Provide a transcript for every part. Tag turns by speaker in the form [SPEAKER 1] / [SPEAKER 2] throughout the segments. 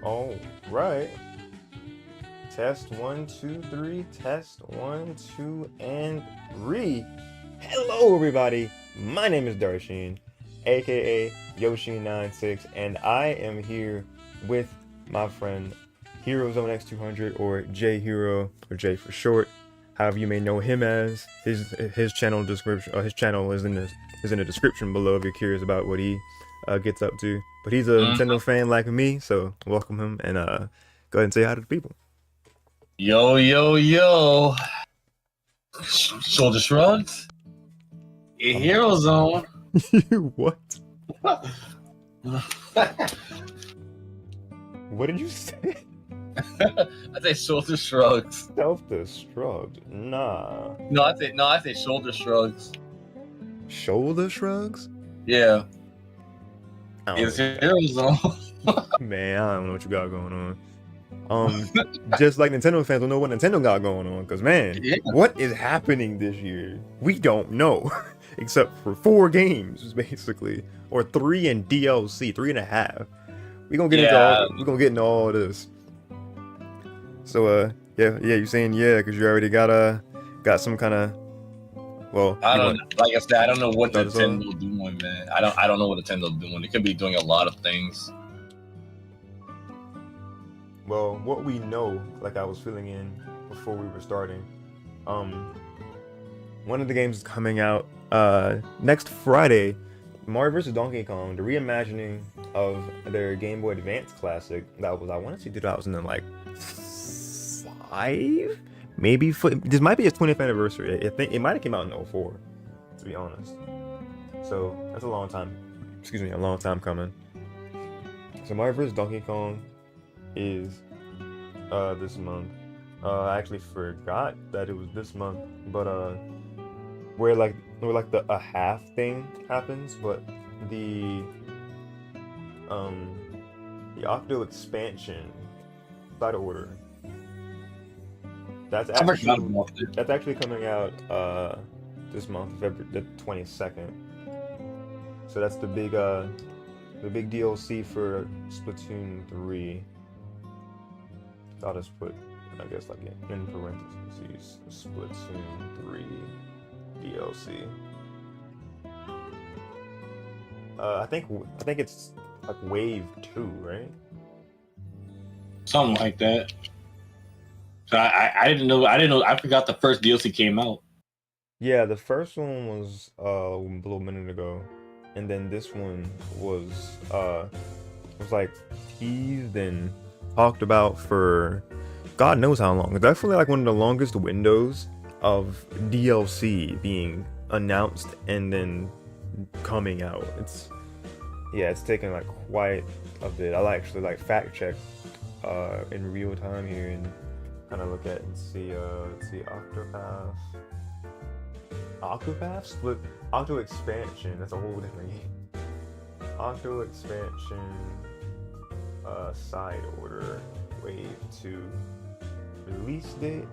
[SPEAKER 1] All right. Test 1, 2, 3. Test 1, 2, and 3. Hello, everybody. My name is Darshean, aka Yoshi96, and I am here with my friend Hero Zone X200, or J Hero, or J for short. However you may know him as. His channel description. His channel is in the description below if you're curious about what he gets up to. But he's a Nintendo fan like me, so welcome him and go ahead and say hi to the people.
[SPEAKER 2] Yo, yo, yo. Shoulder shrugs. Hero Zone.
[SPEAKER 1] What? What did you say?
[SPEAKER 2] I say shoulder shrugs.
[SPEAKER 1] Self-destruct? Nah.
[SPEAKER 2] No, I say shoulder shrugs.
[SPEAKER 1] Shoulder shrugs?
[SPEAKER 2] Yeah.
[SPEAKER 1] It's
[SPEAKER 2] Hero Zone.
[SPEAKER 1] Man, I don't know what you got going on. Just like Nintendo fans don't know what Nintendo got going on, because man, what is happening this year? We don't know. Except for 4 games, basically. Or 3 and DLC, 3.5. We're gonna get into all this. So yeah, you saying yeah, because you already got some kind of, well,
[SPEAKER 2] I don't know. Like I said, I don't know what Nintendo's doing, man. I don't know what Nintendo's doing. It could be doing a lot of things.
[SPEAKER 1] Well, what we know, like I was filling in before we were starting, one of the games is coming out next Friday, Mario vs. Donkey Kong, the reimagining of their Game Boy Advance classic. That was, I want to say, 2005, maybe. This might be its 20th anniversary. I think it might have came out in 2004, to be honest. So that's a long time. Excuse me, a long time coming. So Mario vs. Donkey Kong is this month. I actually forgot that it was this month, but where a half thing happens, but the Octo expansion side order, that's actually coming out this month, February the 22nd. So that's the big DLC for Splatoon 3. I'll just put, I guess, like in parentheses, Splatoon 3 DLC. I think it's like Wave 2, right?
[SPEAKER 2] Something like that. So I didn't know. I forgot the first DLC came out.
[SPEAKER 1] Yeah, the first one was a little minute ago, and then this one was like teased and talked about for God knows how long. It's definitely like one of the longest windows of DLC being announced and then coming out. It's taken like quite a bit. I'll actually fact check in real time here and kind of look at and see. Let's see, Octopath Split Octo Expansion. That's a whole different game. Octo Expansion. Side order Wave 2 release date,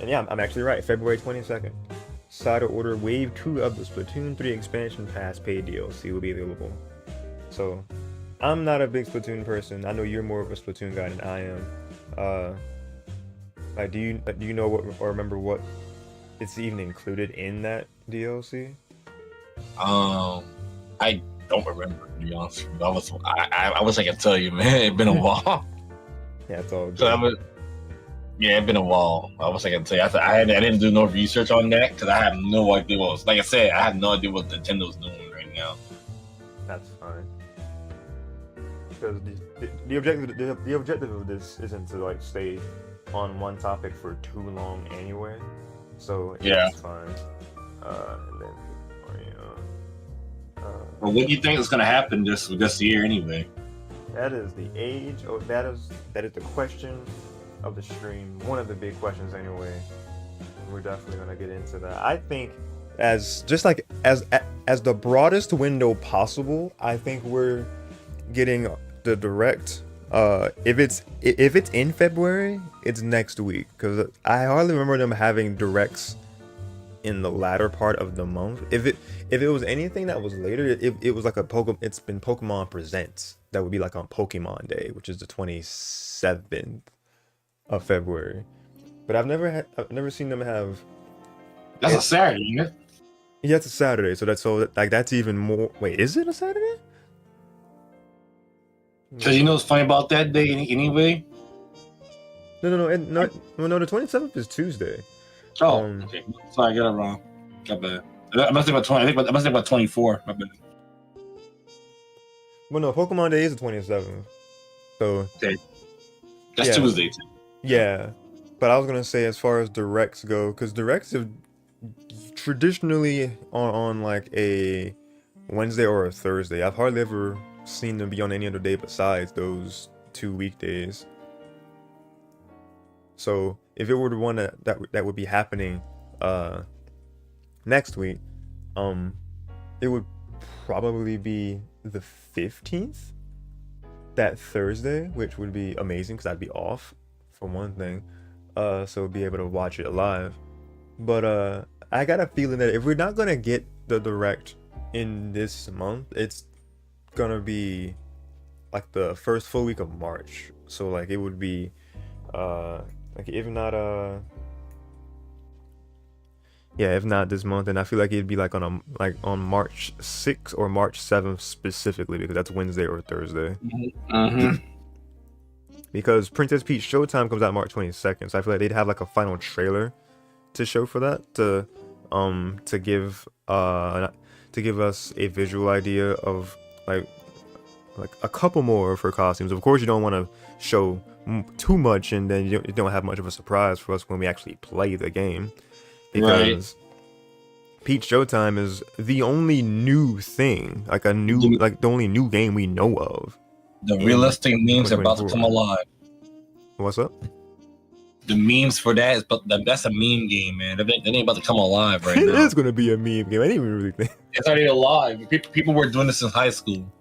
[SPEAKER 1] and yeah, I'm actually right. February 22nd. Side order Wave 2 of the Splatoon 3 expansion pass paid DLC will be available. So I'm not a big Splatoon person. I know you're more of a Splatoon guy than I am. Do you know what, or remember what it's even included in that DLC?
[SPEAKER 2] I don't remember, to be honest with you. I wish I could tell you, man. It's been a while.
[SPEAKER 1] Yeah, it's all good.
[SPEAKER 2] So it's been a while. I wish I could tell you. I didn't do no research on that because I have no idea what was. Like I said, I have no idea what Nintendo's doing right now.
[SPEAKER 1] That's fine. Because the objective of this isn't to stay on one topic for too long anyway. So yeah, it's fine. And then
[SPEAKER 2] well, what do you think is going to happen this year anyway?
[SPEAKER 1] That is the age. That is the question of the stream. One of the big questions anyway. We're definitely going to get into that. I think as just like as the broadest window possible. I think we're getting the direct. If it's in February, it's next week, because I hardly remember them having directs in the latter part of the month. If it was anything that was later, it was like it's been Pokemon Presents that would be like on Pokemon Day, which is the 27th of February. But I've never seen them have.
[SPEAKER 2] That's a Saturday, isn't it?
[SPEAKER 1] Yeah, it's a Saturday, that's even more. Wait, is it a Saturday?
[SPEAKER 2] Because you know what's funny about that day anyway?
[SPEAKER 1] No, the 27th is Tuesday.
[SPEAKER 2] Oh, okay. Sorry, I got it wrong. Got bad. I must think about 20. I must think about 24. My bad.
[SPEAKER 1] Well, no, Pokemon Day is the 27th. So
[SPEAKER 2] okay. That's
[SPEAKER 1] yeah.
[SPEAKER 2] Tuesday too.
[SPEAKER 1] Yeah, but I was gonna say, as far as directs go, because directs have traditionally on like a Wednesday or a Thursday. I've hardly ever seen them be on any other day besides those 2 weekdays. So if it were the one that would be happening next week, it would probably be the 15th, that Thursday, which would be amazing because I'd be off for one thing, so be able to watch it live. But I got a feeling that if we're not gonna get the direct in this month, it's gonna be like the first full week of March. So like it would be like if not if not this month, then I feel like it'd be like on March 6th or March 7th specifically, because that's Wednesday or Thursday. Because Princess Peach Showtime comes out March 22nd, so I feel like they'd have like a final trailer to show for that, to give us a visual idea of like a couple more of her costumes. Of course, you don't want to show too much, and then you don't have much of a surprise for us when we actually play the game, because Peach Showtime is the only new thing, like the only new game we know of.
[SPEAKER 2] The realistic memes are about to come alive.
[SPEAKER 1] What's up?
[SPEAKER 2] The memes for that that's a meme game, man. That ain't about to come alive right now.
[SPEAKER 1] It is gonna be a meme game. I didn't even really think
[SPEAKER 2] it's already alive. People were doing this in high school.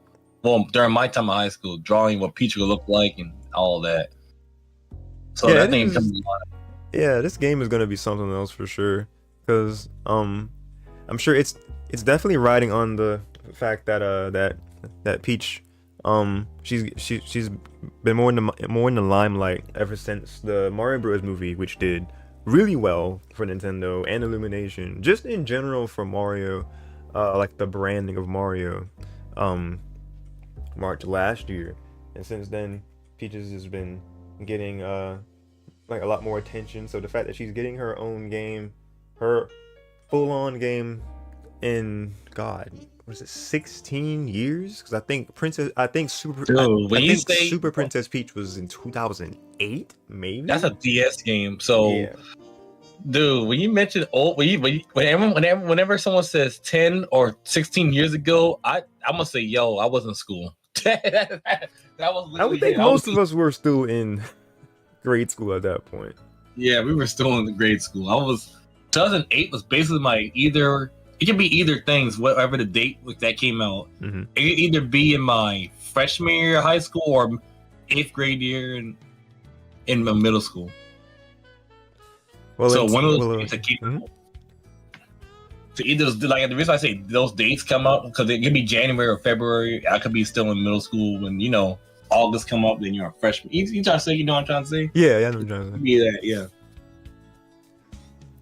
[SPEAKER 2] Well, during my time in high school, drawing what Peach would look like and all that. So that thing comes alive.
[SPEAKER 1] Yeah, this game is gonna be something else for sure. Because I'm sure it's definitely riding on the fact that Peach she's been more in the limelight ever since the Mario Bros. Movie, which did really well for Nintendo and Illumination, just in general for Mario, like the branding of Mario, March last year. And since then, Peaches has been getting like a lot more attention. So the fact that she's getting her own game, her full-on game in what is it, 16 years? Because I think Super Princess Peach was in 2008, maybe. That's
[SPEAKER 2] a DS game. So, yeah. Dude, when you mention old, whenever someone says 10 or 16 years ago, I'm gonna say, yo, I was in school. that was.
[SPEAKER 1] I would think most of us were still in grade school at that point.
[SPEAKER 2] Yeah, we were still in grade school. 2008 was basically my it could be either things, whatever the date that came out.
[SPEAKER 1] Mm-hmm.
[SPEAKER 2] It could either be in my freshman year of high school or 8th grade year in my middle school.
[SPEAKER 1] Well,
[SPEAKER 2] so one of those dates that came out. So either like the reason I say those dates come up, because it could be January or February. I could be still in middle school when August come up, then you're a freshman. You trying to say, what I'm trying to say?
[SPEAKER 1] Yeah, I know what you're trying to say.
[SPEAKER 2] Be that, yeah.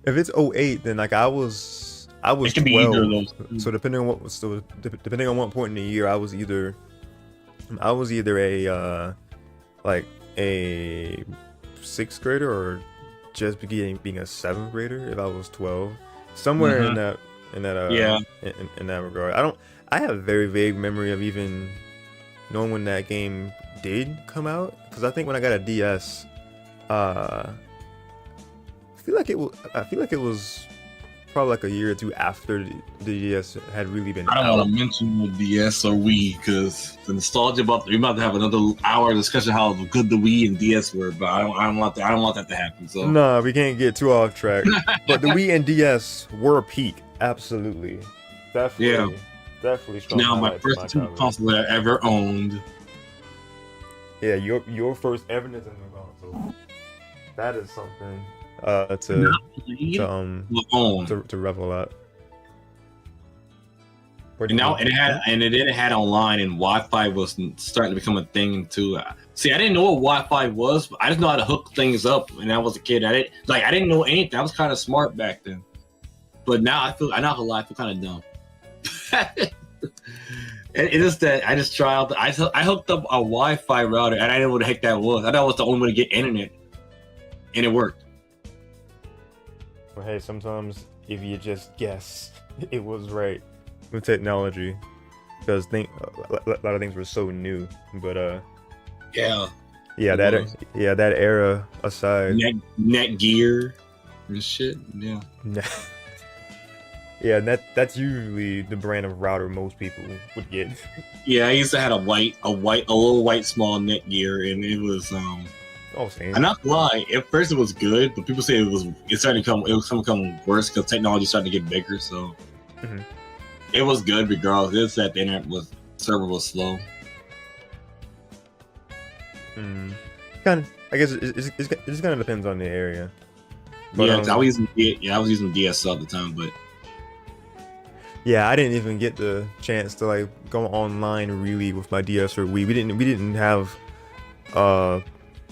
[SPEAKER 1] If it's 08, then like I was
[SPEAKER 2] it could
[SPEAKER 1] 12.
[SPEAKER 2] Be either of those.
[SPEAKER 1] So depending on what point in the year, I was either a 6th grader or just being a 7th grader if I was 12, somewhere in that in that regard. I have a very vague memory of even knowing when that game did come out, because I think when I got a DS, I feel like it was probably like a year or two after the DS had really been
[SPEAKER 2] out. I don't want to mention the DS or Wii, because the nostalgia we're about to have another hour discussion how good the Wii and DS were, but I don't want that to happen. So
[SPEAKER 1] no, we can't get too off track. But the Wii and DS were peak Absolutely, definitely, definitely strong.
[SPEAKER 2] Now my
[SPEAKER 1] highlight to
[SPEAKER 2] first two
[SPEAKER 1] childhood.
[SPEAKER 2] consoles that I ever owned.
[SPEAKER 1] Yeah, your first ever Nintendo console. That is something
[SPEAKER 2] Not played, but owned.
[SPEAKER 1] to revel at.
[SPEAKER 2] And now and it didn't had online, and Wi-Fi was starting to become a thing too. See, I didn't know what Wi-Fi was, but I just know how to hook things up. When I was a kid, I didn't know anything. I was kind of smart back then, but now I feel I feel kind of dumb. It is that I just tried. I hooked up a Wi-Fi router, and I didn't know what the heck that was. I thought it was the only way to get internet, and it worked.
[SPEAKER 1] Well, hey, sometimes if you just guess, it was right with technology, because a lot of things were so new. But
[SPEAKER 2] Yeah,
[SPEAKER 1] that era aside,
[SPEAKER 2] net gear and shit. Yeah.
[SPEAKER 1] Yeah, that's usually the brand of router most people would get.
[SPEAKER 2] Yeah, I used to have a little white small net gear, and it was
[SPEAKER 1] Oh, same.
[SPEAKER 2] I'm not gonna lie. At first, it was good, but people say it was starting to become worse because technology started to get bigger. So it was good regardless. It's that the internet server was slow.
[SPEAKER 1] Kind of. I guess it just kind of depends on the area. But,
[SPEAKER 2] Yeah, 'cause I was using DSL at the time, but
[SPEAKER 1] yeah, I didn't even get the chance to like go online really with my DS or Wii. We didn't have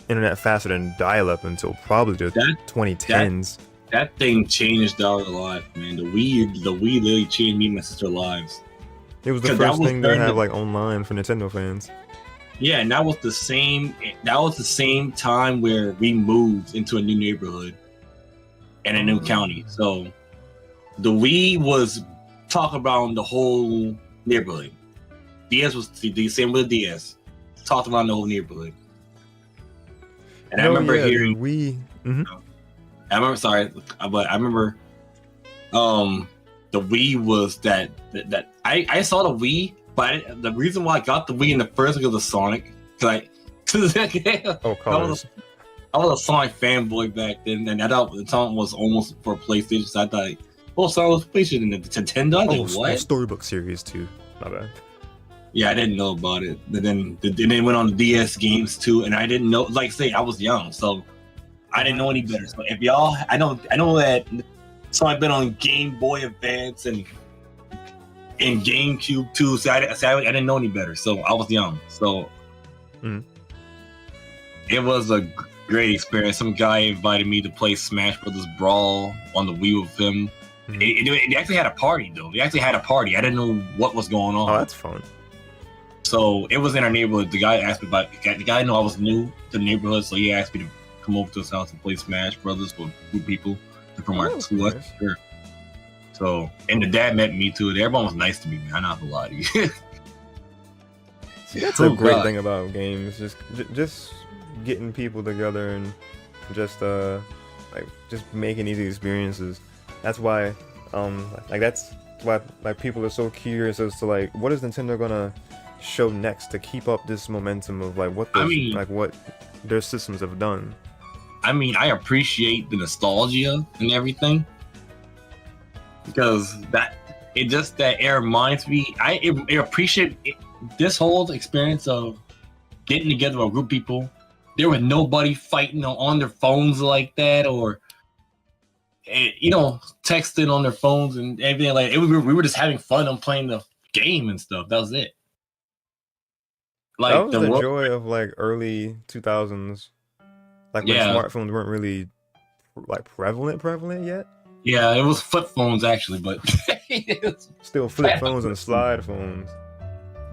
[SPEAKER 1] internet faster than dial-up until probably the 2010s.
[SPEAKER 2] that thing changed our life, man. The Wii literally changed me and my sister's lives.
[SPEAKER 1] It was the
[SPEAKER 2] 'Cause that
[SPEAKER 1] first
[SPEAKER 2] was
[SPEAKER 1] thing to
[SPEAKER 2] during
[SPEAKER 1] have
[SPEAKER 2] the-
[SPEAKER 1] like online for Nintendo fans.
[SPEAKER 2] Yeah, and that was the same time where we moved into a new neighborhood and a new county. So the Wii was talk about the whole neighborhood. DS was the same with the DS. Talked around the whole neighborhood. And I remember hearing
[SPEAKER 1] Wii.
[SPEAKER 2] I remember the Wii was that I saw the Wii, but the reason why I got the Wii in the first because of Sonic, because
[SPEAKER 1] Oh, colors.
[SPEAKER 2] I was a Sonic fanboy back then, and I thought the Sonic was almost for PlayStation. So I thought, oh, Sonic was PlayStation and the Nintendo. I was like, what?
[SPEAKER 1] Storybook series too. My bad.
[SPEAKER 2] Yeah, I didn't know about it. And then they went on the DS games too, and I didn't know. Like say, I was young, so I didn't know any better. So if y'all, I know that. So I've been on Game Boy Advance and GameCube too. So I didn't know any better. So I was young. So it was a great experience. Some guy invited me to play Smash Brothers Brawl on the Wii with him. They actually had a party though. They actually had a party. I didn't know what was going on.
[SPEAKER 1] Oh, that's fun.
[SPEAKER 2] So it was in our neighborhood. The guy asked me about the guy knew I was new to the neighborhood, so he asked me to come over to his house and play Smash Brothers with two people from our school.
[SPEAKER 1] Nice.
[SPEAKER 2] Sure. So and the dad met me too. Everyone was nice to me, man. I'm not gonna lie to you.
[SPEAKER 1] See, that's a great thing about games. Just getting people together and just making these experiences. That's why that's why people are so curious as to like what is Nintendo gonna show next to keep up this momentum of like what their systems have done.
[SPEAKER 2] I mean, I appreciate the nostalgia and everything because it reminds me. I appreciate this whole experience of getting together with a group of people. There was nobody fighting on their phones like that, or texting on their phones and everything like. We were just having fun on playing the game and stuff. That was it. Like
[SPEAKER 1] that was the joy of like early 2000s, like when smartphones weren't really like prevalent yet.
[SPEAKER 2] Yeah, it was flip phones actually, but
[SPEAKER 1] still flip phones and slide phones.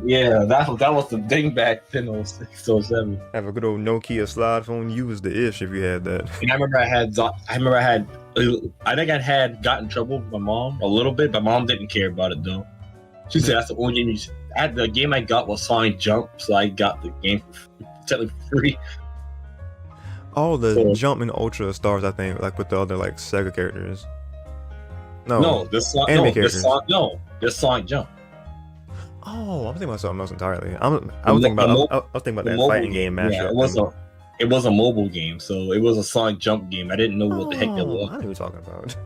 [SPEAKER 2] Yeah, that was the thing back then. It was 607.
[SPEAKER 1] Have a good old Nokia slide phone. You was the ish if you had that.
[SPEAKER 2] And I think I had got in trouble with my mom a little bit. My mom didn't care about it though. She said that's the only game the game I got was Sonic Jump, so I got the game technically for free.
[SPEAKER 1] Oh, the Jump and Ultra Stars, I think, like with the other like Sega characters. No,
[SPEAKER 2] this Sonic Jump.
[SPEAKER 1] Oh, I'm thinking about something else entirely. I was thinking about that fighting game mashup.
[SPEAKER 2] Yeah, it was a mobile game, so it was a Sonic Jump game. I didn't know what the heck that was.
[SPEAKER 1] I know what you're talking about.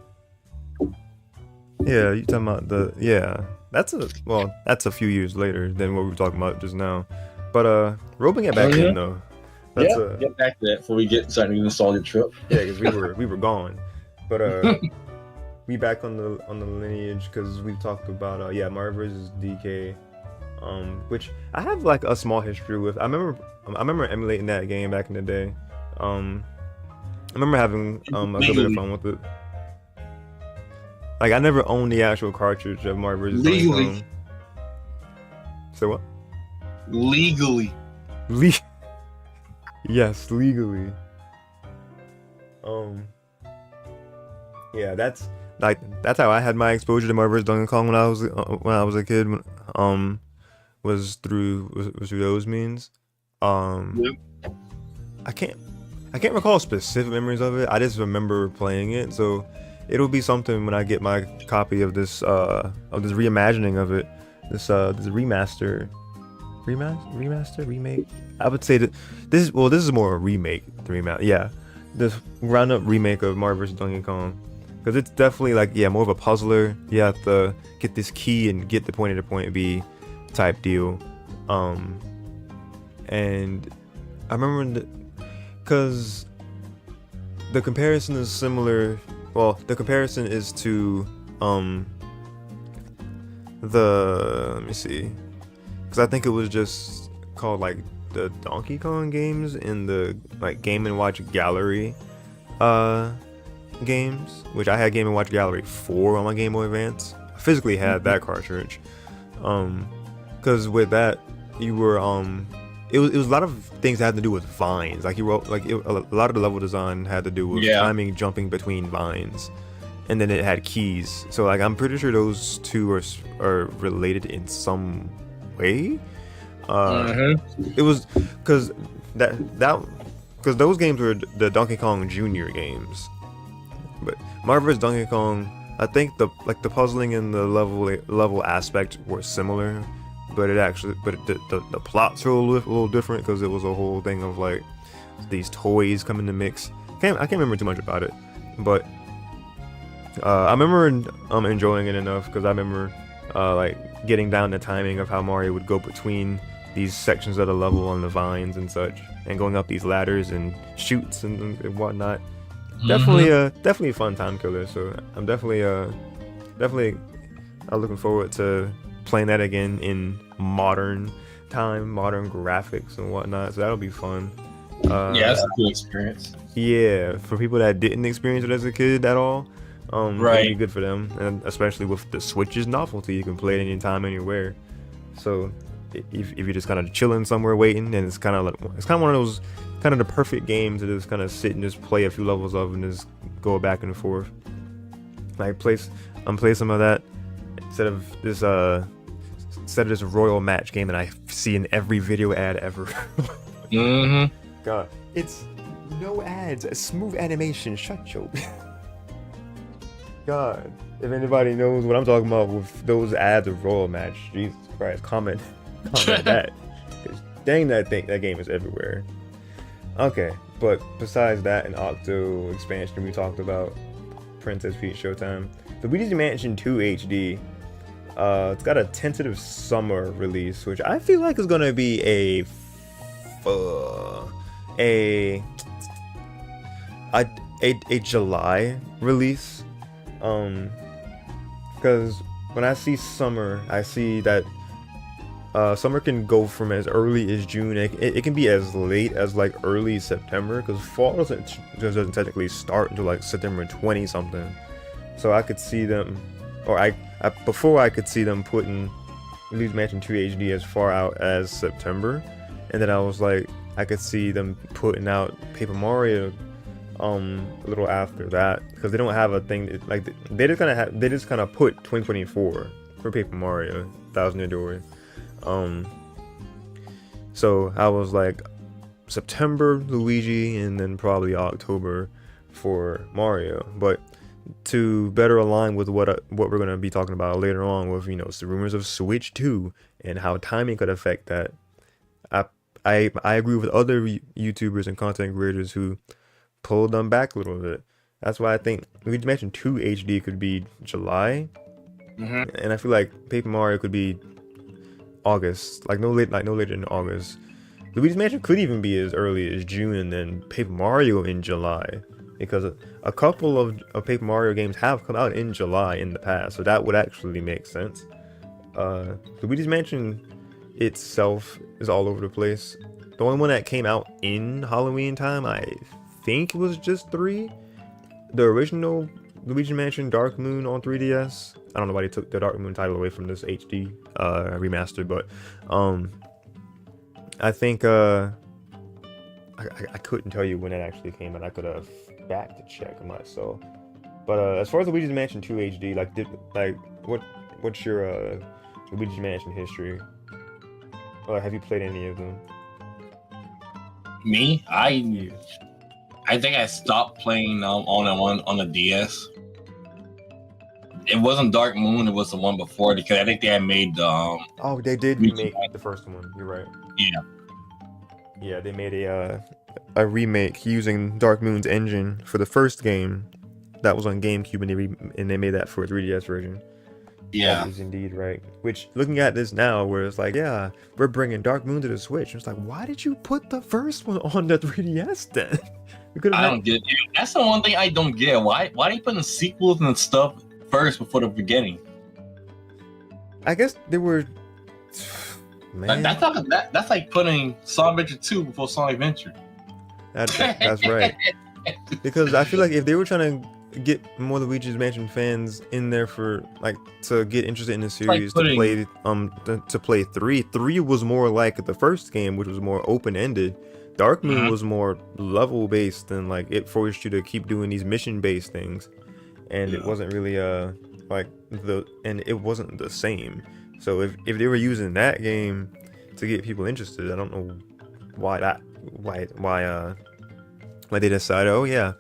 [SPEAKER 1] Yeah, you talking about that's a few years later than what we were talking about just now. But roping it back in though, that's
[SPEAKER 2] Yeah, get back to that before we get started the nostalgia trip.
[SPEAKER 1] yeah, because we were gone. But we back on the lineage because we talked about Mario vs. DK, which I have like a small history with. I remember emulating that game back in the day. I remember having a good bit of fun with it. Like I never owned the actual cartridge of Mario vs. Donkey
[SPEAKER 2] Legally.
[SPEAKER 1] Kong. So what?
[SPEAKER 2] Legally.
[SPEAKER 1] Yes, legally. Yeah, that's how I had my exposure to Mario vs. Donkey Kong when I was a kid. Was through those means.
[SPEAKER 2] Yep.
[SPEAKER 1] I can't recall specific memories of it. I just remember playing it, so it'll be something when I get my copy of this reimagining of it, this remake. I would say that this is more a remake. Yeah, this round up remake of Mario vs. Donkey Kong, because it's definitely like more of a puzzler. You have to get this key and get the point A to point B type deal. And I remember because the comparison is similar. Well, the comparison is to let me see, because I think it was just called like the Donkey Kong games in the like Game and Watch Gallery games, which I had Game and Watch Gallery 4 on my Game Boy Advance. I physically had that cartridge, because with that you were it was a lot of things that had to do with vines. Like a lot of the level design had to do with climbing, jumping between vines, and then it had keys. So like I'm pretty sure those two are related in some way. It was because because those games were the Donkey Kong Jr. games, but Mario vs. Donkey Kong, I think the puzzling and the level aspect were similar. But the plots were a little different because it was a whole thing of like these toys come in the mix. I can't remember too much about it, but I remember enjoying it enough because I remember like getting down the timing of how Mario would go between these sections of the level on the vines and such, and going up these ladders and chutes and whatnot. Definitely a fun time killer. So I'm definitely looking forward to playing that again in modern graphics and whatnot, so that'll be fun.
[SPEAKER 2] That's a cool experience.
[SPEAKER 1] Yeah, for people that didn't experience it as a kid at all,
[SPEAKER 2] right,
[SPEAKER 1] it'll be good for them, and especially with the Switch's novelty, you can play it anytime, anywhere. So if you're just kind of chilling somewhere waiting, and it's kind of one of those kind of the perfect games to just kind of sit and just play a few levels of and just go back and forth. Like play some of that instead of this Royal Match game that I see in every video ad ever. God, it's no ads, a smooth animation. Shut your. God, if anybody knows what I'm talking about with those ads of Royal Match, Jesus Christ, comment that. 'Cause dang, that game is everywhere. Okay, but besides that and Octo expansion we talked about, Princess Peach Showtime, the Luigi's Mansion 2 HD. It's got a tentative summer release, which I feel like is gonna be a July release. Because when I see summer, I see that summer can go from as early as June. It can be as late as like early September, because fall doesn't technically start until like September 20 something. So I could see them, before I could see them putting Luigi's Mansion 2 HD as far out as September, and then I was like, I could see them putting out Paper Mario a little after that, because they don't have a thing like they just kind of put 2024 for Paper Mario Thousand Year Door. So I was like September Luigi, and then probably October for Mario, but to better align with what we're going to be talking about later on with, the rumors of Switch 2 and how timing could affect that, I agree with other YouTubers and content creators who pulled them back a little bit. That's why I think we mentioned 2 HD could be July, And I feel like Paper Mario could be August, like no later than August. Luigi's Mansion could even be as early as June, and then Paper Mario in July, because a couple of Paper Mario games have come out in July in the past, so that would actually make sense. Luigi's Mansion itself is all over the place. The only one that came out in Halloween time, I think, was just 3. The original Luigi Mansion Dark Moon on 3DS. I don't know why they took the Dark Moon title away from this HD remaster, but I think I couldn't tell you when it actually came out. I could have back to check myself. But as far as Luigi's Mansion 2 HD, what's your Luigi's Mansion history? Have you played any of them?
[SPEAKER 2] Me, I think I stopped playing on the DS. It wasn't Dark Moon. It was the one before, because I think they had made
[SPEAKER 1] oh, they did remake the first one. You're right.
[SPEAKER 2] Yeah.
[SPEAKER 1] Yeah, they made a remake using Dark Moon's engine for the first game that was on GameCube, and they made that for a 3DS version.
[SPEAKER 2] Yeah.
[SPEAKER 1] That is indeed right. Which, looking at this now, where it's like, yeah, we're bringing Dark Moon to the Switch. It's like, why did you put the first one on the 3DS then?
[SPEAKER 2] I don't get it. That's the one thing I don't get. Why are you putting sequels and stuff first before the beginning?
[SPEAKER 1] I guess they were. Man.
[SPEAKER 2] That's like putting Sonic Adventure 2 before Sonic Adventure.
[SPEAKER 1] That's right. Because I feel like if they were trying to get more Luigi's Mansion fans in there for to get interested in the series, to play 3. 3 was more like the first game, which was more open-ended. Dark Moon was more level based, and it forced you to keep doing these mission based things, and it wasn't really it wasn't the same. So if they were using that game to get people interested, I don't know why they decided, oh yeah,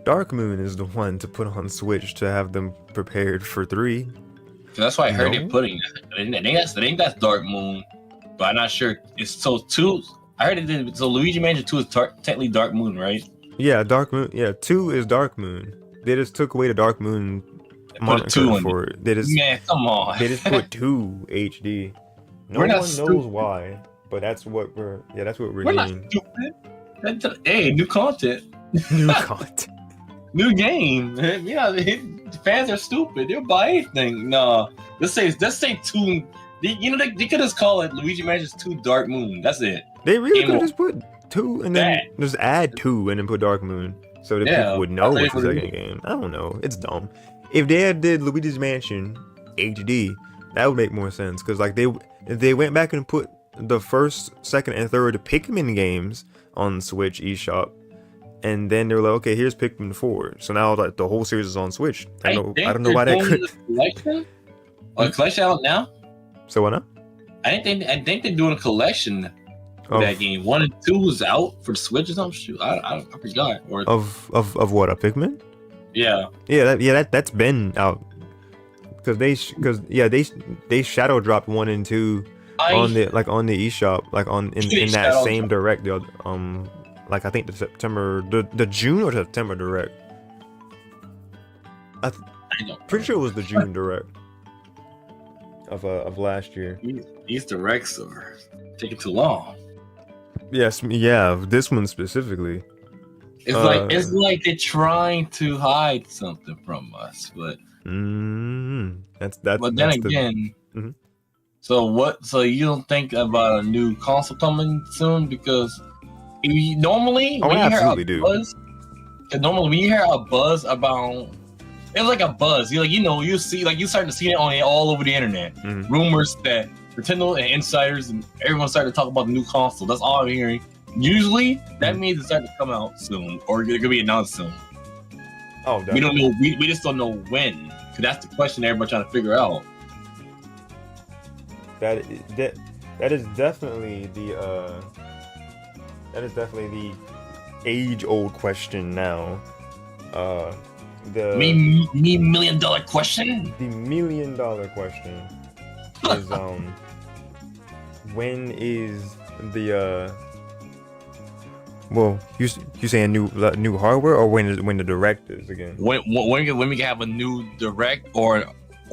[SPEAKER 1] Dark Moon is the one to put on Switch to have them prepared for 3.
[SPEAKER 2] That's why I heard they're putting that. I think that's Dark Moon, but I'm not sure. It's so 2. I heard it did. So Luigi Mansion 2 is technically Dark Moon, right?
[SPEAKER 1] Yeah, Dark Moon. Yeah, 2 is Dark Moon. They just took away the Dark Moon moniker for it.
[SPEAKER 2] Man, come on.
[SPEAKER 1] They just put 2 HD. No one knows why, but that's what we're doing.
[SPEAKER 2] Not stupid. Hey, new content.
[SPEAKER 1] New content.
[SPEAKER 2] New game. Yeah, fans are stupid. They'll buy anything. No, let's say 2. They could just call it Luigi Mansion 2 Dark Moon. That's it.
[SPEAKER 1] They really could just put 2 and then just add 2 and then put Dark Moon, so that people would know it's the second game. I don't know. It's dumb. If they had did Luigi's Mansion HD, that would make more sense, because they went back and put the first, second, and third Pikmin games on Switch eShop, and then they were like, okay, here's Pikmin 4. So now the whole series is on Switch. I don't know why that could.
[SPEAKER 2] A collection out now?
[SPEAKER 1] So what now?
[SPEAKER 2] I think they're doing a collection of that game. 1 and 2 was out for the Switch or something. I forgot.
[SPEAKER 1] Of what, a Pikmin?
[SPEAKER 2] Yeah.
[SPEAKER 1] That's been out. Because they shadow dropped 1 and 2 on the eShop, in that same direct. I think the June or September direct. Pretty sure it was the June direct of last year.
[SPEAKER 2] These directs are taking too long.
[SPEAKER 1] Yes, yeah, this one specifically.
[SPEAKER 2] It's like they're trying to hide something from us, but
[SPEAKER 1] that's.
[SPEAKER 2] But then again, so you don't think about a new console coming soon? Because normally when you hear a buzz about, it's like a buzz. You start to see it all over the internet. Rumors that Nintendo and insiders and everyone started to talk about the new console. That's all I'm hearing. Usually, that means it's starting to come out soon, or it's gonna be announced soon.
[SPEAKER 1] Oh, definitely.
[SPEAKER 2] We don't know. We just don't know when. Cause that's the question everybody's trying to figure out.
[SPEAKER 1] That is definitely the age-old question now. The
[SPEAKER 2] $1 million question.
[SPEAKER 1] The $1 million question is when is the well, you saying new hardware, or when the direct is again?
[SPEAKER 2] When we can have a new direct or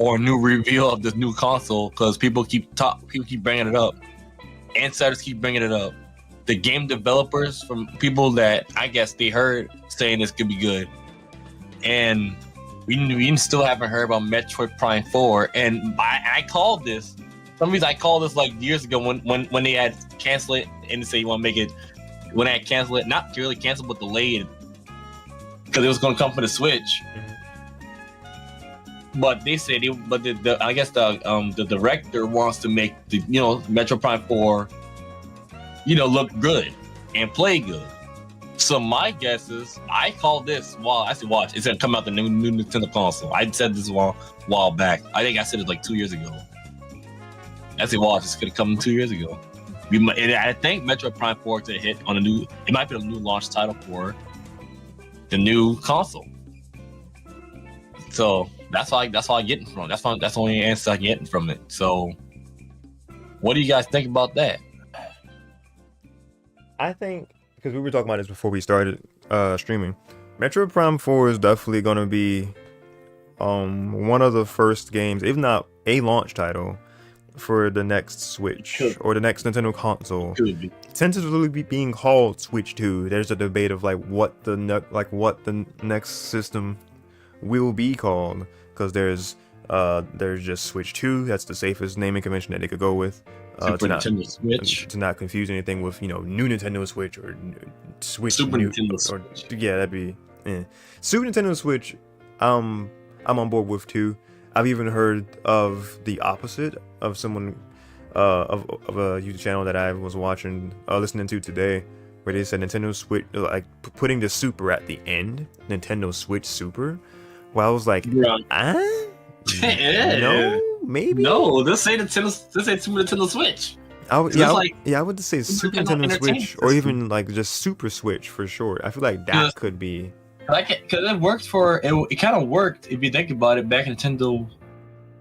[SPEAKER 2] or a new reveal of this new console because people keep bringing it up. Insiders keep bringing it up. The game developers from people that I guess they heard saying this could be good, and we still haven't heard about Metroid Prime 4. And I called this. For some reason I called this like years ago when they had canceled it and they say you want to make it. When I had canceled it, not really canceled but delayed because it was going to come for the Switch. But they said, I guess the director wants to make the Metroid Prime 4, look good and play good. So my guess is, I called this I said watch, it's gonna come out the new Nintendo console. I said this a while back. I think I said it like 2 years ago. I said watch, it's gonna come 2 years ago. I think Metroid Prime 4 is a hit on it might be a new launch title for the new console. So that's all I get from it. That's the only answer I get from it. So what do you guys think about that?
[SPEAKER 1] I think, because we were talking about this before we started streaming, Metroid Prime 4 is definitely going to be one of the first games, if not a launch title, for the next Switch or the next Nintendo console. Since it's really being called Switch 2, there's a debate of what the next system will be called, because there's just Switch 2. That's the safest naming convention that they could go with.
[SPEAKER 2] Nintendo Switch.
[SPEAKER 1] To not confuse anything with new Nintendo Switch or Switch.
[SPEAKER 2] Super Nintendo Switch.
[SPEAKER 1] Yeah, that'd be Super Nintendo Switch. I'm on board with too. I've even heard of the opposite of someone of a YouTube channel that I was listening to today, where they said Nintendo Switch, putting the Super at the end, Nintendo Switch Super. Well, I was like, no, maybe
[SPEAKER 2] no. This ain't Super Nintendo Switch.
[SPEAKER 1] I would say Super Nintendo Switch, or even just Super Switch for short. I feel like that could be.
[SPEAKER 2] Because it worked it kind of worked if you think about it back in Nintendo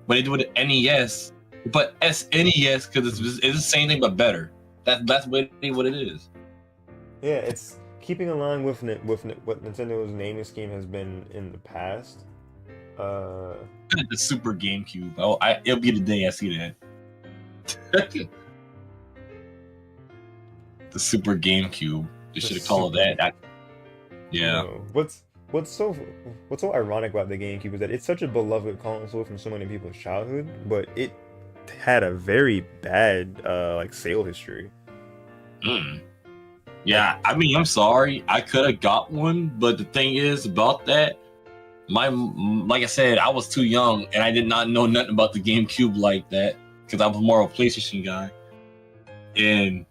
[SPEAKER 2] when they do it NES, but SNES because it's the same thing but better. That's what it is.
[SPEAKER 1] Yeah, it's keeping in line with what Nintendo's naming scheme has been in the past.
[SPEAKER 2] The Super GameCube. It'll be the day I see that. The Super GameCube. They should have called it that. Yeah.
[SPEAKER 1] What's so ironic about the GameCube is that it's such a beloved console from so many people's childhood, but it had a very bad sale history.
[SPEAKER 2] Yeah, I mean, I'm sorry, I could have got one, but the thing is about that, like I said, I was too young and I did not know nothing about the GameCube like that because I was more of a PlayStation guy, and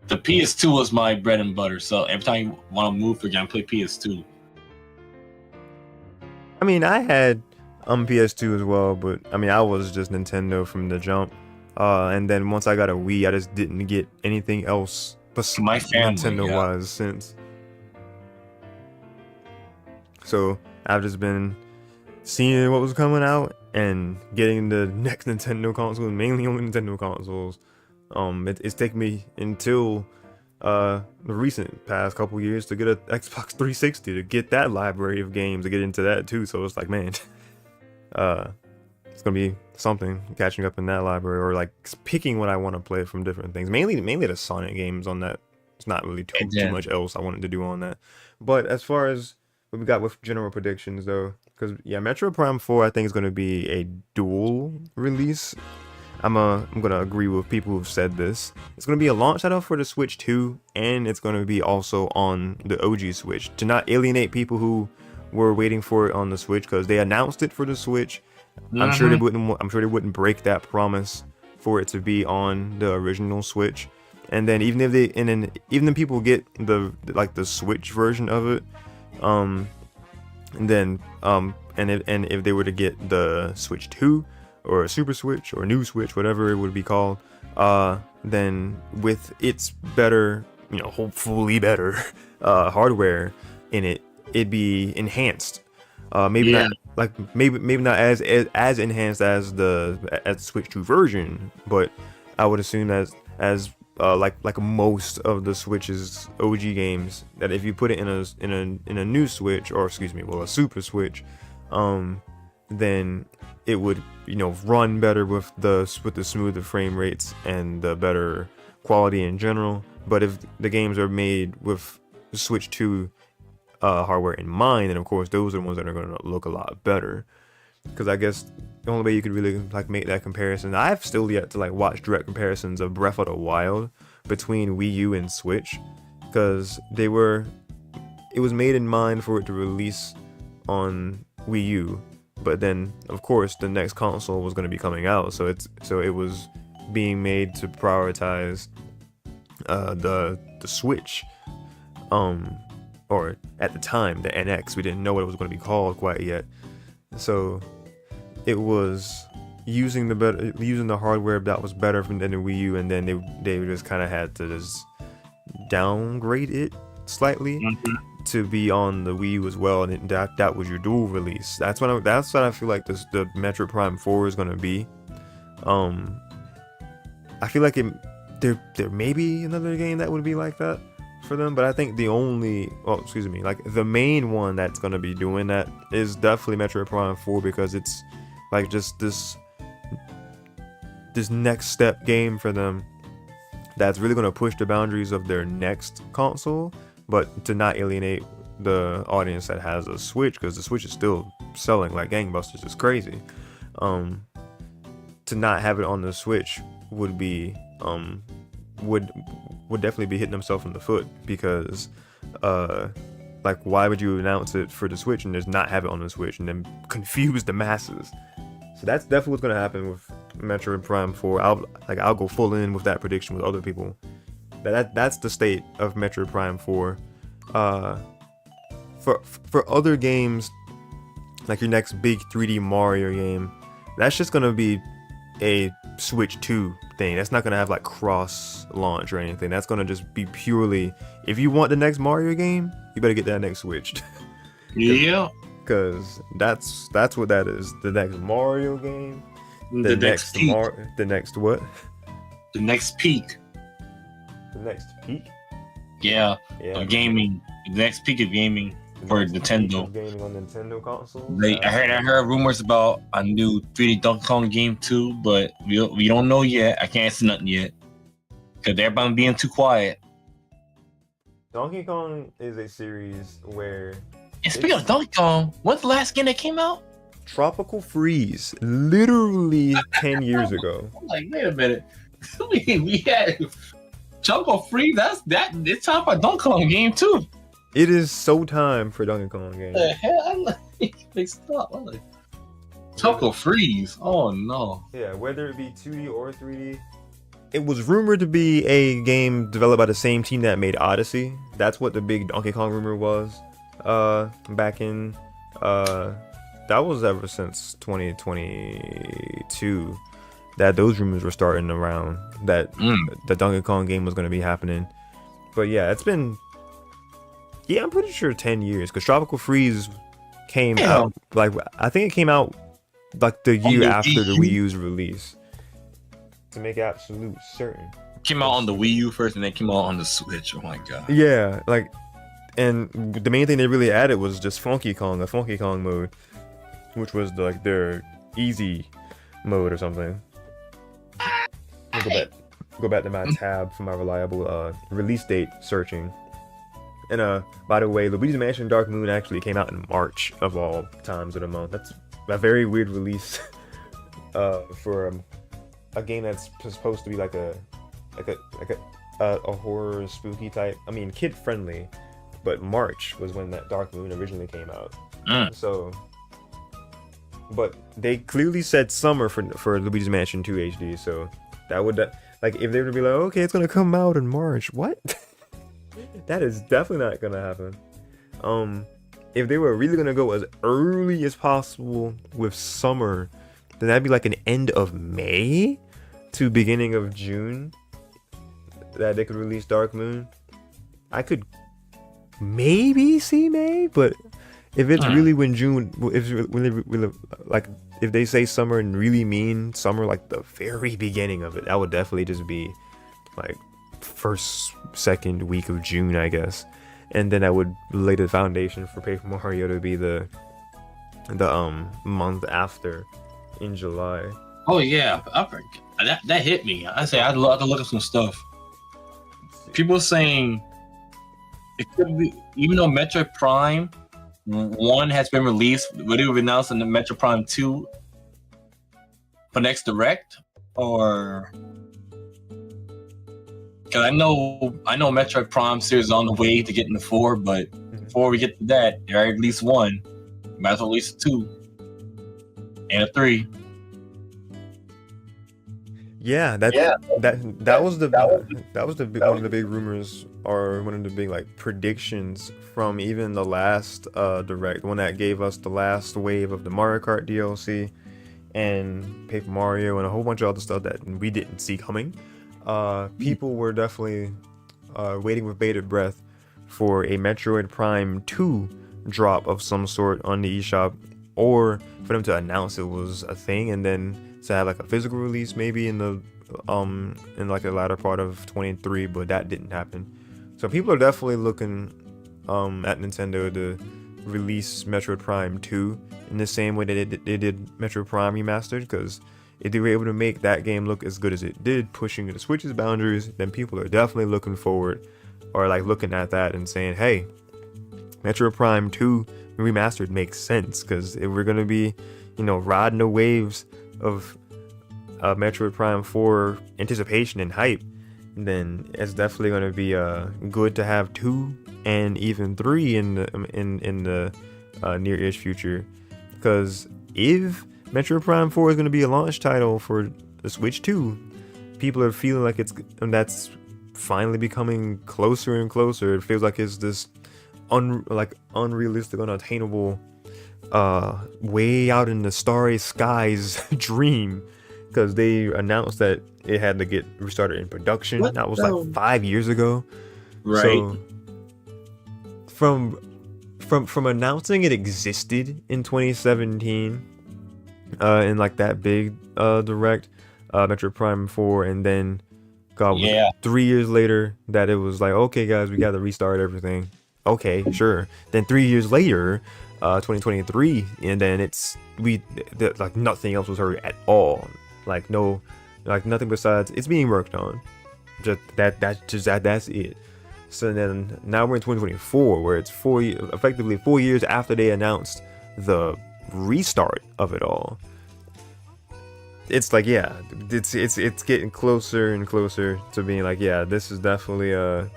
[SPEAKER 2] the PS2 was my bread and butter. So every time you want to move for a game, play PS2.
[SPEAKER 1] I mean, I had PS2 as well, but I mean, I was just Nintendo from the jump. And then once I got a Wii, I just didn't get anything else besides Nintendo-wise since. So I've just been seeing what was coming out and getting the next Nintendo console, mainly on Nintendo consoles. It's taken me until the recent past couple years to get an Xbox 360 to get that library of games, to get into that too. So it's like, man, it's gonna be something catching up in that library, or picking what I want to play from different things. Mainly the Sonic games on that. It's not really too much else I wanted to do on that. But as far as what we got with general predictions though, because Metroid Prime 4 I think is gonna be a dual release. I'm gonna agree with people who've said this. It's gonna be a launch title for the Switch 2, and it's gonna be also on the OG Switch, to not alienate people who were waiting for it on the Switch, because they announced it for the Switch. I'm sure they wouldn't break that promise for it to be on the original Switch. And then even if people get the Switch version of it, and if they were to get the Switch 2 or a Super Switch or a new Switch, whatever it would be called, then with its better, hopefully better hardware in it, it'd be enhanced. Maybe not as enhanced as the Switch 2 version, but I would assume as most of the Switch's OG games, that if you put it in a new Switch, or a Super Switch, then it would, run better with the smoother frame rates and the better quality in general. But if the games are made with Switch 2 hardware in mind, then of course those are the ones that are going to look a lot better. Because I guess the only way you could really make that comparison, I've still yet to watch direct comparisons of Breath of the Wild between Wii U and Switch, because it was made in mind for it to release on Wii U, but then of course the next console was going to be coming out, so it was being made to prioritize the Switch, or at the time the NX. We didn't know what it was going to be called quite yet, so it was using the hardware that was better than the Wii U, and then they just kind of had to just downgrade it slightly to be on the Wii U as well, and that was your dual release. That's what I feel like the Metroid Prime 4 is gonna be. I feel like there may be another game that would be like that for them, but I think the main one that's gonna be doing that is definitely Metroid Prime 4, because it's just this next step game for them that's really gonna push the boundaries of their next console, but to not alienate the audience that has a Switch, because the Switch is still selling like gangbusters. It's crazy. To not have it on the Switch would be would definitely be hitting themselves in the foot, because why would you announce it for the Switch and just not have it on the Switch and then confuse the masses? So that's definitely what's gonna happen with Metroid Prime 4. I'll go full in with that prediction with other people. That's the state of Metroid Prime 4. For other games, like your next big 3D Mario game, that's just gonna be a Switch 2 thing. That's not gonna have cross launch or anything. That's gonna just be purely, if you want the next Mario game, you better get that next Switch.
[SPEAKER 2] Yeah.
[SPEAKER 1] Because that's what that is. The next Mario game.
[SPEAKER 2] The next peak.
[SPEAKER 1] The next what?
[SPEAKER 2] The next peak.
[SPEAKER 1] The next peak?
[SPEAKER 2] Yeah. Of gaming. The next peak of gaming for Nintendo.
[SPEAKER 1] Gaming on Nintendo consoles.
[SPEAKER 2] I heard rumors about a new 3D Donkey Kong game too, but we don't know yet. I can't say nothing yet because everybody being too quiet.
[SPEAKER 1] Donkey Kong is a series where.
[SPEAKER 2] And speaking of Donkey Kong, when's the last game that came out?
[SPEAKER 1] Tropical Freeze, literally 10 years ago.
[SPEAKER 2] I'm like, wait a minute. we had Tropical Freeze. It's time for a Donkey Kong game too.
[SPEAKER 1] It is so time for Donkey Kong game.
[SPEAKER 2] The hell? I'm like, stop. I'm like, Tropical Freeze. Oh no.
[SPEAKER 1] Yeah, whether it be 2D or 3D. It was rumored to be a game developed by the same team that made Odyssey. That's what the big Donkey Kong rumor was. Back in that was ever since 2022 that those rumors were starting around that the Donkey Kong game was going to be happening. But yeah, it's been, I'm pretty sure 10 years, because Tropical Freeze came out I think it came out the year after the Wii U's release, to make absolute certain.
[SPEAKER 2] Came out on the Wii U first and then came out on the Switch. Oh my god.
[SPEAKER 1] Yeah, and the main thing they really added was just Funky Kong, a Funky Kong mode, which was their easy mode or something. I'll go back to my tab for my reliable release date searching. And by the way, Luigi's Mansion Dark Moon actually came out in March of all times of the month. That's a very weird release for a game that's supposed to be like a horror spooky type. I mean, kid friendly. But March was when that Dark Moon originally came out. So, but they clearly said summer for Luigi's Mansion 2 HD. So that would if they were to be like, okay, it's gonna come out in March. What? That is definitely not gonna happen. If they were really gonna go as early as possible with summer, then that'd be like an end of May to beginning of June that they could release Dark Moon. I could maybe see May, but if it's really when June, if they say summer and really mean summer, the very beginning of it, that would definitely just be first, second week of June, I guess. And then that would lay the foundation for Paper Mario to be the the month after in July.
[SPEAKER 2] Oh yeah, that hit me. I say I'd love to look at some stuff. People saying it could be, even though Metroid Prime 1 has been released, would it be announced in the Metroid Prime 2 for next Direct, or because I know Metroid Prime series is on the way to getting the 4, but before we get to that, there are at least 1. Might as well release a 2 and a 3.
[SPEAKER 1] Yeah, that was the one of the big rumors, or one of the big like predictions from even the last Direct, one that gave us the last wave of the Mario Kart DLC and Paper Mario and a whole bunch of other stuff that we didn't see coming. People were definitely waiting with bated breath for a Metroid Prime 2 drop of some sort on the eShop, or for them to announce it was a thing and then to have like a physical release maybe in the like the latter part of 23, but that didn't happen. So people are definitely looking at Nintendo to release Metroid Prime 2 in the same way that they did Metroid Prime Remastered, because if they were able to make that game look as good as it did, pushing the Switch's boundaries, then people are definitely looking forward, or like looking at that and saying, hey, Metroid Prime 2 Remastered makes sense, because if we're gonna be, riding the waves of Metroid Prime 4 anticipation and hype, then it's definitely going to be good to have 2 and even 3 in the near-ish future. Because if Metroid Prime 4 is going to be a launch title for the Switch 2, people are feeling like that's finally becoming closer and closer. It feels like it's this unrealistic, unattainable, way out in the starry skies dream, because they announced that it had to get restarted in production. That was like 5 years ago.
[SPEAKER 2] Right.
[SPEAKER 1] So from announcing it existed in 2017, in like that big Direct, Metroid Prime 4, and then 3 years later that it was like, okay guys, we got to restart everything. Okay, sure. Then 3 years later, 2023, and then like nothing else was heard at all. Like nothing besides it's being worked on. That's it. So then now we're in 2024, where it's effectively 4 years after they announced the restart of it all. It's like, yeah, it's getting closer and closer to being like, yeah, this is definitely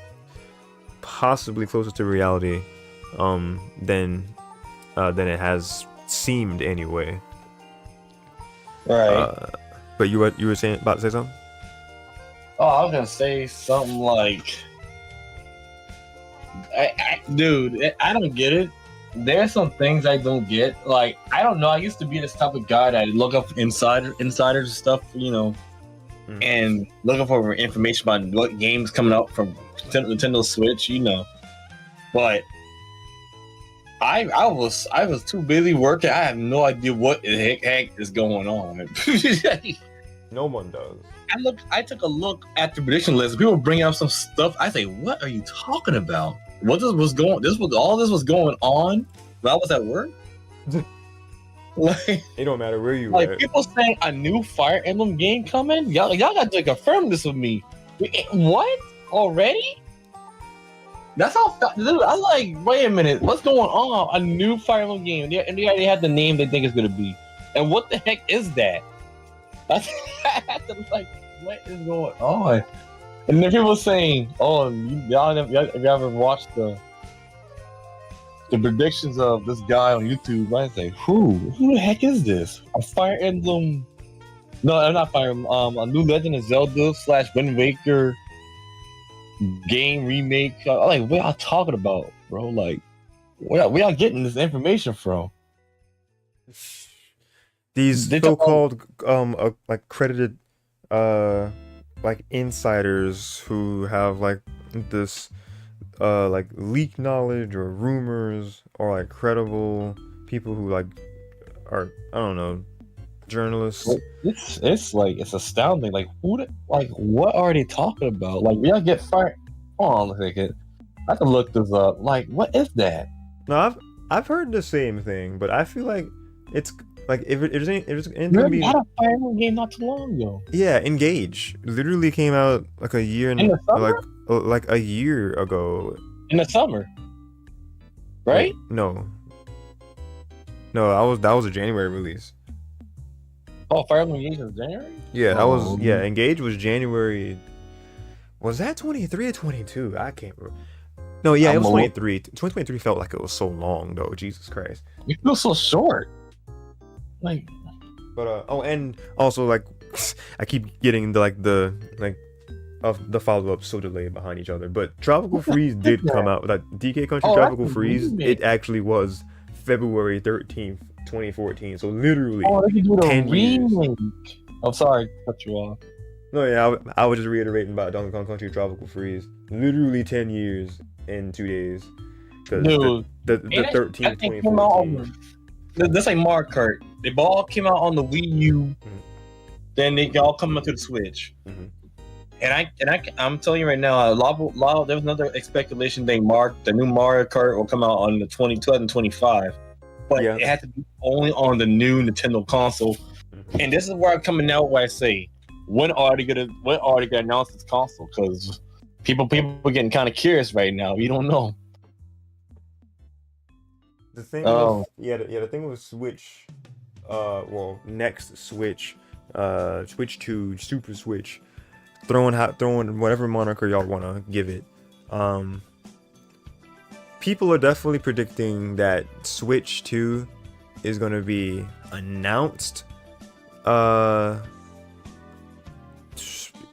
[SPEAKER 1] possibly closer to reality than it has seemed anyway.
[SPEAKER 2] Right.
[SPEAKER 1] But you were about to say something?
[SPEAKER 2] Oh, I was gonna say something like, dude, I don't get it. There's some things I don't get. Like, I don't know. I used to be this type of guy that look up insiders and stuff, and looking for information about what games coming out from Nintendo Switch, But I was too busy working. I have no idea what the heck is going on.
[SPEAKER 1] No one does.
[SPEAKER 2] I took a look at the prediction list. People were bringing up some stuff. I say, what are you talking about? All this was going on when I was at work. Like,
[SPEAKER 1] it don't matter where you
[SPEAKER 2] like
[SPEAKER 1] at.
[SPEAKER 2] People saying a new Fire Emblem game coming. Y'all got to confirm this with me. What already? That's how. Dude, I'm like, wait a minute, what's going on? A new Fire Emblem game, and they already had the name they think it's gonna be. And what the heck is that? I had to like, what is going on? And then people saying, "Oh, y'all ever watched the predictions of this guy on YouTube?" I say, who the heck is this? A Fire Emblem? No, not Fire Emblem. A new Legend of Zelda / Wind Waker game remake. Like, what y'all talking about, bro? Like, where y'all getting this information from?
[SPEAKER 1] These so-called like credited like insiders who have like this like leak knowledge or rumors, or like credible people who like are, I don't know, journalists.
[SPEAKER 2] It's like, it's astounding. Like, what are they talking about? Like, we all get fired. Hold on a second. I can look this up. Like, what is that?
[SPEAKER 1] No, I've heard the same thing, but I feel like It's like if it's
[SPEAKER 2] You
[SPEAKER 1] gonna be
[SPEAKER 2] had a Fire Emblem game not too long ago.
[SPEAKER 1] yeah, Engage literally came out like a year
[SPEAKER 2] In the summer?
[SPEAKER 1] like a year ago.
[SPEAKER 2] In the summer, right?
[SPEAKER 1] No, that was a January release.
[SPEAKER 2] Oh, Fire Emblem Engage was January.
[SPEAKER 1] Yeah, that was Engage was January. Was that 23 or 22? I can't remember. No, yeah, it was 23. 2023 felt like it was so long though. Jesus Christ.
[SPEAKER 2] You feel so short. Like,
[SPEAKER 1] but and also like I keep getting the follow up so delayed behind each other. But Tropical Freeze did come out. That DK Country Tropical Freeze, it actually was February 13th, 2014. So literally 10 years.
[SPEAKER 2] I'm sorry, cut you off.
[SPEAKER 1] No, yeah, I was just reiterating about Donkey Kong Country Tropical Freeze. Literally 10 years in 2 days. Because the 13th, 2014.
[SPEAKER 2] That's like Mario Kart. They all came out on the Wii U. Then they all come out to the Switch. And I'm telling you right now, there was another speculation thing. The new Mario Kart will come out on the 2025, but it had to be only on the new Nintendo console. And this is where I'm coming out. Where I say, when are they gonna announce this console? Because people are getting kind of curious right now. You don't know.
[SPEAKER 1] The thing, the thing with Switch, next Switch, Switch 2, Super Switch, throwing whatever moniker y'all want to give it. People are definitely predicting that Switch 2 is going to be announced,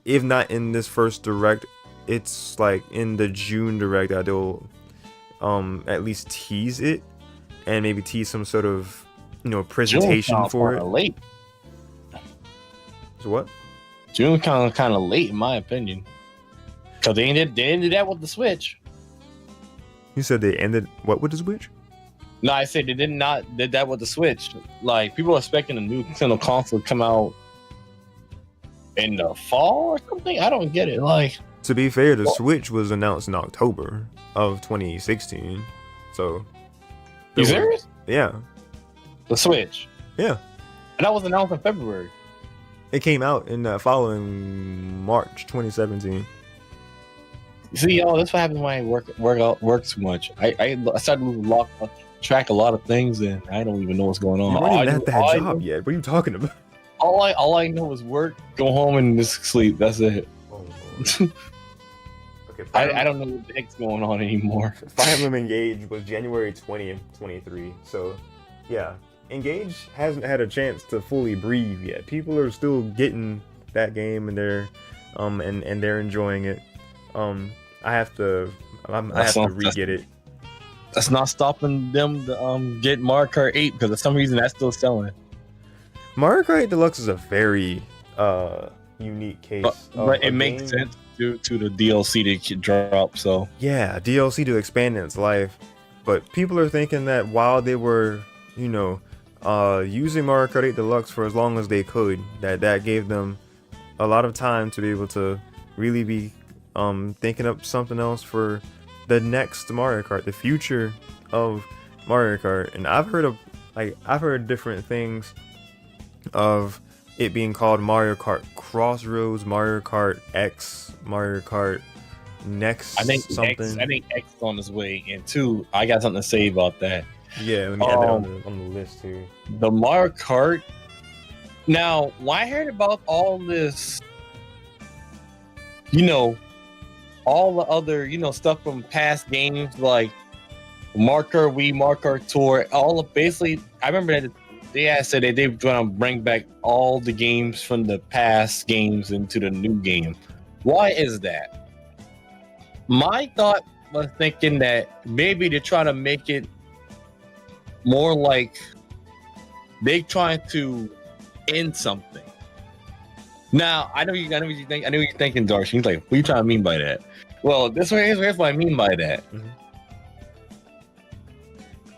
[SPEAKER 1] if not in this first direct, it's like in the June direct that they'll at least tease it and maybe tease some sort of presentation for it.
[SPEAKER 2] Late.
[SPEAKER 1] So what?
[SPEAKER 2] June kind of late in my opinion, because they ended that with the Switch.
[SPEAKER 1] You said they ended what with the Switch?
[SPEAKER 2] No, I said they did that with the Switch. Like, people are expecting a new Nintendo console to come out in the fall or something. I don't get it. Like,
[SPEAKER 1] to be fair, the Switch was announced in October of 2016. So,
[SPEAKER 2] you serious?
[SPEAKER 1] Yeah.
[SPEAKER 2] The Switch.
[SPEAKER 1] Yeah.
[SPEAKER 2] And that was announced in February.
[SPEAKER 1] It came out in the following March 2017.
[SPEAKER 2] See, y'all, that's what happens when I work too much. I started to track a lot of things, and I don't even know what's going on.
[SPEAKER 1] You weren't even at that job yet. What are you talking about?
[SPEAKER 2] All I know is work, go home, and just sleep. That's it.
[SPEAKER 1] Oh, okay.
[SPEAKER 2] I don't know what the heck's going on anymore.
[SPEAKER 1] Fire Emblem Engage was January 20th, 23. So, yeah. Engage hasn't had a chance to fully breathe yet. People are still getting that game, and they're enjoying it. I have to re-get it.
[SPEAKER 2] That's not stopping them to get Mario Kart 8, because for some reason that's still selling.
[SPEAKER 1] Mario Kart 8 Deluxe is a very unique case.
[SPEAKER 2] But it makes sense due to the DLC that drop. So
[SPEAKER 1] yeah, DLC to expand its life. But people are thinking that while they were, using Mario Kart 8 Deluxe for as long as they could, that gave them a lot of time to be able to really be thinking up something else for the next Mario Kart, the future of Mario Kart. And I've heard different things of it being called Mario Kart Crossroads, Mario Kart X, Mario Kart Next.
[SPEAKER 2] I think X is on its way. And 2, I got something to say about that.
[SPEAKER 1] Yeah, let me add that on the list here.
[SPEAKER 2] The Mario Kart. Now, when I heard about all this, all the other, stuff from past games like Mario Kart Wii, Mario Kart Tour, I remember that they had said that they were going to bring back all the games from the past games into the new game. Why is that? My thought was thinking that maybe they're trying to make it more like they trying to end something. Now, I know you think. I know you're thinking, Darshean. He's like, what are you trying to mean by that? Well, here's what I mean by that.
[SPEAKER 1] Mm-hmm.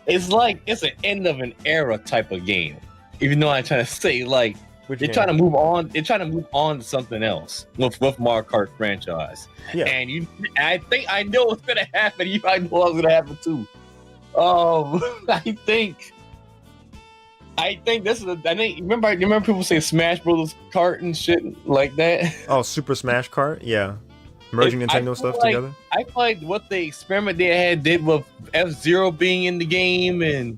[SPEAKER 2] It's like it's an end of an era type of game. Even though I'm trying to say, like, they're trying to move on. They're trying to move on to something else with Mario Kart franchise. Yeah. And I think I know what's gonna happen. I know what's gonna happen too. I think I think this is. I think you remember people say Smash Brothers Kart and shit like that.
[SPEAKER 1] Oh, Super Smash Kart, yeah, merging Nintendo stuff together.
[SPEAKER 2] I feel like what the experiment they did with F-Zero being in the game and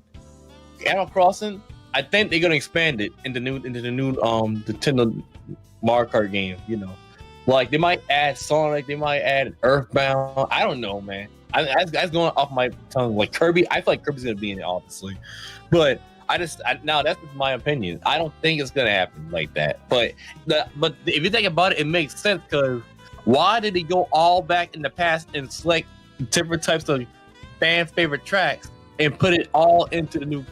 [SPEAKER 2] Animal Crossing. I think they're gonna expand it into the new Nintendo Mario Kart game. You know, like they might add Sonic, they might add Earthbound. I don't know, man. That's going off my tongue. Like Kirby, I feel like Kirby's gonna be in it, obviously, but now that's just my opinion. I don't think it's gonna happen like that. But if you think about it, it makes sense because why did they go all back in the past and select different types of fan favorite tracks and put it all into the new,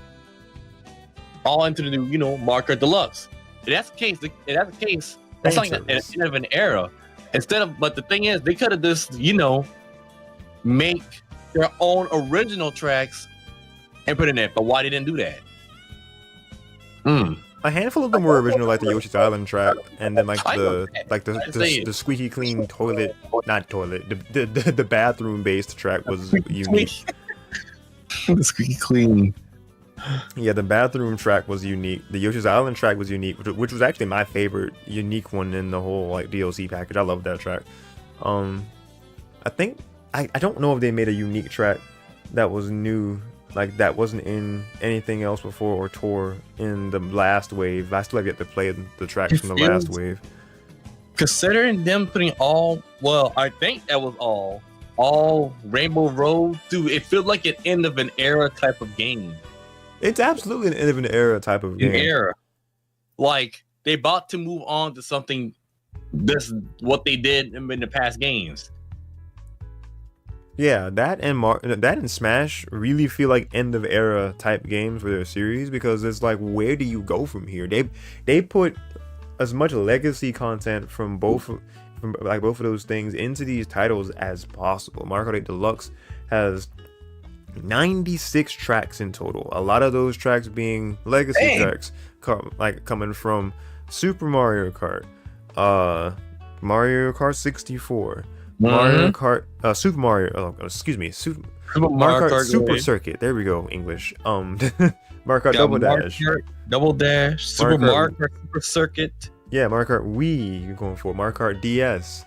[SPEAKER 2] you know, Mario Kart Deluxe? If that's the case, that's like an end of an era. But the thing is, they could have just, you know, make their own original tracks and put in there. But why they didn't do that?
[SPEAKER 1] A handful of them were original, like the Yoshi's Island track, and then like the squeaky clean toilet, not toilet, the bathroom based track was unique.
[SPEAKER 2] The squeaky clean.
[SPEAKER 1] Yeah, the bathroom track was unique. The Yoshi's Island track was unique, which was actually my favorite unique one in the whole like DLC package. I love that track. I think I don't know if they made a unique track that was new, like that wasn't in anything else before or tour in the last wave. I still have yet to play the tracks from the last wave.
[SPEAKER 2] Considering them putting I think that was all Rainbow Road, dude. It feels like an end of an era type of game.
[SPEAKER 1] It's absolutely an end of an era type of game.
[SPEAKER 2] Like they about to move on to something. This what they did in the past games.
[SPEAKER 1] Yeah, that and Smash really feel like end of era type games for their series because it's like, where do you go from here? They put as much legacy content from both of those things into these titles as possible. Mario Kart 8 Deluxe has 96 tracks in total. A lot of those tracks being legacy tracks, coming from Super Mario Kart, Mario Kart 64. Mario Kart, Super Mario, Super Mario Kart Super Circuit. There we go, English. Mario Kart
[SPEAKER 2] Double Dash, Super Mario Kart Super Circuit.
[SPEAKER 1] Yeah, Mario Kart Wii. You're going for Mario Kart DS,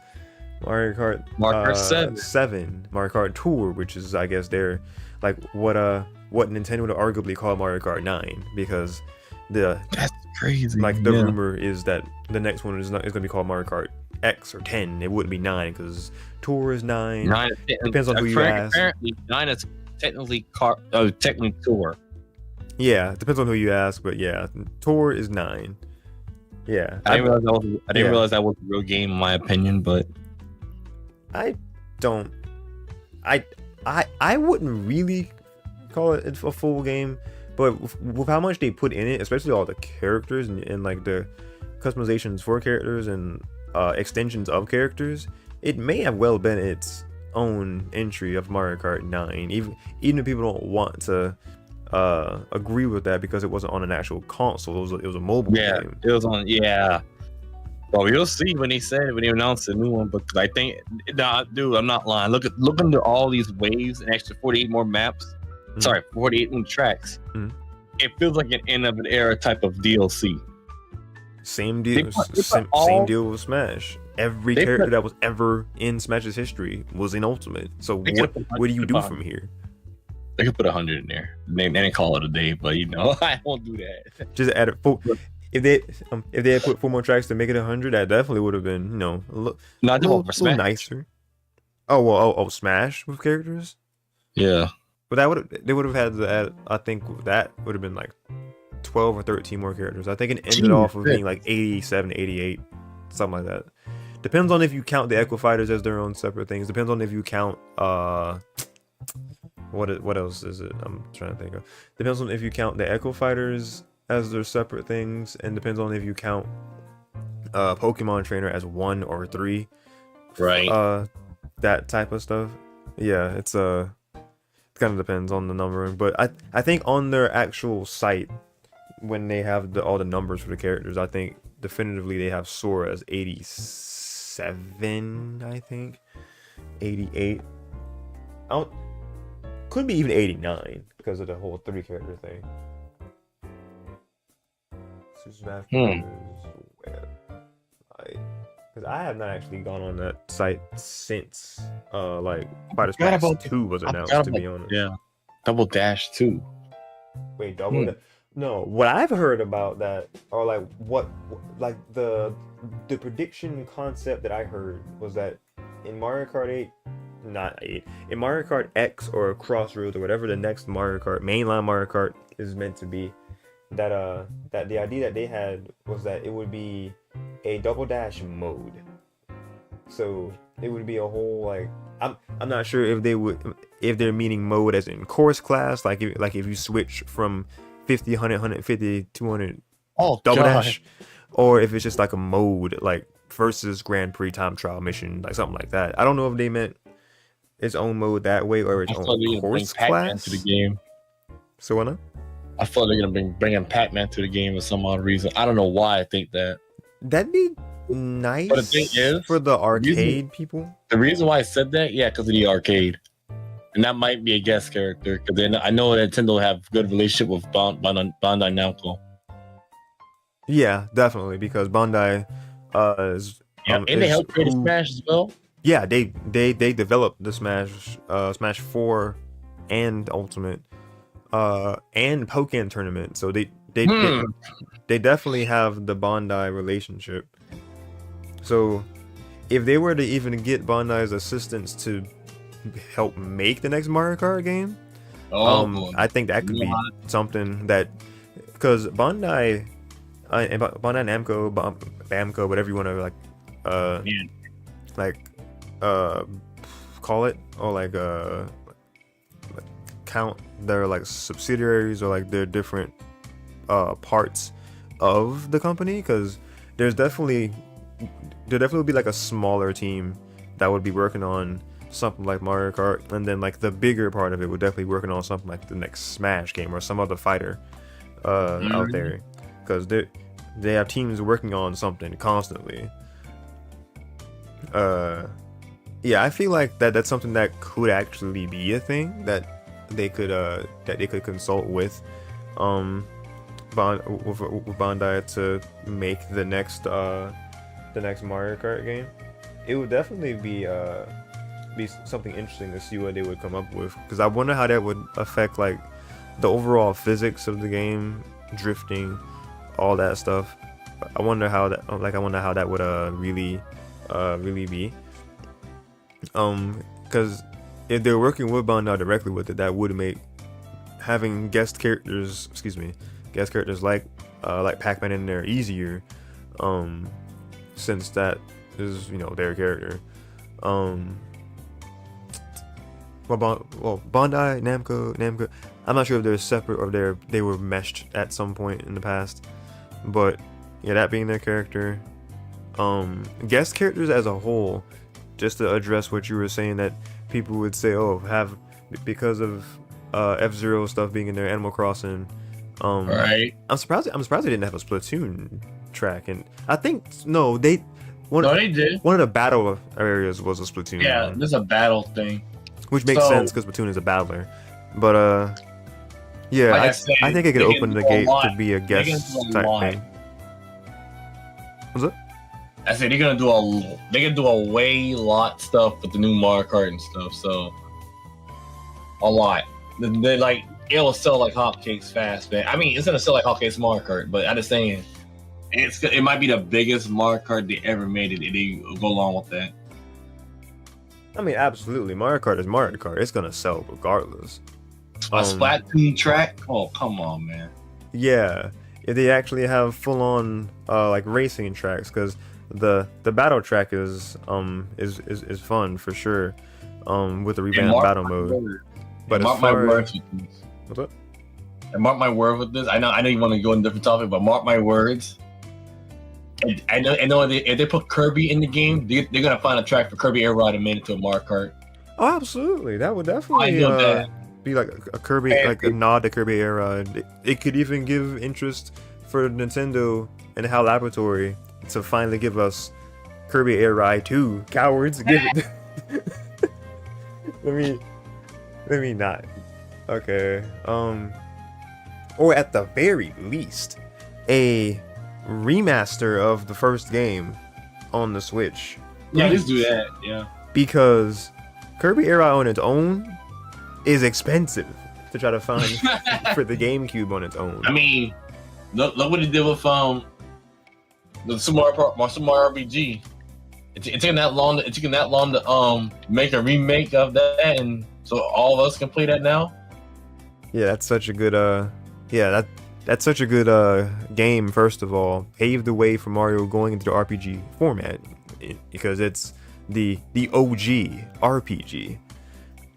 [SPEAKER 1] Mario Kart 7, Mario Kart Tour, which is I guess they're like what Nintendo would arguably call Mario Kart 9 because
[SPEAKER 2] that's crazy.
[SPEAKER 1] Like the rumor is that the next one is gonna be called Mario Kart X or 10. It wouldn't be 9 because Tour is 9. Depends on who you ask.
[SPEAKER 2] Apparently 9 is technically Tour.
[SPEAKER 1] Yeah, depends on who you ask, but yeah, Tour is 9. Yeah,
[SPEAKER 2] I didn't realize that was a real game in my opinion, but
[SPEAKER 1] I wouldn't really call it a full game, but with how much they put in it, especially all the characters and like the customizations for characters and extensions of characters, it may have well been its own entry of Mario Kart 9, even if people don't want to agree with that because it wasn't on an actual console. It was a mobile game.
[SPEAKER 2] It was on. Well, you'll see when they announced the new one. But I think, dude, I'm not lying. Look into all these waves and extra 48 more maps. Mm-hmm. Sorry, 48 new tracks. Mm-hmm. It feels like an end of an era type of DLC.
[SPEAKER 1] Same deal. Same deal with Smash. Every character that was ever in Smash's history was in Ultimate. So what do you do from here?
[SPEAKER 2] They could put 100 in there and call it a day, but I won't do that.
[SPEAKER 1] Just add it. If they had put 4 more tracks to make it 100, that definitely would have been a little nicer. Oh, Smash with characters.
[SPEAKER 2] Yeah,
[SPEAKER 1] but they would have had to add. I think that would have been like 12 or 13 more characters. I think it ended off of being like 87, 88, something like that. Depends on if you count the Echo Fighters as their own separate things. Depends on if you count what else is it? I'm trying to think of. Depends on if you count the Echo Fighters as their separate things, and depends on if you count Pokemon Trainer as 1 or 3.
[SPEAKER 2] Right.
[SPEAKER 1] That type of stuff. Yeah, it kind of depends on the numbering, but I think on their actual site when they have all the numbers for the characters, I think definitively they have Sora as 87. I think 88. Could be even 89 because of the whole 3 character thing. to Smash Bros. Web. Because I have not actually gone on that site since like Fighters Pass 2 was announced, to be honest.
[SPEAKER 2] Yeah, Double Dash 2.
[SPEAKER 1] Wait, no, what I've heard about that, or like like the prediction concept that I heard was that in Mario Kart 8, not 8, in Mario Kart X or Crossroads or whatever the next Mario Kart, mainline Mario Kart is meant to be, that that the idea that they had was that it would be a Double Dash mode. So it would be a whole, like, I'm not sure if they're meaning mode as in course class, like if you switch from 50, 100, 150, 200 Double Dash, or if it's just like a mode like versus Grand Prix time trial mission, like something like that. I don't know if they meant its own mode that way or its own course class
[SPEAKER 2] to the game.
[SPEAKER 1] So what?
[SPEAKER 2] I thought they're gonna bring Pac-Man to the game for some odd reason. I don't know why I think that.
[SPEAKER 1] That'd be nice.
[SPEAKER 2] But the thing is,
[SPEAKER 1] for the arcade people.
[SPEAKER 2] The reason why I said that, yeah, because of the arcade, and that might be a guest character. Because then I know Nintendo have good relationship with Bandai Namco.
[SPEAKER 1] Yeah, definitely, because Bandai is.
[SPEAKER 2] And they helped create Smash as well.
[SPEAKER 1] Yeah, they developed the Smash 4 and Ultimate, and Pokken Tournament. So they definitely have the Bandai relationship. So if they were to even get Bandai's assistance to help make the next Mario Kart game, I think that could be something that, because Bandai, Namco, Bamco, whatever you want to call it, or like count their like subsidiaries or like their different parts of the company, because there'll definitely be like a smaller team that would be working on something like Mario Kart, and then like the bigger part of it would definitely be working on something like the next Smash game or some other fighter out there, because they have teams working on something constantly. Yeah, I feel like that's something that could actually be a thing that they could consult with Bandai to make the next Mario Kart game. It would definitely be something interesting to see what they would come up with, because I wonder how that would affect like the overall physics of the game, drifting, all that stuff. I wonder how that would really be, because if they're working with Bandai directly with it, that would make having guest characters like Pac-Man in there easier, since that is, their character. Bandai, Namco, I'm not sure if they're separate or they were meshed at some point in the past, but yeah, that being their character. Guest characters as a whole, just to address what you were saying, that people would say, because of F-Zero stuff being in their Animal Crossing.
[SPEAKER 2] Right.
[SPEAKER 1] I'm surprised they didn't have a Splatoon track, and I think they did. One of the battle areas was a Splatoon.
[SPEAKER 2] Yeah, there's a battle thing,
[SPEAKER 1] which makes sense because Splatoon is a battler. But yeah, like I think it could open the gate to be a guest type thing. What's it?
[SPEAKER 2] I said they're gonna do a lot stuff with the new Mario Kart and stuff. So a lot. They like, it'll sell like hotcakes fast, man. I mean, it's gonna sell like hotcakes Mario Kart, but I'm just saying it might be the biggest Mario Kart they ever made it. They go along with that.
[SPEAKER 1] I mean, absolutely. Mario Kart is Mario Kart. It's gonna sell regardless.
[SPEAKER 2] A Splatoon track? Oh, come on, man.
[SPEAKER 1] Yeah, if they actually have full on like racing tracks, because the battle track is fun for sure, with the revamped battle mode. But
[SPEAKER 2] mark my words with this.
[SPEAKER 1] What's up?
[SPEAKER 2] And mark my word with this. I know you want to go in a different topic, but mark my words. I know if they put Kirby in the game, they're gonna find a track for Kirby Air Ride and make it to a Mario Kart.
[SPEAKER 1] Oh, absolutely. That would definitely be like a Kirby, like a nod to Kirby Air Ride. It could even give interest for Nintendo and HAL Laboratory to finally give us Kirby Air Ride 2. Cowards, give it. Let me not. Okay. Or at the very least, a remaster of the first game on the Switch.
[SPEAKER 2] Yeah, just do that. Yeah.
[SPEAKER 1] Because Kirby Air Ride on its own is expensive to try to find for the GameCube on its own.
[SPEAKER 2] I mean, look what it did with the Super Mario RPG. It's taking that long. It's taking that long to make a remake of that, and so all of us can play that now.
[SPEAKER 1] Yeah, that's such a good that's such a good game. First of all, paved the way for Mario going into the RPG format because it's the OG RPG.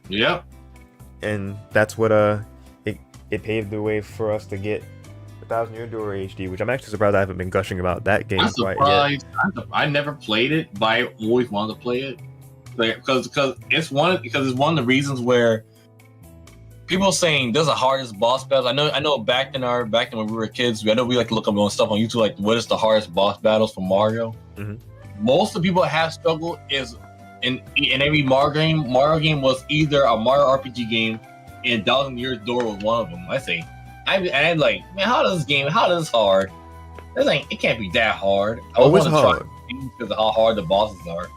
[SPEAKER 2] Yep.
[SPEAKER 1] And that's what it paved the way for us to get 1,000 Year Door HD, which I'm actually surprised I haven't been gushing about that game quite yet.
[SPEAKER 2] I never played it, but I always wanted to play it because it's one of the reasons where people saying there's the hardest boss battles. I know back then when we were kids, I know we like to look up on stuff on YouTube like what is the hardest boss battles for Mario.
[SPEAKER 1] Mm-hmm.
[SPEAKER 2] Most of the people that have struggled is in every Mario game was either a Mario RPG game, and 1,000 Years Door was one of them. I'm like, man, how does this hard? It's like it can't be that hard. I
[SPEAKER 1] it's hard
[SPEAKER 2] because of how hard the bosses are.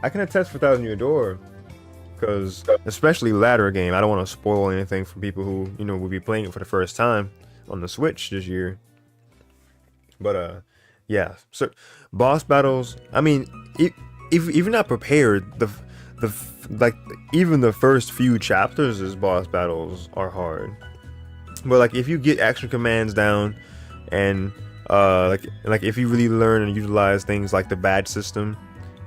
[SPEAKER 1] I can attest for 1,000 Year Door, because especially latter game, I don't want to spoil anything for people who will be playing it for the first time on the Switch this year. But yeah, so boss battles. I mean, if you're not prepared, even the first few chapters as boss battles are hard. But like if you get action commands down, and like if you really learn and utilize things like the badge system,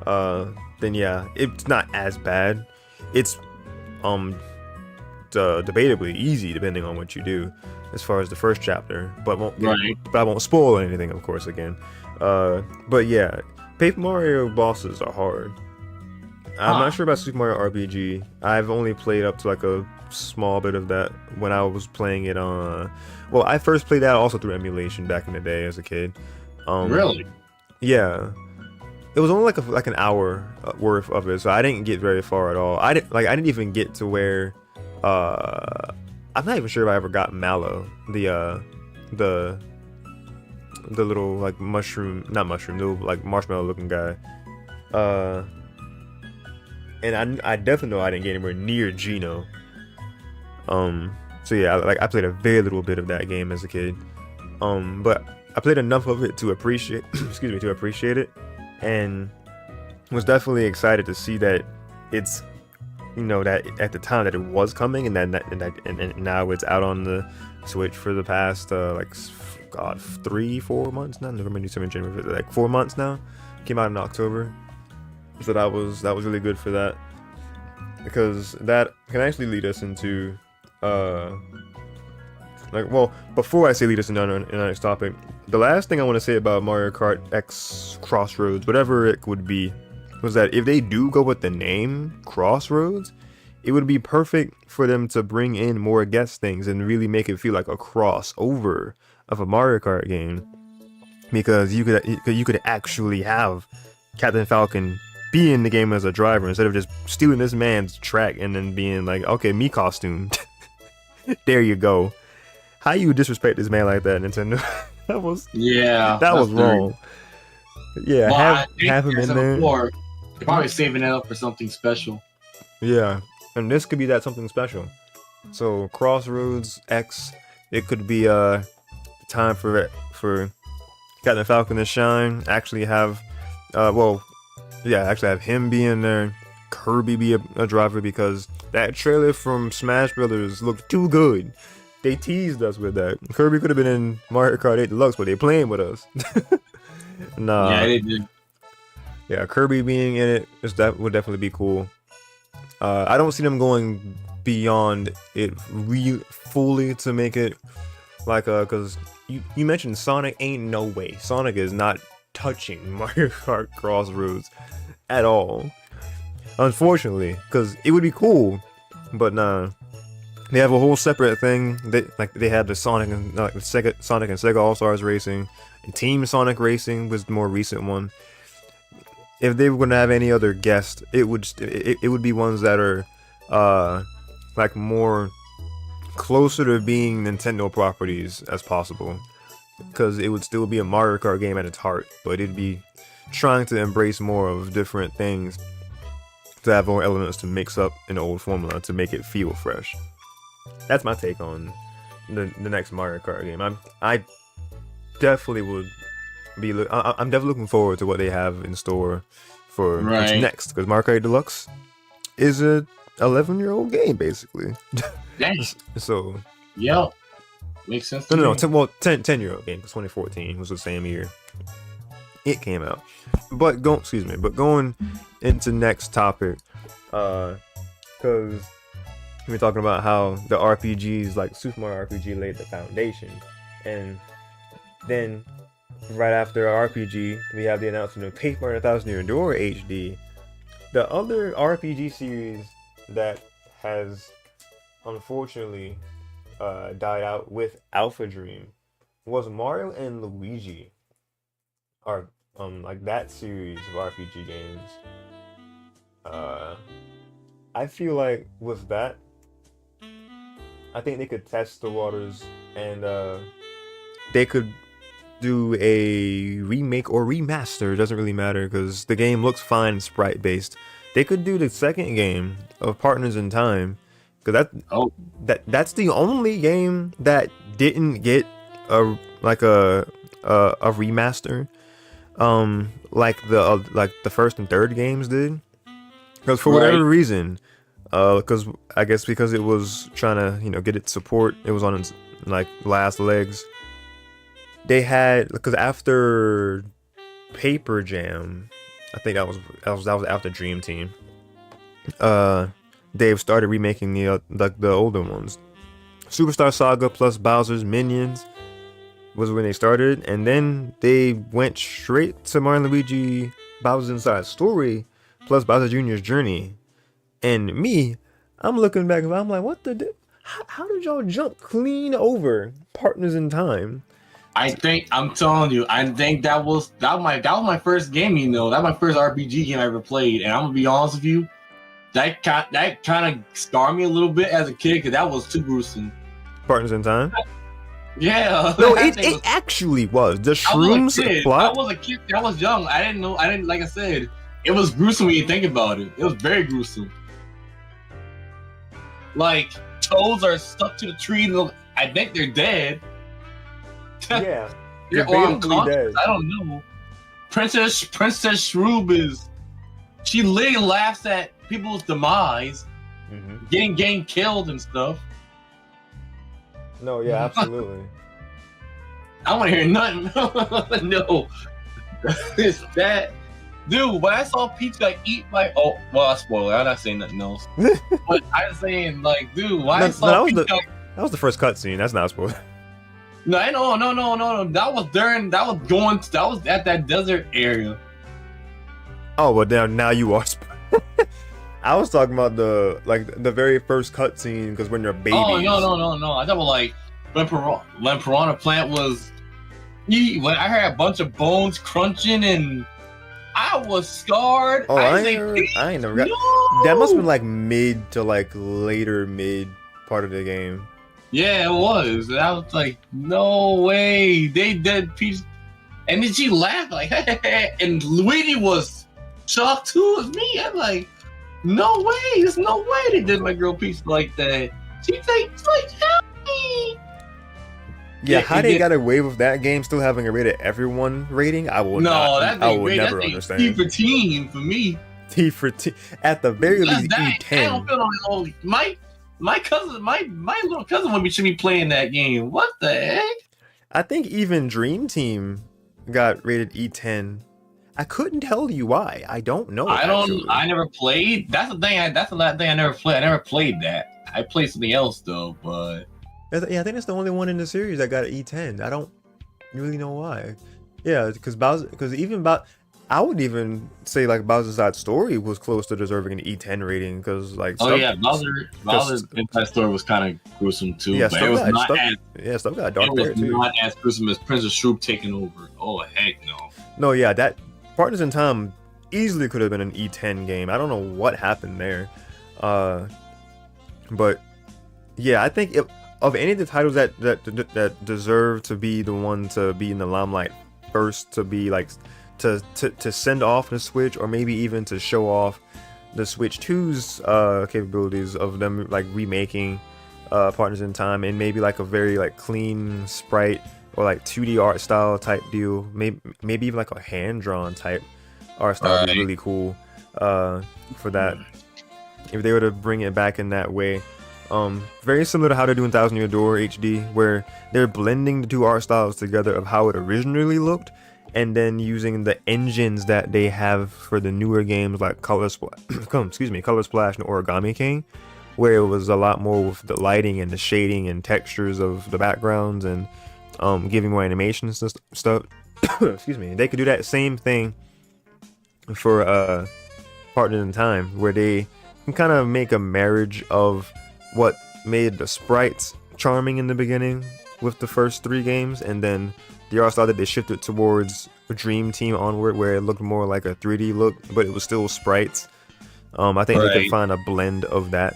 [SPEAKER 1] then yeah, it's not as bad. It's debatably easy depending on what you do as far as the first chapter, but I won't spoil anything, of course, again. But yeah, Paper Mario bosses are hard. I'm not sure about Super Mario RPG. I've only played up to like a small bit of that when I was playing it on. Well, I first played that also through emulation back in the day as a kid.
[SPEAKER 2] Really?
[SPEAKER 1] Yeah. It was only like an hour worth of it, so I didn't get very far at all. I didn't even get to where I'm not even sure if I ever got Mallow, the little like little like marshmallow looking guy. And I definitely know I didn't get anywhere near Geno. So yeah, I played a very little bit of that game as a kid. But I played enough of it to appreciate it, and was definitely excited to see that it's that at the time that it was coming, and now it's out on the Switch for the past 3-4 months now. November, December, January, like 4 months now. Came out in October. So that was really good for that, because that can actually lead us into before I say lead us into our next topic, the last thing I want to say about Mario Kart X Crossroads, whatever it would be, was that if they do go with the name Crossroads, it would be perfect for them to bring in more guest things and really make it feel like a crossover of a Mario Kart game, because you could actually have Captain Falcon be in the game as a driver instead of just stealing this man's track and then being like, okay, me costume. There you go. How you disrespect this man like that, Nintendo? that was wrong. Yeah,
[SPEAKER 2] well,
[SPEAKER 1] have him in there.
[SPEAKER 2] They're probably saving it up for something special.
[SPEAKER 1] Yeah, and this could be that something special. So Crossroads X, it could be time for Captain Falcon to shine. Actually have have him be in there, Kirby be a driver, because that trailer from Smash Brothers looked too good. They teased us with that. Kirby could have been in Mario Kart 8 Deluxe, but they playing with us. Nah.
[SPEAKER 2] Yeah, they did.
[SPEAKER 1] Yeah, Kirby being in it would definitely be cool. I don't see them going beyond it fully to make it like because you mentioned Sonic. Ain't no way Sonic is not touching Mario Kart Crossroads at all, unfortunately, because it would be cool, but nah. They have a whole separate thing. They had the Sonic and Sega All-Stars Racing, and Team Sonic Racing was the more recent one. If they were going to have any other guest, it would be ones that are like more closer to being Nintendo properties as possible. because it would still be a Mario Kart game at its heart, but it'd be trying to embrace more of different things, to have more elements to mix up in the old formula to make it feel fresh. That's my take on the next Mario Kart game. I definitely would be. I'm definitely looking forward to what they have in store for what's next, because Mario Kart Deluxe is a 11-year-old game basically.
[SPEAKER 2] Dang.
[SPEAKER 1] So.
[SPEAKER 2] Yep. Makes sense.
[SPEAKER 1] No, 10-year-old game, because 2014 was the same year it came out. But going into next topic, because we're talking about how the RPGs, like Super Mario RPG, laid the foundation, and then right after RPG, we have the announcement of Paper Mario 1000 Year Door HD. The other RPG series that has unfortunately died out with Alpha Dream was Mario and Luigi, or like that series of RPG games. I feel like with that, I think they could test the waters, and they could do a remake or remaster. It doesn't really matter, because the game looks fine sprite based. They could do the second game of Partners in Time, because that's the only game that didn't get a remaster, like the first and third games did, because for whatever reason, because I guess because it was trying to get its support, it was on its like last legs. They had, because after Paper Jam, I think that was after Dream Team. They've started remaking the older ones. Superstar Saga plus Bowser's Minions was when they started, and then they went straight to Mario and Luigi Bowser's Inside Story plus Bowser Jr.'s Journey. And I'm looking back and I'm like, what the? How did y'all jump clean over Partners in Time?
[SPEAKER 2] I'm telling you, I think that was my first game. That was my first RPG game I ever played, and I'm gonna be honest with you, that kind of scarred me a little bit as a kid, because that was too gruesome.
[SPEAKER 1] Partners in Time.
[SPEAKER 2] Yeah.
[SPEAKER 1] No, it actually was. The Shrooms plot.
[SPEAKER 2] I was a kid. I was young. I didn't know. Like I said, it was gruesome when you think about it. It was very gruesome. Like, toads are stuck to the tree. I think they're dead.
[SPEAKER 1] Yeah.
[SPEAKER 2] They're unconscious. Dead. I don't know. Princess Shroob she literally laughs at people's demise, getting killed and stuff.
[SPEAKER 1] No, yeah, absolutely.
[SPEAKER 2] I want to hear nothing. No. It's that. Dude, when I saw Peach eat my... Oh, well, spoiler. I'm not saying nothing else. But I'm saying, like, dude, why I saw Peach...
[SPEAKER 1] That was the first cutscene. That's not a spoiler.
[SPEAKER 2] No. That was at that desert area.
[SPEAKER 1] Oh, well, now you are spoiling. I was talking about the very first cutscene, because when they're babies.
[SPEAKER 2] Oh, no. I thought like when Piranha Plant was... When I heard a bunch of bones crunching and I was scarred.
[SPEAKER 1] Oh, I ain't never got... No! That must have been like mid to like later mid part of the game.
[SPEAKER 2] Yeah, it was. And I was like, no way. They did Peach. And then she laughed like, and Luigi was shocked too as me. I'm like, no way. There's no way they did my girl Peach like that. She's like, help me.
[SPEAKER 1] Yeah, how they got away with that game still having a rated everyone rating? I will never understand.
[SPEAKER 2] T for team for me.
[SPEAKER 1] T for team. At the very least, E10.
[SPEAKER 2] I don't feel like my cousin, my little cousin should be playing that game. What the heck? I
[SPEAKER 1] think even Dream Team got rated E10. I couldn't tell you why. I don't know.
[SPEAKER 2] I never played. That's the thing. That's the last thing I never played. I never played that. I played something else though, but.
[SPEAKER 1] Yeah, I think that's the only one in the series that got an E10. I don't really know why. Yeah, because even I would even say like Bowser's Inside Story was close to deserving an E10 rating, because like.
[SPEAKER 2] Bowser's Inside Story was kind of gruesome too.
[SPEAKER 1] Yeah,
[SPEAKER 2] but it was
[SPEAKER 1] stuff got dark there too.
[SPEAKER 2] It was not as gruesome as Princess Shroob taking over. Oh heck no.
[SPEAKER 1] No, yeah, that Partners in Time easily could have been an E10 game. I don't know what happened there, but yeah, I think it. of any of the titles that deserve to be the one to be in the limelight first, to be like to send off the Switch, or maybe even to show off the Switch 2's capabilities of them like remaking Partners in Time, and maybe like a very like clean sprite or like 2D art style type deal, maybe even like a hand-drawn type art style would be really cool for that, if they were to bring it back in that way. Very similar to how they're doing Thousand Year Door HD, where they're blending the two art styles together of how it originally looked, and then using the engines that they have for the newer games like Color Splash and Origami King, where it was a lot more with the lighting and the shading and textures of the backgrounds, and giving more animations and stuff. Excuse me. They could do that same thing for Partners in Time, where they can kind of make a marriage of what made the sprites charming in the beginning with the first 3 games, and then the art style that they shifted towards a Dream Team onward, where it looked more like a 3D look, but it was still sprites. I think they could find a blend of that.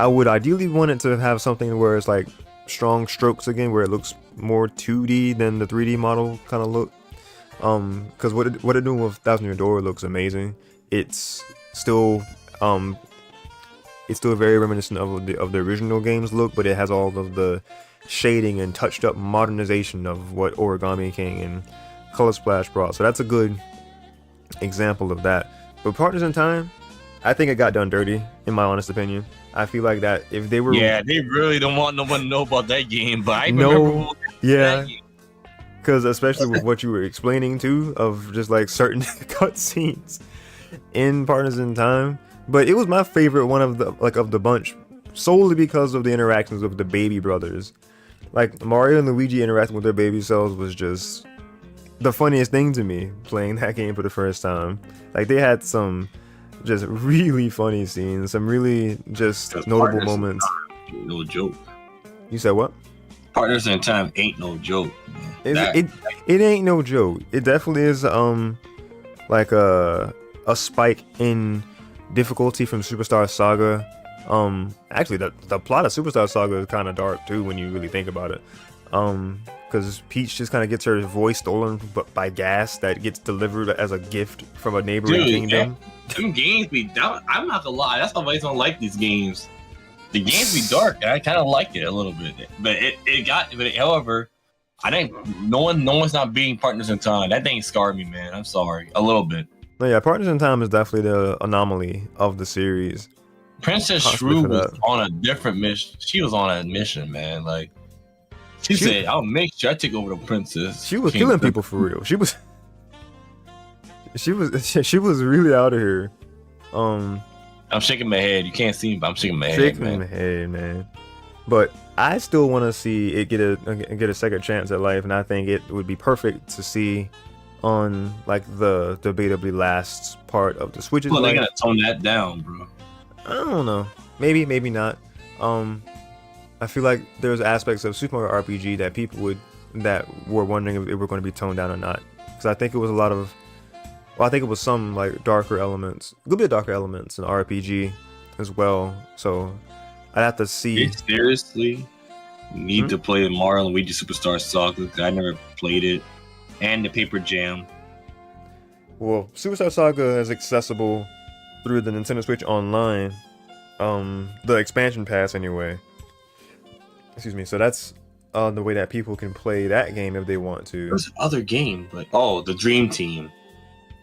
[SPEAKER 1] I would ideally want it to have something where it's like strong strokes again, where it looks more 2D than the 3D model kind of look. Because what they're doing with Thousand Year Door looks amazing. It's still very reminiscent of the original game's look, but it has all of the shading and touched up modernization of what Origami King and Color Splash brought. So that's a good example of that. But Partners in Time, I think it got done dirty, in my honest opinion. I feel like that if they were...
[SPEAKER 2] Yeah, they really don't want no one to know about that game, but I remember
[SPEAKER 1] yeah, because especially with what you were explaining too, of just like certain cutscenes in Partners in Time. But it was my favorite one of the bunch, solely because of the interactions with the baby brothers. Like Mario and Luigi interacting with their baby selves was just the funniest thing to me, playing that game for the first time. Like they had some just really funny scenes, some really just notable moments.
[SPEAKER 2] No joke.
[SPEAKER 1] You said what?
[SPEAKER 2] Partners in Time ain't no joke.
[SPEAKER 1] It ain't no joke. It definitely is like a spike in difficulty from Superstar Saga. Actually the plot of Superstar Saga is kind of dark too when you really think about it. Because Peach just kind of gets her voice stolen by gas that gets delivered as a gift from a neighboring kingdom.
[SPEAKER 2] Them games be dark. I'm not gonna lie, that's why I don't like these games. The games be dark, and I kind of like it a little bit. But however, I think no one's not beating Partners in Time. That thing scarred me, man. I'm sorry, a little bit.
[SPEAKER 1] No, yeah, Partners in Time is definitely the anomaly of the series.
[SPEAKER 2] Princess Shrew was on a different mission. She was on a mission, man. Like she said, "I'll make sure I take over the princess."
[SPEAKER 1] She was killing people for real. She was really out of here.
[SPEAKER 2] I'm shaking my head. You can't see me, but I'm shaking my
[SPEAKER 1] head, man. But I still want to see it get a second chance at life, and I think it would be perfect to see on like the debatably last part of the Switch's life.
[SPEAKER 2] They're gonna tone that down, bro.
[SPEAKER 1] I don't know. Maybe I feel like there's aspects of Super Mario RPG that were wondering if it were going to be toned down or not. Because I think it was I think it was some like darker elements, a good bit of darker elements in RPG as well. So I'd have to see.
[SPEAKER 2] You seriously need to play the Mario and Luigi Superstar Saga, because I never played it, and the Paper Jam.
[SPEAKER 1] Well, Superstar Saga is accessible through the Nintendo Switch Online, the expansion pass anyway. Excuse me. So that's the way that people can play that game if they want to.
[SPEAKER 2] There's another game, like the Dream Team.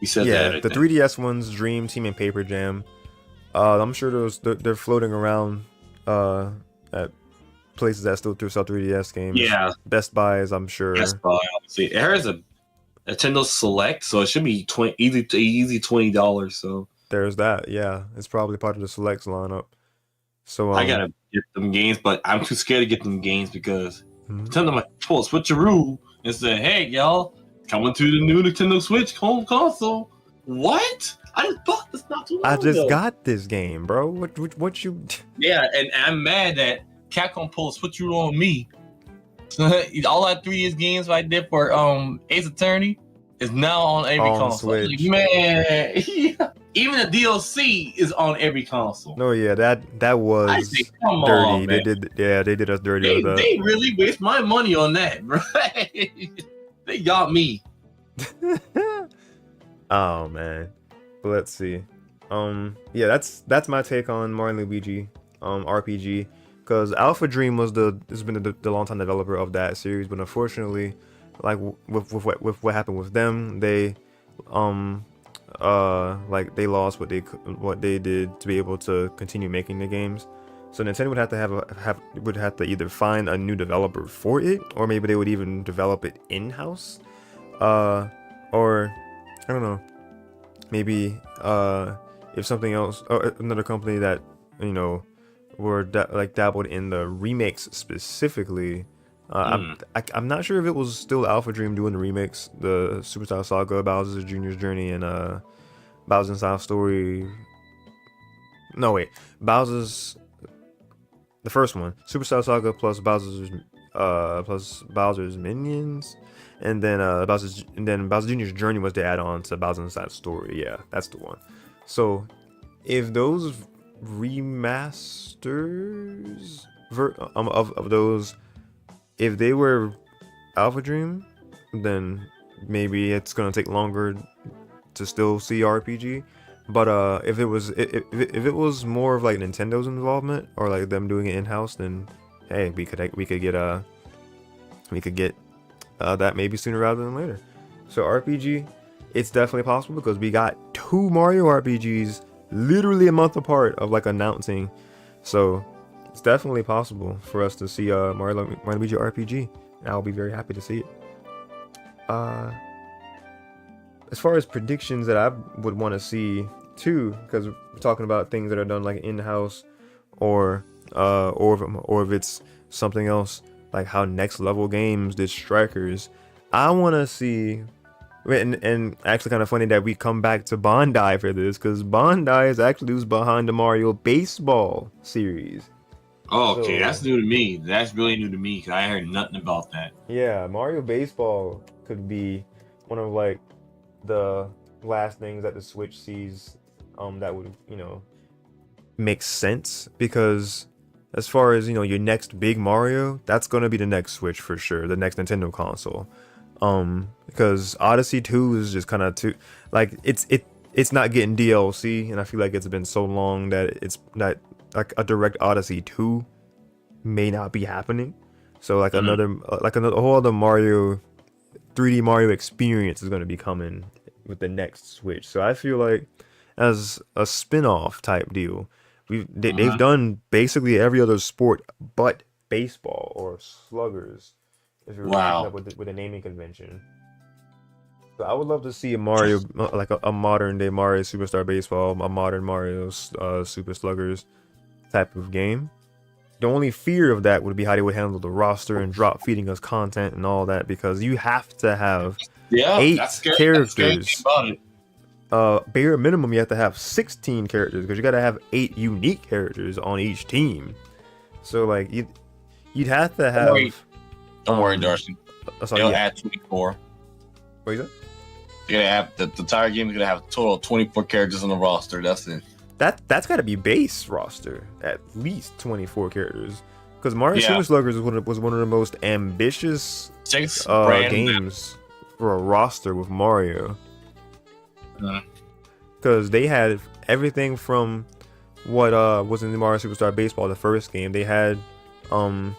[SPEAKER 2] You said that.
[SPEAKER 1] The 3DS ones, Dream Team and Paper Jam. I'm sure they're floating around at places that still sell 3DS games.
[SPEAKER 2] Yeah,
[SPEAKER 1] Best Buys, I'm sure.
[SPEAKER 2] Best Buy, obviously. There is a Nintendo Select, so it should be easy $20. So
[SPEAKER 1] there's that. Yeah, it's probably part of the Selects lineup. So
[SPEAKER 2] I gotta get them games, but I'm too scared to get them games because Nintendo might pull a switcheroo and say, "Hey, y'all, coming to the new Nintendo Switch home console." What? I just bought this not too long ago.
[SPEAKER 1] I just got this game, bro. What you?
[SPEAKER 2] Yeah, and I'm mad that Capcom pulled a switcheroo on me. All that 3DS games I did for Ace Attorney is now on every console.
[SPEAKER 1] Switch.
[SPEAKER 2] Like, man, Even the DLC is on every console.
[SPEAKER 1] No, yeah, that
[SPEAKER 2] I
[SPEAKER 1] was
[SPEAKER 2] say, come
[SPEAKER 1] dirty.
[SPEAKER 2] on, man.
[SPEAKER 1] They did us dirty with that.
[SPEAKER 2] They really waste my money on that, bro. They got me.
[SPEAKER 1] Oh man, but let's see. Yeah, that's my take on Mario and Luigi RPG. Because Alpha Dream has been the longtime developer of that series, but unfortunately, like with what happened with them, they like they lost what they did to be able to continue making the games. So Nintendo would have to either find a new developer for it, or maybe they would even develop it in-house, or I don't know, maybe if something else, or another company that were dabbled in the remakes specifically. I'm not sure if it was still Alpha Dream doing the remakes, the Superstar Saga, Bowser's Jr.'s Journey, and Bowser's Inside Story. No wait, Bowser's the first one, Superstar Saga plus Bowser's Minions, and then Bowser Jr.'s Journey was the add-on to Bowser's Inside Story. Yeah, that's the one. So if those remasters of those, if they were Alpha Dream, then maybe it's gonna take longer to still see RPG. But if it was more of like Nintendo's involvement or like them doing it in house, then hey, we could get that maybe sooner rather than later. So RPG, it's definitely possible because we got 2 Mario RPGs literally a month apart of like announcing. So it's definitely possible for us to see Mario Luigi RPG, and I'll be very happy to see it. As far as predictions that I would want to see too, because we're talking about things that are done like in-house, or if it's something else like how Next Level Games did Strikers. I want to see, and actually kind of funny that we come back to Bandai for this, because Bandai is actually who's behind the Mario Baseball series.
[SPEAKER 2] Oh, okay, that's new to me. That's really new to me because I heard nothing about that.
[SPEAKER 1] Yeah, Mario Baseball could be one of like the last things that the Switch sees that would make sense, because as far as your next big Mario, that's gonna be the next Switch for sure, the next Nintendo console. Because Odyssey 2 is just kind of too like it's not getting DLC, and I feel like it's been so long that it's not like a direct Odyssey 2 may not be happening. So like another whole other Mario 3D Mario experience is going to be coming with the next Switch. So I feel like as a spin-off type deal, they've done basically every other sport but baseball or sluggers, if you're up with a naming convention. So I would love to see a Mario, like a modern day Mario Superstar Baseball, a modern Mario Super Sluggers type of game. The only fear of that would be how they would handle the roster and drop feeding us content and all that, because you have to have 8 characters. Bare minimum, you have to have 16 characters, because you got to have 8 unique characters on each team. So like you'd have to have.
[SPEAKER 2] Don't worry, Darshean. They'll add 24.
[SPEAKER 1] What is that?
[SPEAKER 2] You're gonna have the entire game is gonna have a total of 24 characters on the roster. That's it.
[SPEAKER 1] That's got to be base roster, at least 24 characters, because Mario Super Sluggers was one of the most ambitious games for a roster with Mario. Because they had everything from what was in the Mario Superstar Baseball, the first game. They had of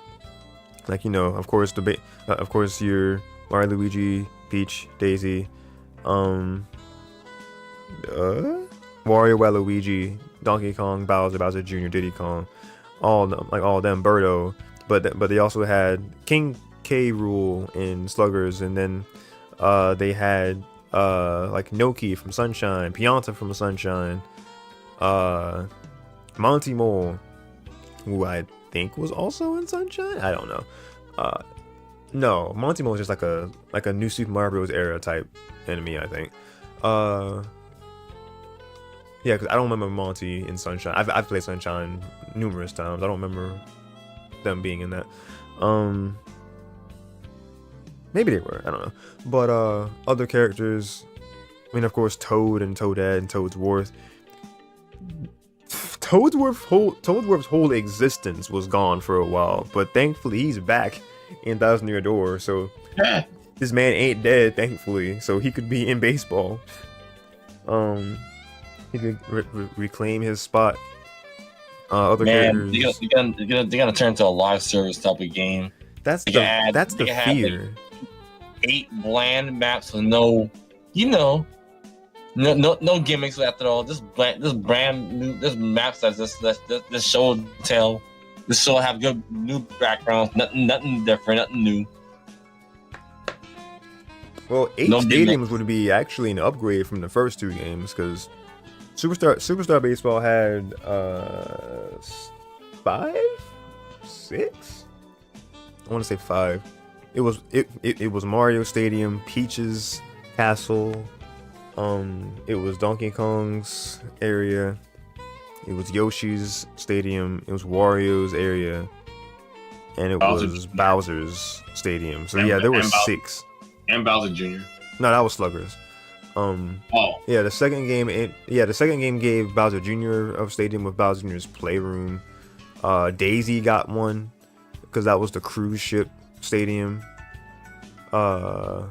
[SPEAKER 1] course of course your Mario, Luigi, Peach, Daisy, Wario, Waluigi, Donkey Kong, Bowser Jr., Diddy Kong, all of them, Birdo. But they also had King K. Rool in Sluggers, and then they had like Noki from Sunshine, Pianta from Sunshine, Monty Mole, who I think was also in Sunshine. I don't know. No, Monty Mole is just like a new Super Mario Bros. Era type enemy, I think. Yeah, because I don't remember Monty in Sunshine. I've played Sunshine numerous times. I don't remember them being in that. Maybe they were. I don't know. But other characters, I mean, of course, Toad and Toadette and Toadsworth. Toadsworth's whole existence was gone for a while, but thankfully he's back in Thousand Year Door. So this man ain't dead, thankfully. So he could be in baseball. He could reclaim his spot. Other characters.
[SPEAKER 2] They're gonna turn into a live service type of game.
[SPEAKER 1] That's the fear.
[SPEAKER 2] 8 bland maps with no gimmicks after all. This brand new maps that this show and tell. This show have good new backgrounds. Nothing different. Nothing new.
[SPEAKER 1] Well, 8 stadiums would be actually an upgrade from the first 2 games, because Superstar Baseball had 5, 6. I want to say 5. It was Mario Stadium, Peach's Castle. It was Donkey Kong's area. It was Yoshi's Stadium. It was Wario's area, and it was Bowser's Stadium. So yeah, there were 6.
[SPEAKER 2] And Bowser Jr.
[SPEAKER 1] No, that was Sluggers. Yeah, the second game gave Bowser Jr. a stadium with Bowser Jr.'s playroom. Daisy got one because that was the cruise ship stadium. Let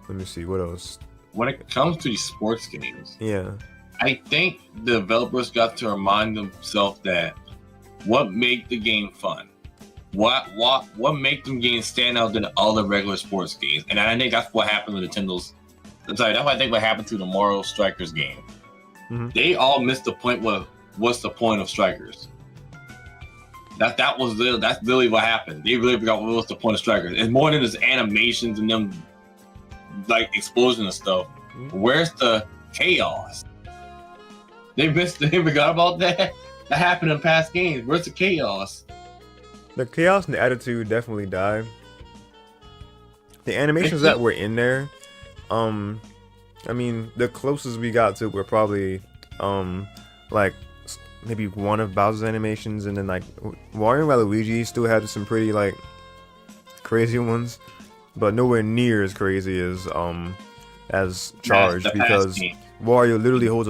[SPEAKER 1] me see what else.
[SPEAKER 2] When it comes to these sports games,
[SPEAKER 1] yeah,
[SPEAKER 2] I think the developers got to remind themselves that what made the game fun. What make them games stand out than all the regular sports games? And I think that's what happened with Nintendo's. That's what I think what happened to the Mario Strikers game.
[SPEAKER 1] Mm-hmm.
[SPEAKER 2] They all missed the point. What's the point of Strikers? That's literally what happened. They really forgot what was the point of Strikers. It's more than just animations and them like explosion and stuff.
[SPEAKER 1] Mm-hmm.
[SPEAKER 2] Where's the chaos? They forgot about that. That happened in past games. Where's the chaos?
[SPEAKER 1] The chaos and the attitude definitely died. The animations that were in there, I mean, the closest we got to were probably, like maybe one of Bowser's animations, and then like Wario and Waluigi still had some pretty like crazy ones, but nowhere near as crazy as Charge, because Wario literally holds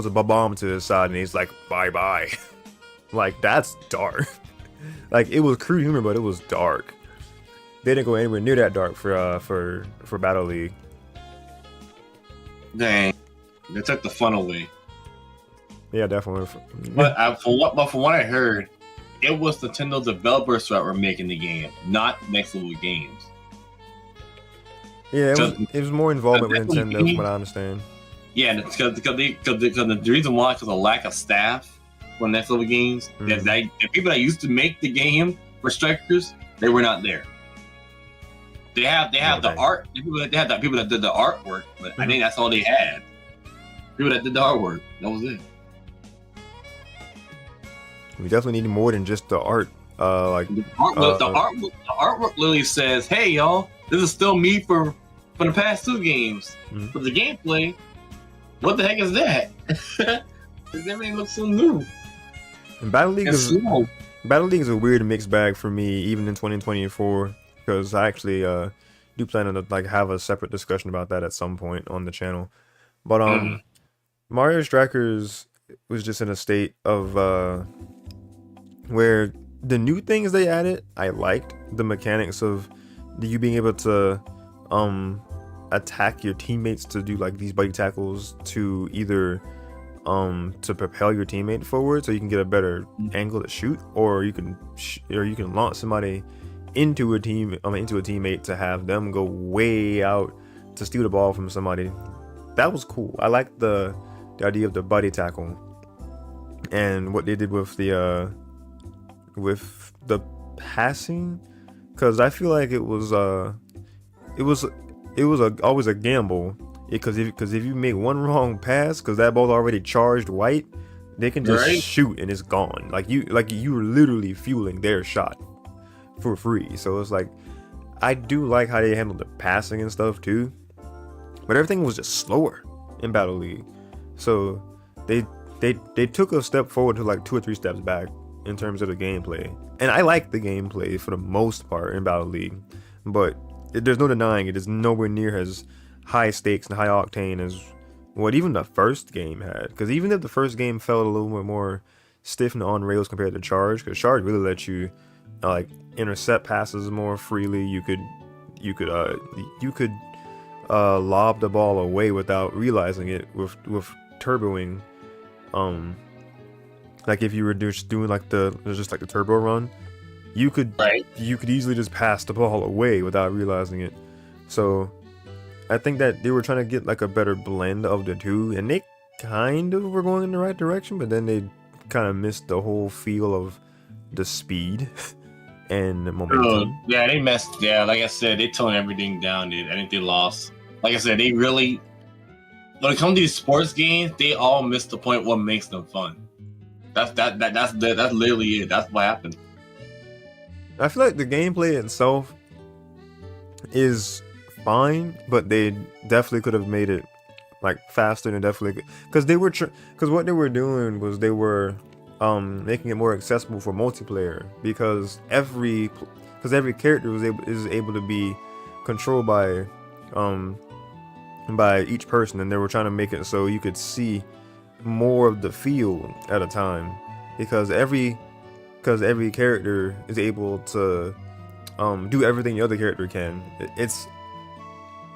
[SPEAKER 1] a bomb to his side and he's like bye bye. Like that's dark. Like it was crude humor, but it was dark. They didn't go anywhere near that dark for Battle League.
[SPEAKER 2] Dang, they took the fun away.
[SPEAKER 1] Yeah, definitely.
[SPEAKER 2] But from what I heard, it was Nintendo developers that were making the game, not Next Level Games.
[SPEAKER 1] Yeah, it was more involvement with Nintendo, from what I understand.
[SPEAKER 2] Yeah, because the reason why, because of lack of staff for Next Level Games, the people that used to make the game for Strikers, they were not there. They have the art. They had the people that did the artwork, but I think that's all they had. People that did the artwork. That was it.
[SPEAKER 1] We definitely need more than just the art.
[SPEAKER 2] The artwork literally says, "Hey, y'all, this is still me for the past 2 games."
[SPEAKER 1] Mm-hmm.
[SPEAKER 2] But the gameplay, what the heck is that? Everything looks so new.
[SPEAKER 1] And Battle League is a weird mixed bag for me, even in 2024, because I actually do plan to like have a separate discussion about that at some point on the channel. But Mario Strikers was just in a state of where the new things they added, I liked the mechanics of you being able to attack your teammates to do like these buddy tackles to either to propel your teammate forward so you can get a better angle to shoot, or you can launch somebody into a teammate to have them go way out to steal the ball from somebody. That was cool. I liked the idea of the buddy tackle and what they did with the passing, because I feel like it was always a gamble, because if you make one wrong pass, because that ball's already charged white, they can just shoot and it's gone. Like you were literally fueling their shot for free. So it's like, I do like how they handled the passing and stuff too, but everything was just slower in Battle League. So they took a step forward to like 2 or 3 steps back in terms of the gameplay. And I like the gameplay for the most part in Battle League, but there's no denying it is nowhere near as high stakes and high octane as what even the first game had. Because even if the first game felt a little bit more stiff and on rails compared to Charge, because Charge really let you like intercept passes more freely. You could lob the ball away without realizing it with turboing. Like if you were just doing like the turbo run, you could easily just pass the ball away without realizing it. So I think that they were trying to get like a better blend of the two, and they kind of were going in the right direction, but then they kind of missed the whole feel of the speed and the momentum.
[SPEAKER 2] Yeah, they messed. Yeah, like I said, they toned everything down, dude. I think they lost. Like I said, they really, when it comes to these sports games, they all miss the point what makes them fun. That's literally it. That's what happened.
[SPEAKER 1] I feel like the gameplay itself is fine, but they definitely could have made it like faster and definitely because what they were doing was they were making it more accessible for multiplayer because every character is able to be controlled by each person, and they were trying to make it so you could see more of the field at a time because every character is able to do everything the other character can. It was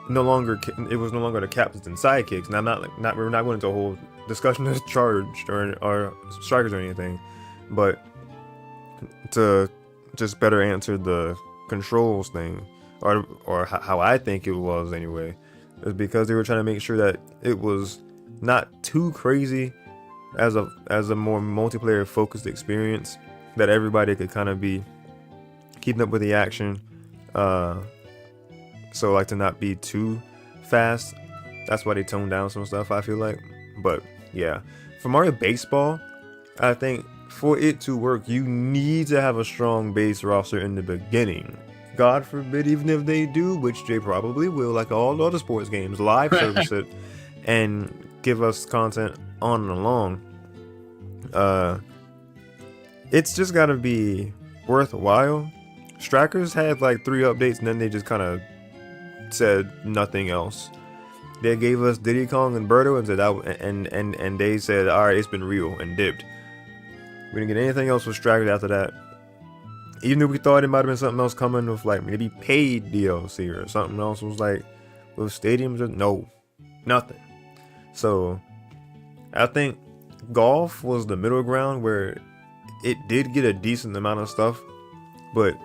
[SPEAKER 1] no longer the captains and sidekicks. And we're not going into a whole discussion of Charged or Strikers or anything, but to just better answer the controls thing, or how I think it was anyway, is because they were trying to make sure that it was not too crazy as a more multiplayer focused experience, that everybody could kind of be keeping up with the action, so like to not be too fast. That's why they toned down some stuff, I feel like. But yeah, for Mario Baseball, I think for it to work, you need to have a strong base roster in the beginning. God forbid, even if they do, which they probably will, like all the other sports games, live service it and give us content on and along. It's just gotta be worthwhile. Strikers had like 3 updates and then they just kind of said nothing else. They gave us Diddy Kong and Birdo and said and they said, all right, it's been real, and dipped. We didn't get anything else with Strikers after that. Even if we thought it might have been something else coming with like maybe paid DLC or something else was like with stadiums, no, nothing. So I think golf was the middle ground where it did get a decent amount of stuff, but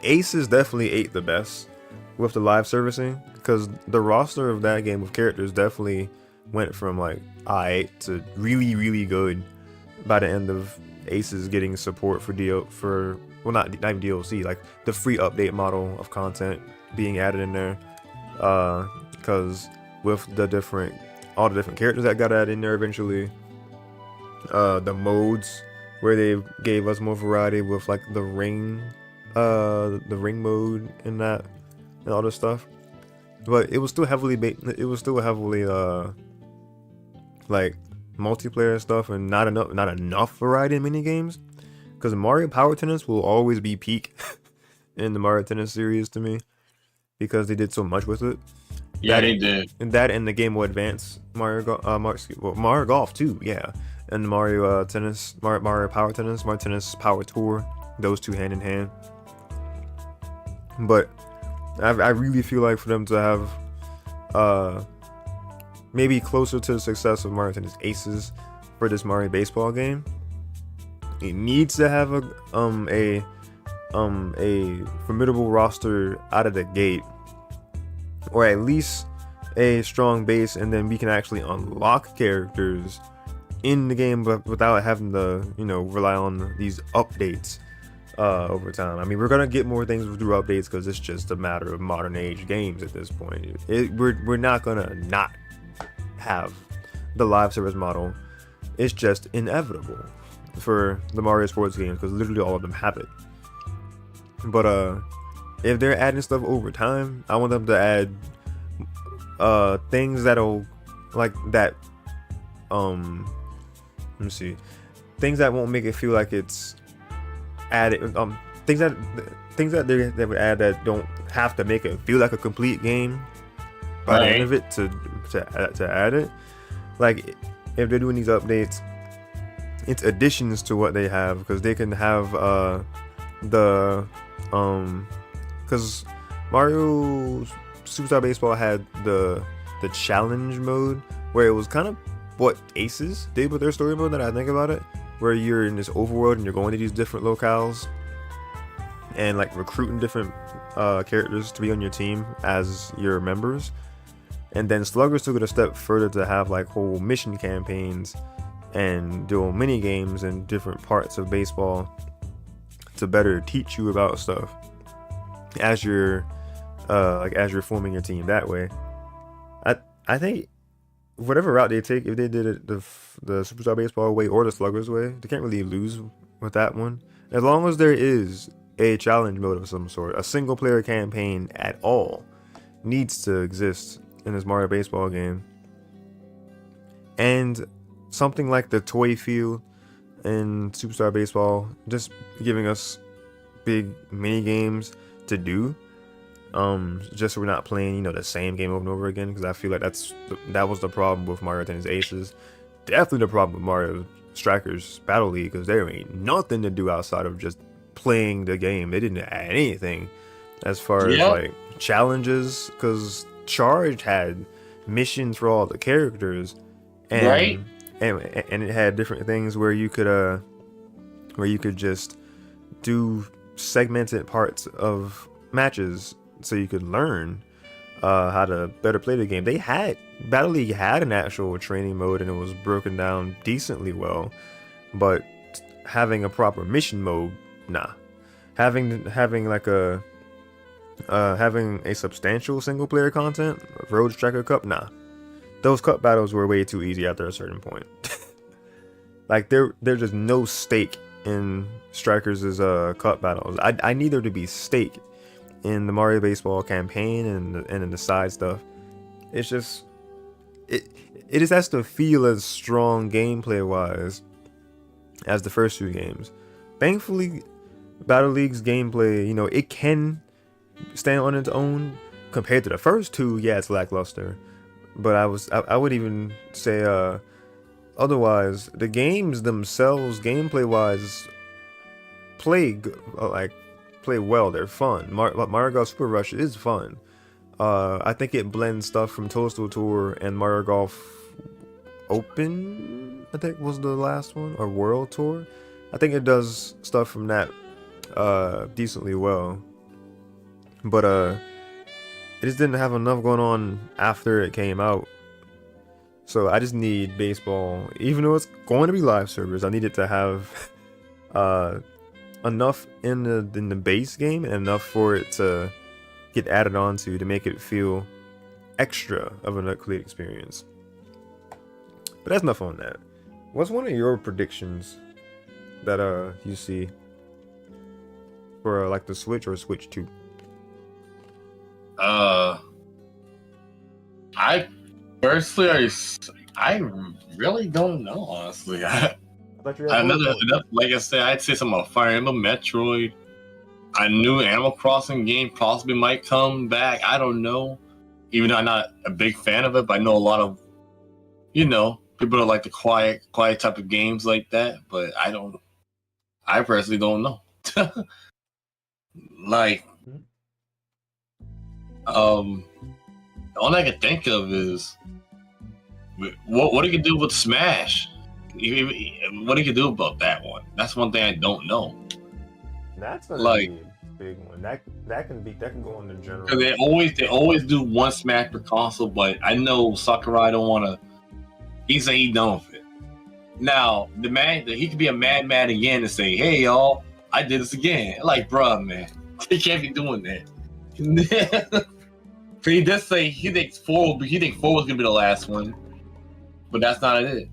[SPEAKER 1] Aces definitely ate the best with the live servicing, because the roster of that game with characters definitely went from like alright to really, really good by the end of Aces getting support for not even DLC, like the free update model of content being added in there, because with all the different characters that got added in there eventually, the modes where they gave us more variety with like the ring mode and that and all this stuff, but it was still heavily like multiplayer stuff and not enough variety in mini games. Because Mario Power Tennis will always be peak in the Mario Tennis series to me, because they did so much with it.
[SPEAKER 2] Yeah, they did.
[SPEAKER 1] And that and the Game Boy Advance Mario Golf too, yeah. And Mario Tennis, Mario Power Tennis, Mario Tennis Power Tour, those two hand in hand. But I really feel like for them to have maybe closer to the success of Mario Tennis Aces for this Mario Baseball game, it needs to have a formidable roster out of the gate, or at least a strong base, and then we can actually unlock characters in the game, but without having to rely on these updates over time. I mean, we're gonna get more things through updates because it's just a matter of modern age games at this point. We're not gonna not have the live service model. It's just inevitable for the Mario sports games because literally all of them have it. But if they're adding stuff over time, I want them to add things that'll like that. Let me see, things that won't make it feel like it's added. Things that they would add that don't have to make it feel like a complete game. by the end of it to add it. Like if they're doing these updates, it's additions to what they have, because they can have because Mario Superstar Baseball had the challenge mode, where it was kind of what Aces did with their story mode, that I think about it, where you're in this overworld and you're going to these different locales and like recruiting different characters to be on your team as your members. And then Sluggers took it a step further to have like whole mission campaigns and do mini games in different parts of baseball to better teach you about stuff as you're forming your team that way. I think whatever route they take, if they did it the Superstar Baseball way or the Sluggers way, they can't really lose with that one. As long as there is a challenge mode of some sort, a single player campaign at all needs to exist in this Mario Baseball game. And something like the toy feel in Superstar Baseball, just giving us big mini games to do, just so we're not playing, the same game over and over again, because I feel like that was the problem with Mario Tennis Aces. Definitely the problem with Mario Strikers Battle League, because there ain't nothing to do outside of just playing the game. They didn't add anything as far as like challenges, because Charge had missions for all the characters, and and it had different things where you could just do segmented parts of matches so you could learn how to better play the game. Battle League had an actual training mode, and it was broken down decently well, but having a proper mission mode, nah. Having a substantial single player content, Road Striker Cup, nah. Those cup battles were way too easy after a certain point. Like there's just no stake in Strikers' cup battles. I need there to be stake in the Mario Baseball campaign and in the side stuff. It's just it just has to feel as strong gameplay wise as the first two games. Thankfully, Battle League's gameplay, it can stand on its own. Compared to the first two, yeah, it's lackluster. But I would even say otherwise, the games themselves, gameplay wise, play well. They're fun. Mario Golf Super Rush is fun. I think it blends stuff from Toadstool Tour and Mario Golf Open, I think was the last one, or World Tour. I think it does stuff from that decently well. But it just didn't have enough going on after it came out. So I just need baseball, even though it's going to be live servers, I need it to have enough in the base game and enough for it to get added on to make it feel extra of an complete experience. But that's enough on that. What's one of your predictions that you see for like the Switch or Switch 2?
[SPEAKER 2] I personally, I really don't know, honestly. Another, like I said, I'd say something about Fire Emblem, Metroid. I knew Animal Crossing game possibly might come back. I don't know. Even though I'm not a big fan of it, but I know a lot of, people that like the quiet type of games like that. But I personally don't know. Like, all I can think of is what do you do with Smash? What do you do about that one? That's one thing I don't know.
[SPEAKER 1] That's gonna be a big one. That can go in the general.
[SPEAKER 2] They always do one Smash per console, but I know Sakurai don't want to. He said he's done with it. Now he could be a madman again and say, "Hey y'all, I did this again." Like, bruh, man, he can't be doing that. He does say he thinks 4 was gonna be the last one, but that's not it.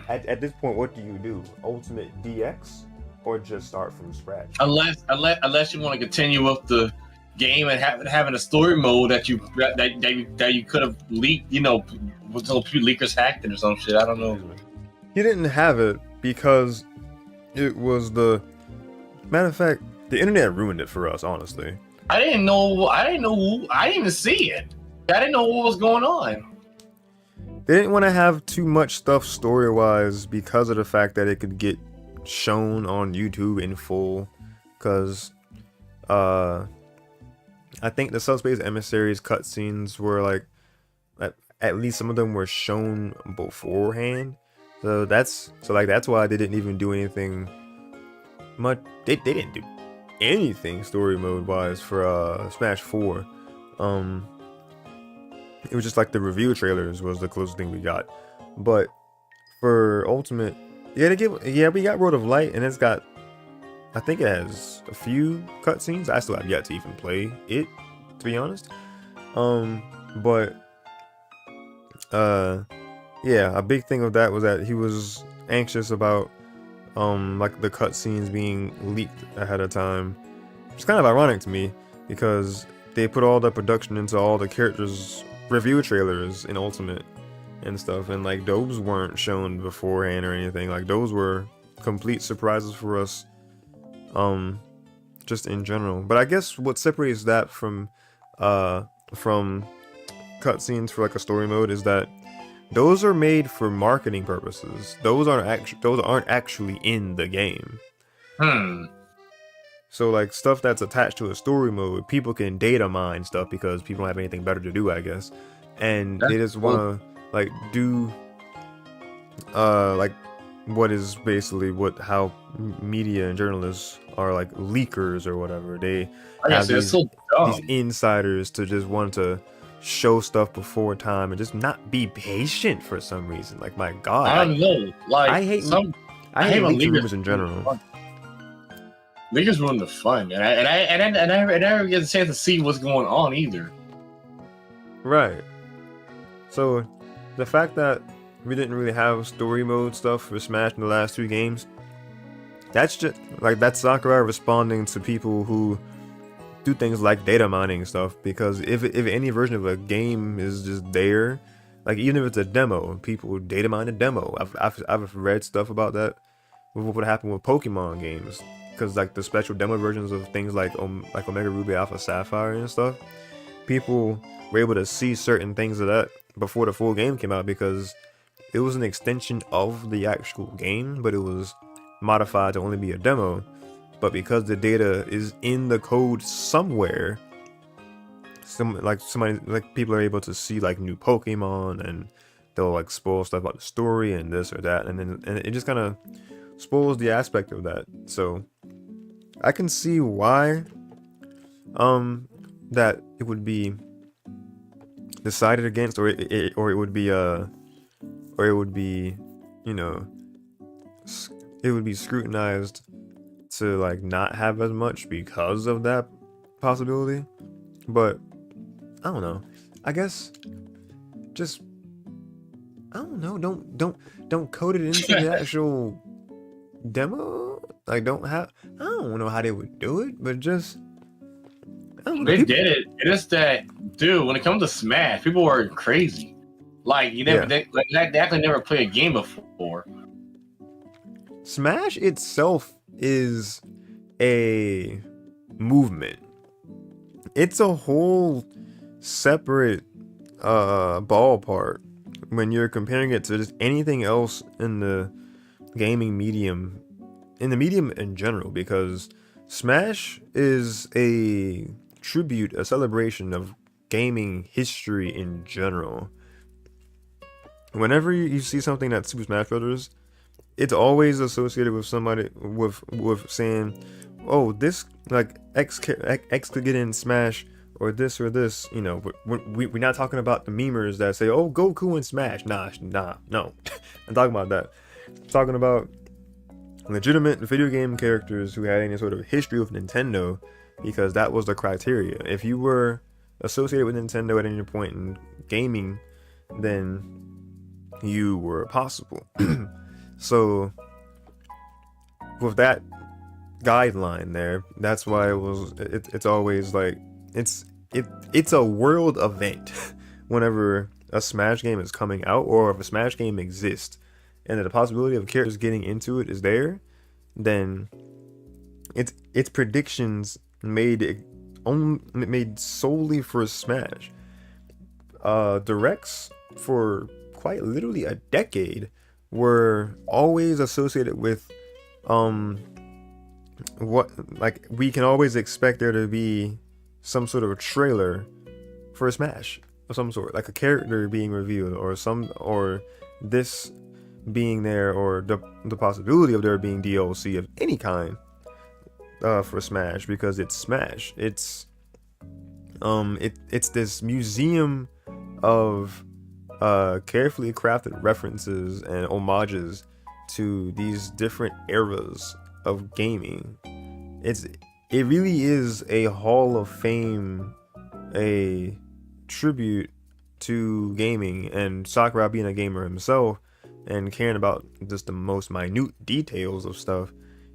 [SPEAKER 1] At this point, what do? Ultimate DX or just start from scratch?
[SPEAKER 2] Unless you want to continue with the game and having a story mode that you could have leaked, with a few leakers hacked it or some shit. I don't know.
[SPEAKER 1] He didn't have it because it was the matter of fact. The internet ruined it for us, honestly.
[SPEAKER 2] I didn't know. I didn't even see it. I didn't know what was going on.
[SPEAKER 1] They didn't want to have too much stuff story-wise because of the fact that it could get shown on YouTube in full. Because, I think the Subspace Emissaries cutscenes were like, at least some of them were shown beforehand. So that's why they didn't even do anything much. They didn't do anything story mode wise for Smash 4. It was just like the review trailers was the closest thing we got. But for Ultimate, we got Road of Light, and it's got, I think it has a few cutscenes. I still have yet to even play it, to be honest. But yeah, a big thing of that was that he was anxious about like the cutscenes being leaked ahead of time. It's kind of ironic to me because they put all the production into all the characters' review trailers in Ultimate and stuff, and like those weren't shown beforehand or anything. Like those were complete surprises for us, just in general. But I guess what separates that from cutscenes for like a story mode is that those are made for marketing purposes. Those aren't actually in the game. So like stuff that's attached to a story mode, people can data mine stuff because people don't have anything better to do, I guess, and they just want to like do like what is basically how media and journalists are, like leakers or whatever. They have these insiders to just want to show stuff before time and just not be patient for some reason. Like, my God,
[SPEAKER 2] I don't know. Like, I hate
[SPEAKER 1] leaked rumors in general.
[SPEAKER 2] Leakers ruin the fun, and I never get a chance to see what's going on either.
[SPEAKER 1] Right. So the fact that we didn't really have story mode stuff for Smash in the last 2 games, that's just like that's Sakurai responding to people who do things like data mining and stuff. Because if any version of a game is just there, like even if it's a demo, people data mine a demo. I've read stuff about that. What happened with Pokemon games? Because like the special demo versions of things like Omega Ruby, Alpha Sapphire and stuff, people were able to see certain things of that before the full game came out because it was an extension of the actual game, but it was modified to only be a demo. But because the data is in the code somewhere, people are able to see like new Pokemon, and they'll like spoil stuff about the story and this or that, and it just kind of spoils the aspect of that. So I can see why that it would be decided against, or it would be you know, it would be scrutinized to like not have as much because of that possibility. But I don't know, I guess just I don't know, don't code it into the actual demo. Like, I don't know how they would do it, but just
[SPEAKER 2] they did it. It is that, dude, when it comes to Smash, people are crazy. Like, they actually never played a game before.
[SPEAKER 1] Smash itself is a movement. It's a whole separate ballpark when you're comparing it to just anything else in the gaming medium, in general, because Smash is a tribute, a celebration of gaming history in general. Whenever you see something that's Super Smash Brothers, it's always associated with somebody with saying, oh, this like X could get in Smash, or this or this. You know, we're not talking about the memers that say, oh, Goku in Smash. Nah, no. I'm talking about that. I'm talking about legitimate video game characters who had any sort of history with Nintendo, because that was the criteria. If you were associated with Nintendo at any point in gaming, then you were possible. So with that guideline there, that's why it's always like it's a world event whenever a Smash game is coming out, or if a Smash game exists and the possibility of characters getting into it is there, then it's predictions made made solely for Smash. Directs for quite literally a decade were always associated with what, like, we can always expect there to be some sort of trailer for Smash of some sort, like a character being revealed, or this being there, or the possibility of there being DLC of any kind for Smash, because it's Smash. It's this museum of carefully crafted references and homages to these different eras of gaming. It really is a Hall of Fame, a tribute to gaming, and Sakurai being a gamer himself and caring about just the most minute details of stuff.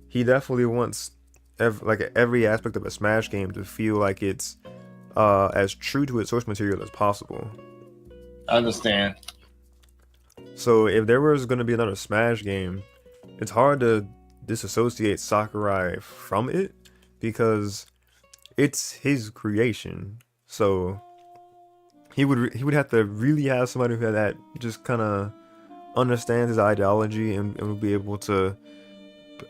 [SPEAKER 1] He definitely wants every aspect of a Smash game to feel like it's as true to its source material as possible.
[SPEAKER 2] I understand.
[SPEAKER 1] So if there was going to be another Smash game, it's hard to disassociate Sakurai from it, because it's his creation. So he would have to really have somebody who had that just kind of understands his ideology and would be able to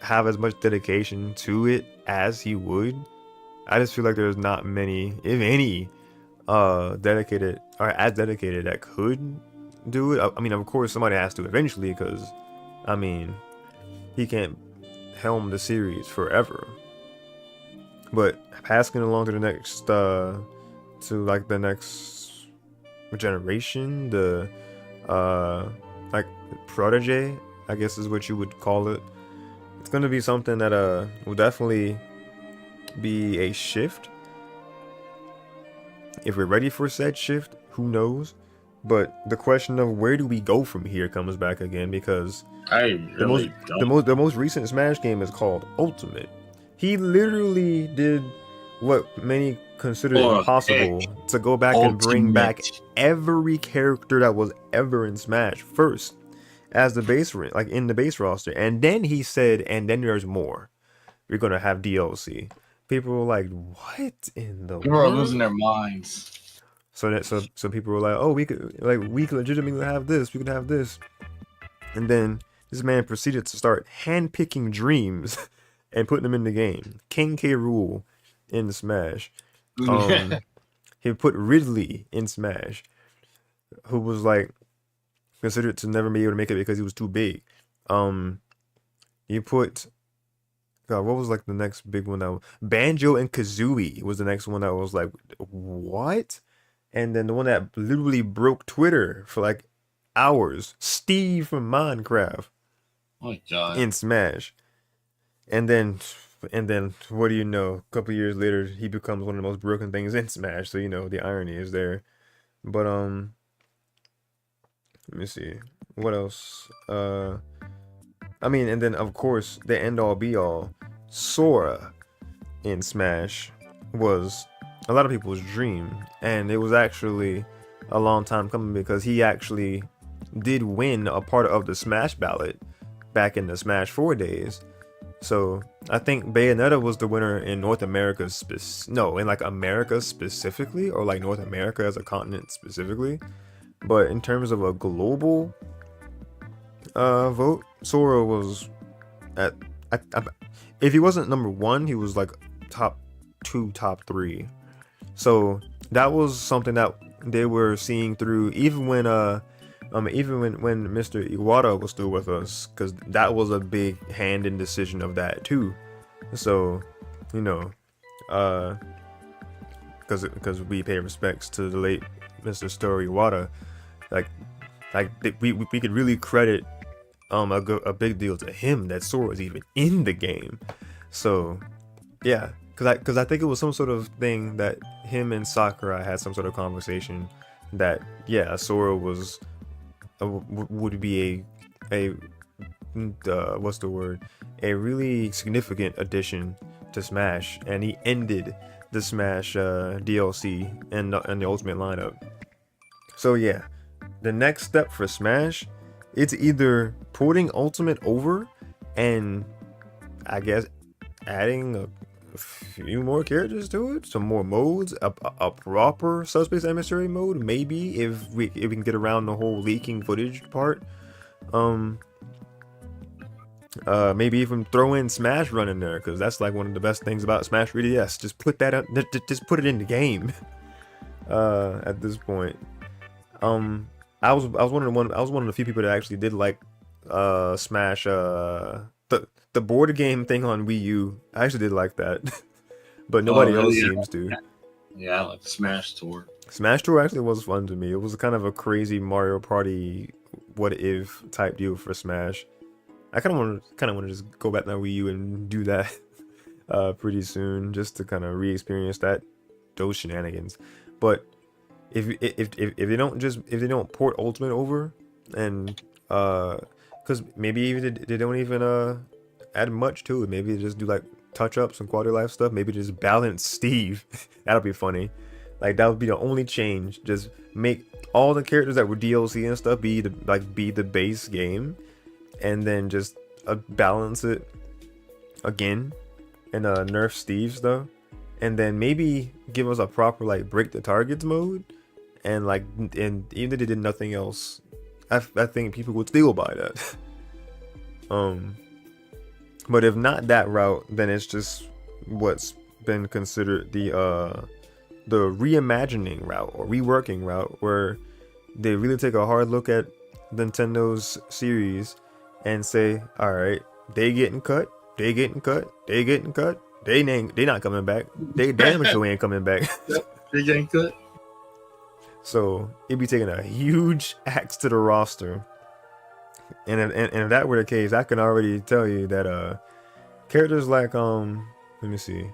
[SPEAKER 1] have as much dedication to it as he would. I just feel like there's not many, if any, dedicated that could do it. I mean, of course, somebody has to eventually, because, I mean, he can't helm the series forever. But passing along to the next, to like the next generation, the like protege, I guess is what you would call it. It's gonna be something that will definitely be a shift. If we're ready for said shift, who knows? But the question of where do we go from here comes back again, because the most recent Smash game is called Ultimate. He literally did what many consider impossible, to go back and bring back every character that was ever in Smash first as the base, like in the base roster, and then he said, and then there's more. We're gonna have DLC. People were like, "What in the world?"
[SPEAKER 2] People are losing their minds.
[SPEAKER 1] So people were like, "Oh, we could legitimately have this. We could have this," and then this man proceeded to start handpicking dreams and putting them in the game. King K. Rool in Smash. He put Ridley in Smash, who was like considered to never be able to make it because he was too big. You put, God, what was like the next big one? That was, Banjo and Kazooie was the next one that was like, what? And then the one that literally broke Twitter for like hours, Steve from Minecraft.
[SPEAKER 2] Oh my God.
[SPEAKER 1] In Smash. And then what do you know? A couple years later, he becomes one of the most broken things in Smash. So you know the irony is there. But let me see what else. I mean, and then of course the end all be all, Sora in Smash was a lot of people's dream, and it was actually a long time coming, because he actually did win a part of the Smash ballot back in the Smash 4 days. So I think Bayonetta was the winner in North America, in like America specifically, or like North America as a continent specifically. But in terms of a global vote, Sora was at if he wasn't number one, he was like top 2, top 3. So that was something that they were seeing through, even when when Mr. Iwata was still with us, because that was a big hand in decision of that too. So, you know, because we pay respects to the late Mr. Story Iwata, we could really credit a big deal to him that Sora was even in the game. So yeah, because I think it was some sort of thing that him and Sakurai had some sort of conversation that, yeah, Sora was would be a what's the word, a really significant addition to Smash, and he ended the Smash DLC and the Ultimate lineup. So yeah, the next step for Smash, it's either porting Ultimate over and I guess adding a few more characters to it, some more modes, a proper subspace emissary mode, maybe if we can get around the whole leaking footage part. Maybe even throw in Smash Run in there, because that's like one of the best things about Smash 3DS. Just put that up, just put it in the game. At this point, I was one of the few people that actually did like Smash the board game thing on Wii U. I actually did like that, but nobody else seems to.
[SPEAKER 2] Yeah, I like Smash Tour.
[SPEAKER 1] Smash Tour actually was fun to me. It was kind of a crazy Mario Party what if type deal for Smash. I kind of want to just go back to my Wii U and do that pretty soon, just to kind of re-experience those shenanigans. But if they don't port Ultimate over, and because maybe even they don't even add much to it. Maybe they just do like touch ups and quality of life stuff. Maybe just balance Steve. That'll be funny. Like that would be the only change. Just make all the characters that were DLC and stuff be the base game, and then just balance it again, and nerf Steve stuff, and then maybe give us a proper like break the targets mode, and even if they did nothing else, I think people would still buy that. But if not that route, then it's just what's been considered the reimagining route or reworking route, where they really take a hard look at Nintendo's series and say, all right, they getting cut, they not coming back, they damn sure ain't coming back.
[SPEAKER 2] They getting cut.
[SPEAKER 1] So it'd be taking a huge axe to the roster. And if that were the case, I can already tell you that characters like let me see,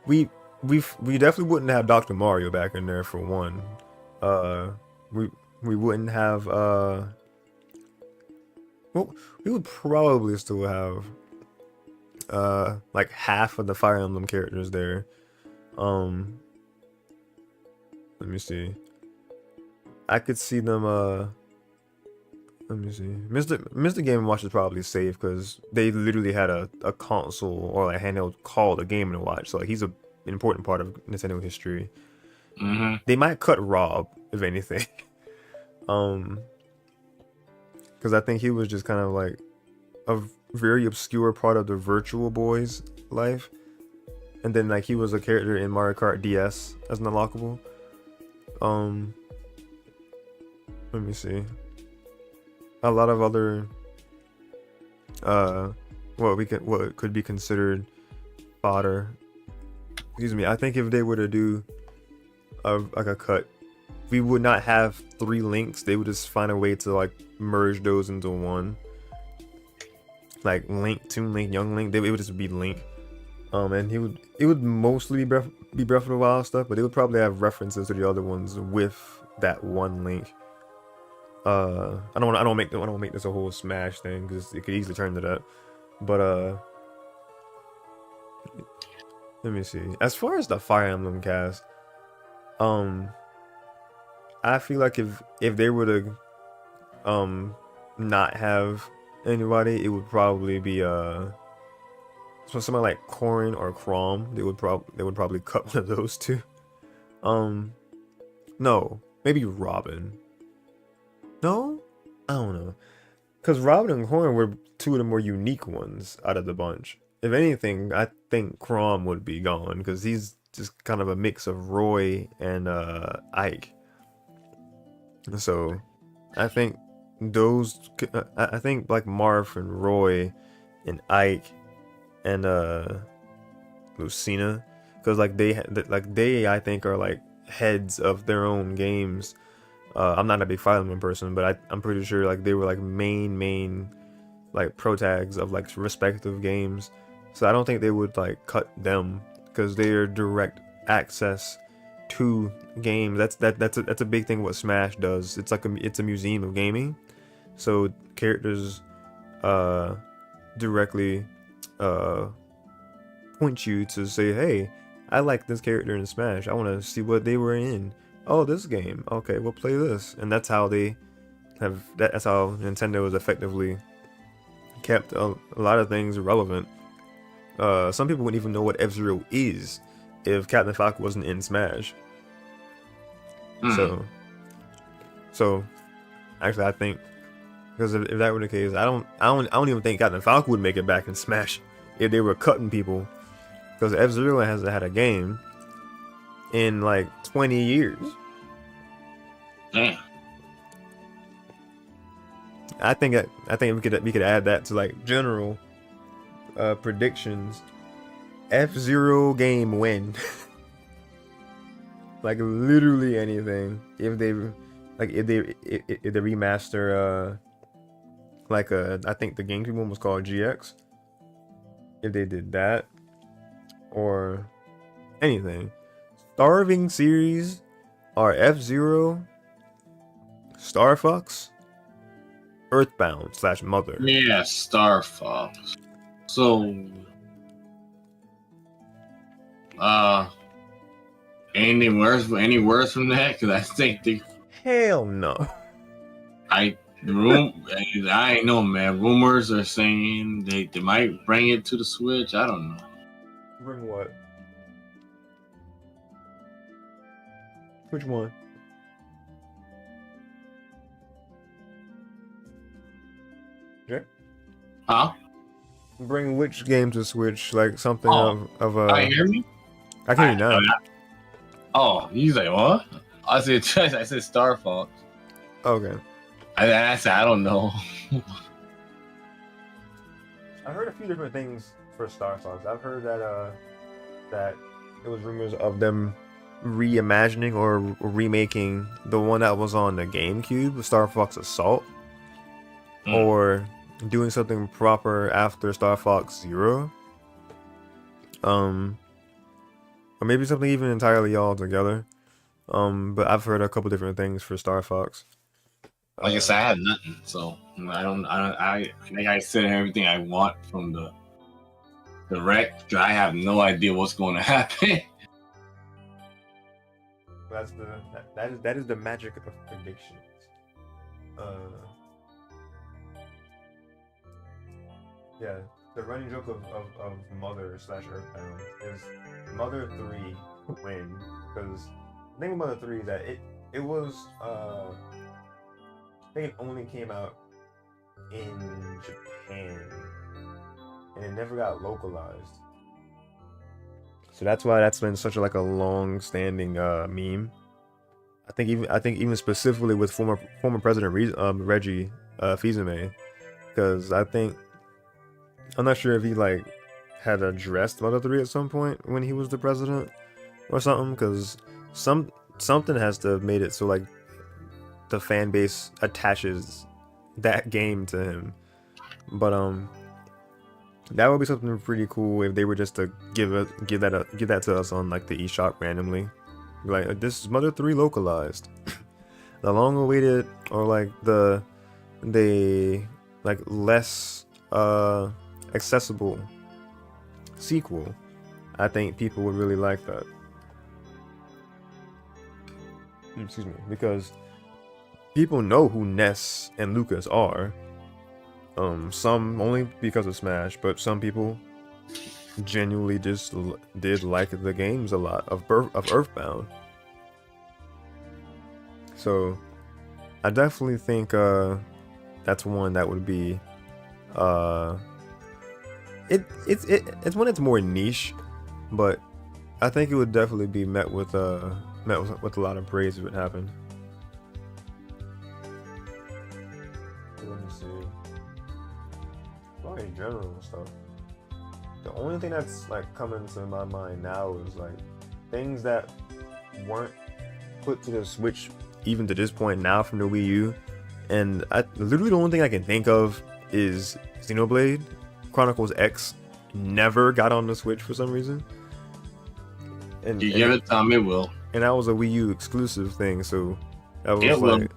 [SPEAKER 1] we definitely wouldn't have Dr. Mario back in there for one. We wouldn't have well, we would probably still have like half of the Fire Emblem characters there. Let me see. I could see them let me see. Mr. Game & Watch is probably safe because they literally had a console or a handheld called a Game & Watch, so like he's an important part of Nintendo history.
[SPEAKER 2] Mm-hmm.
[SPEAKER 1] They might cut Rob, if anything. Because I think he was just kind of like a very obscure part of the Virtual Boy's life, and then like he was a character in Mario Kart DS as an unlockable. Let me see. A lot of other what could be considered fodder. Excuse me. I think if they were to do a cut, we would not have 3 links. They would just find a way to like merge those into one. Like Link, Toon Link, Young Link. It would just be Link. And it would mostly be Breath of the Wild stuff, but it would probably have references to the other ones with that one link. I don't make this a whole Smash thing because it could easily turn to that. But let me see. As far as the Fire Emblem cast, I feel like if they were to not have anybody, it would probably be so somebody like Corrin or Chrom. They would probably cut one of those two. No, maybe Robin. No, I don't know, because Robin and Corrin were 2 of the more unique ones out of the bunch. If anything, I think Chrom would be gone because he's just kind of a mix of Roy and Ike. So I think I think like Marth and Roy and Ike and Lucina, because like they I think are like heads of their own games. I'm not a big Fire Emblem person, but I'm pretty sure like they were like main like protags of like respective games. So I don't think they would like cut them because they are direct access to games. That's a big thing what Smash does. It's like it's a museum of gaming. So characters directly point you to say, hey, I like this character in Smash. I want to see what they were in. Oh, this game. Okay, we'll play this. And that's how that's how Nintendo has effectively kept a lot of things relevant. some people wouldn't even know what F-Zero is if Captain Falcon wasn't in Smash. So actually, I think because if that were the case, I don't even think Captain Falcon would make it back in Smash if they were cutting people, because F-Zero hasn't had a game in like 20 years.
[SPEAKER 2] Damn.
[SPEAKER 1] I think we could add that to like general predictions. F-Zero game win. Like literally anything. If they remaster I think the GameCube one was called GX. If they did that or anything. Starving series are F-Zero, Star Fox, Earthbound / Mother.
[SPEAKER 2] Yeah, Star Fox. So, any words from that? Because I think
[SPEAKER 1] hell no.
[SPEAKER 2] I know, man. Rumors are saying they might bring it to the Switch. I don't know.
[SPEAKER 1] Bring what? Which one? Okay.
[SPEAKER 2] Huh?
[SPEAKER 1] Bring which game to Switch? Like something of
[SPEAKER 2] I hear me?
[SPEAKER 1] I can hear you now.
[SPEAKER 2] Oh, he's like, what? I said Star Fox.
[SPEAKER 1] Okay.
[SPEAKER 2] I said, I don't know.
[SPEAKER 1] I heard a few different things for Star Fox. I've heard that it was rumors of them reimagining or remaking the one that was on the GameCube, Star Fox Assault, or doing something proper after Star Fox Zero, or maybe something even entirely all together. But I've heard a couple different things for Star Fox.
[SPEAKER 2] Like I said, I have nothing, so I think I said everything I want from the direct. I have no idea what's going to happen.
[SPEAKER 1] That is the magic of predictions. Yeah, the running joke of Mother / Earthbound is Mother 3 win, because the thing about Mother 3 is that it was I think it only came out in Japan and it never got localized. So that's why that's been such a long-standing meme. I think even specifically with former President Reggie Fils-Aimé, because I'm not sure if he had addressed Mother 3 at some point when he was the president or something, because something has to have made it so the fan base attaches that game to him. But that would be something pretty cool if they were just to give that to us on the eShop randomly. Like, this is Mother 3 localized. The long-awaited or the less accessible sequel. I think people would really like that. Excuse me, because people know who Ness and Lucas are. Some only because of Smash, but some people genuinely just did like the games a lot of Earthbound. So I definitely think that's one that would be it's one that's more niche, but I think it would definitely be met with a lot of praise if it happened. Let me see. Well, in general stuff. The only thing that's coming to my mind now is things that weren't put to the Switch even to this point now from the Wii U, and literally the only thing I can think of is Xenoblade Chronicles X never got on the Switch for some reason. And
[SPEAKER 2] you give it time, it will.
[SPEAKER 1] And that was a Wii U exclusive thing, so that was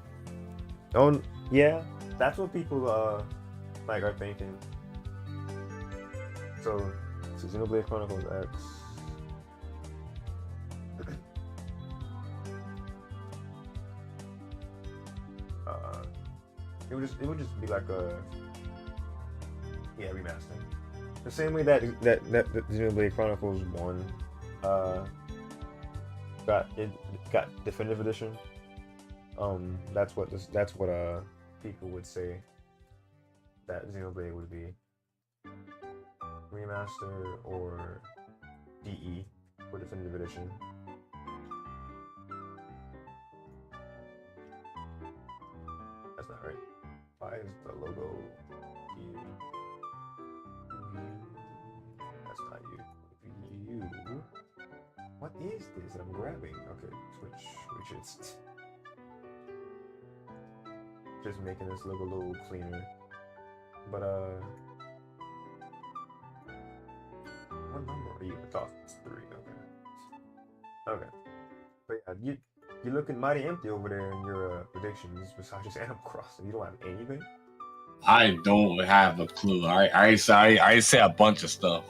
[SPEAKER 1] oh yeah, that's what people are thinking. So Xenoblade Chronicles X. It would just be remaster. The same way that Xenoblade Chronicles 1 uh got definitive edition. That's what people would say that Xenoblade would be. Remaster or DE for definitive edition. That's not right. Why is the logo you? That's not you. You. What is this I'm grabbing? Okay, switch it. Just making this look a little cleaner. But what number are you? I thought it's 3. Okay. But yeah, you're looking mighty empty over there in your predictions. Besides just Animal Crossing, you don't have anything.
[SPEAKER 2] I don't have a clue. I say a bunch of stuff.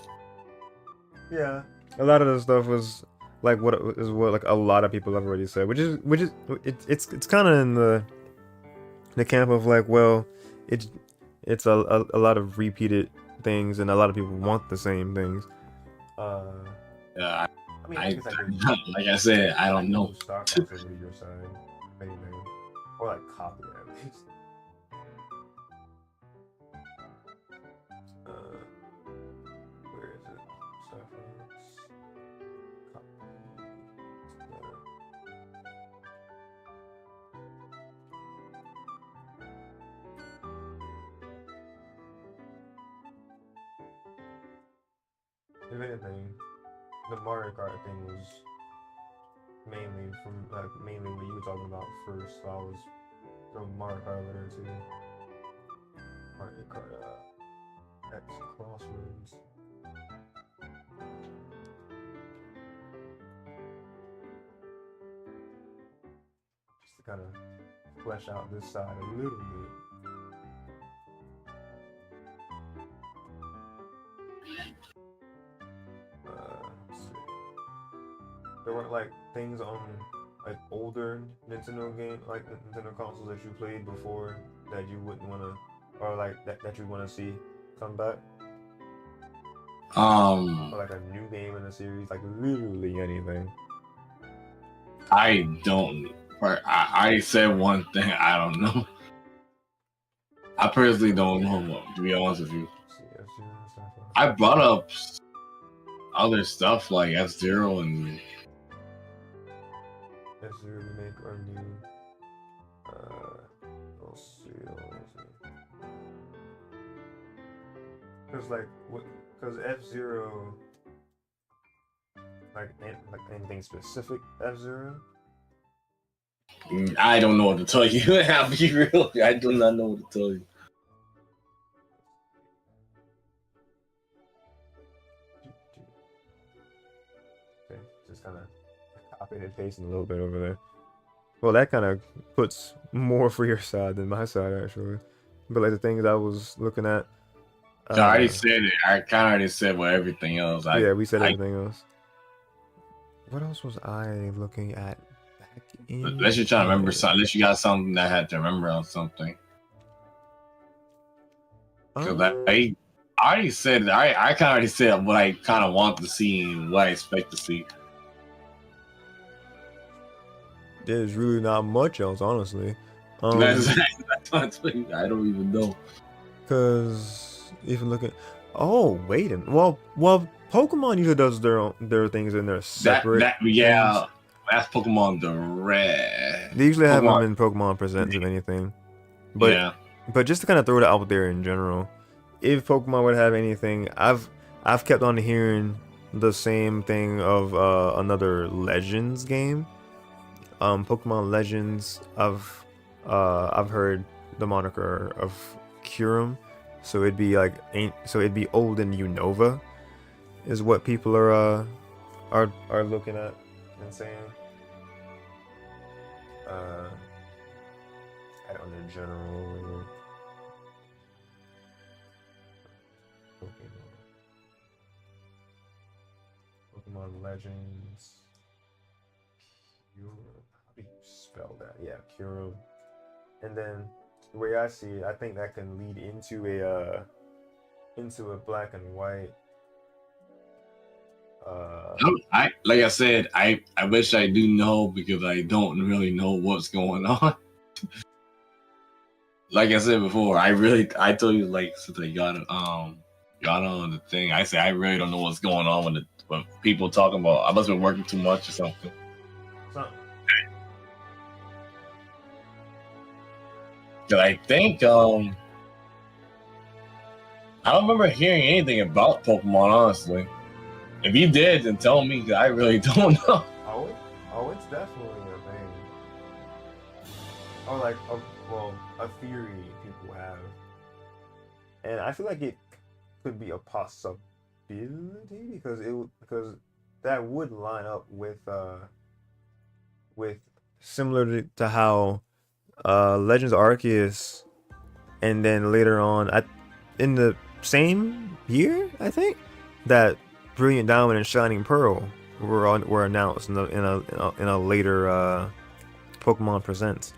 [SPEAKER 1] Yeah, a lot of the stuff was like what like a lot of people have already said, which is it's kind of in the camp of like, well, it's a lot of repeated things, and a lot of people want the same things.
[SPEAKER 2] Yeah,
[SPEAKER 1] I mean,
[SPEAKER 2] like I said, I don't know.
[SPEAKER 1] Stock over your side, if anything, or like copy it at least. Where is it? Stuff. Copy. If anything, the Mario Kart thing was mainly what you were talking about first. So I was throwing Mario Kart over there too. Mario Kart X Crossroads. Just to kind of flesh out this side a little bit. Let's see. There weren't like things on like older Nintendo Nintendo consoles that you played before that you wouldn't want to, or like that you want to see come back. Or like a new game in the series, like literally anything.
[SPEAKER 2] I don't. I said one thing. I don't know. I personally don't know. To be honest with you, I brought up other stuff like F-Zero and
[SPEAKER 1] F-Zero remake or new. Let's see. Cause like what? Cause F-Zero, like anything specific F-Zero.
[SPEAKER 2] I don't know what to tell you. I'll be real. I do not know what to tell you.
[SPEAKER 1] Okay, just kind of copying and pasting a little bit over there. Well, that kind of puts more for your side than my side, actually. But like the things I was looking at.
[SPEAKER 2] I already said it. I kind of already said what everything else.
[SPEAKER 1] Yeah, we said everything else. What else was I looking at back in?
[SPEAKER 2] Unless you're trying to remember something. Unless you got something that I had to remember on something. Because I already said, I kind of already said what I kind of want to see and what I expect to see.
[SPEAKER 1] There's really not much else, honestly.
[SPEAKER 2] That's I don't even know.
[SPEAKER 1] Because even looking, oh wait a minute. Well, Pokemon usually does their things in their separate.
[SPEAKER 2] Yeah, that's Pokemon the Red.
[SPEAKER 1] They usually have them in Pokemon Presents, if anything. But
[SPEAKER 2] yeah.
[SPEAKER 1] But just to kind of throw it out there in general, if Pokemon would have anything, I've kept on hearing the same thing of another Legends game. Pokemon Legends, I've heard the moniker of Kyurem, so it'd be old and Unova, is what people are looking at and saying. I don't know general. Pokemon Legends. How do you spell that? Yeah, Kyurem. And then the way I see it, I think that can lead into into a black and white.
[SPEAKER 2] I like I said, I wish I do know because I don't really know what's going on. Like I said before, I told you like since I got on the thing, I say I really don't know what's going on when people talking about I must have been working too much or something.
[SPEAKER 1] Something.
[SPEAKER 2] Cause I think I don't remember hearing anything about Pokemon honestly. If you did, then tell me. Cause I really don't know.
[SPEAKER 1] It's definitely a thing. Or like a theory people have, and I feel like it could be a possibility because that would line up with similar to how Legends Arceus, and then later on in the same year I think that Brilliant Diamond and Shining Pearl were announced in a later Pokemon Presents,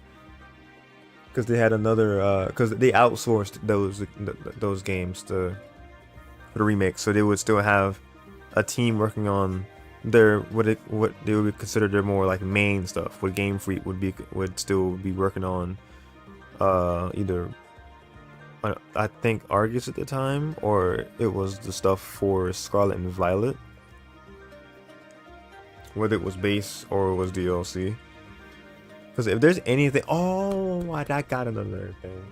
[SPEAKER 1] because they had another because they outsourced those games to the remake, so they would still have a team working on their what they would consider their more like main stuff. What Game Freak would still be working on either I think Argus at the time, or it was the stuff for Scarlet and Violet, whether it was base or it was DLC. Because if there's anything, I got another thing.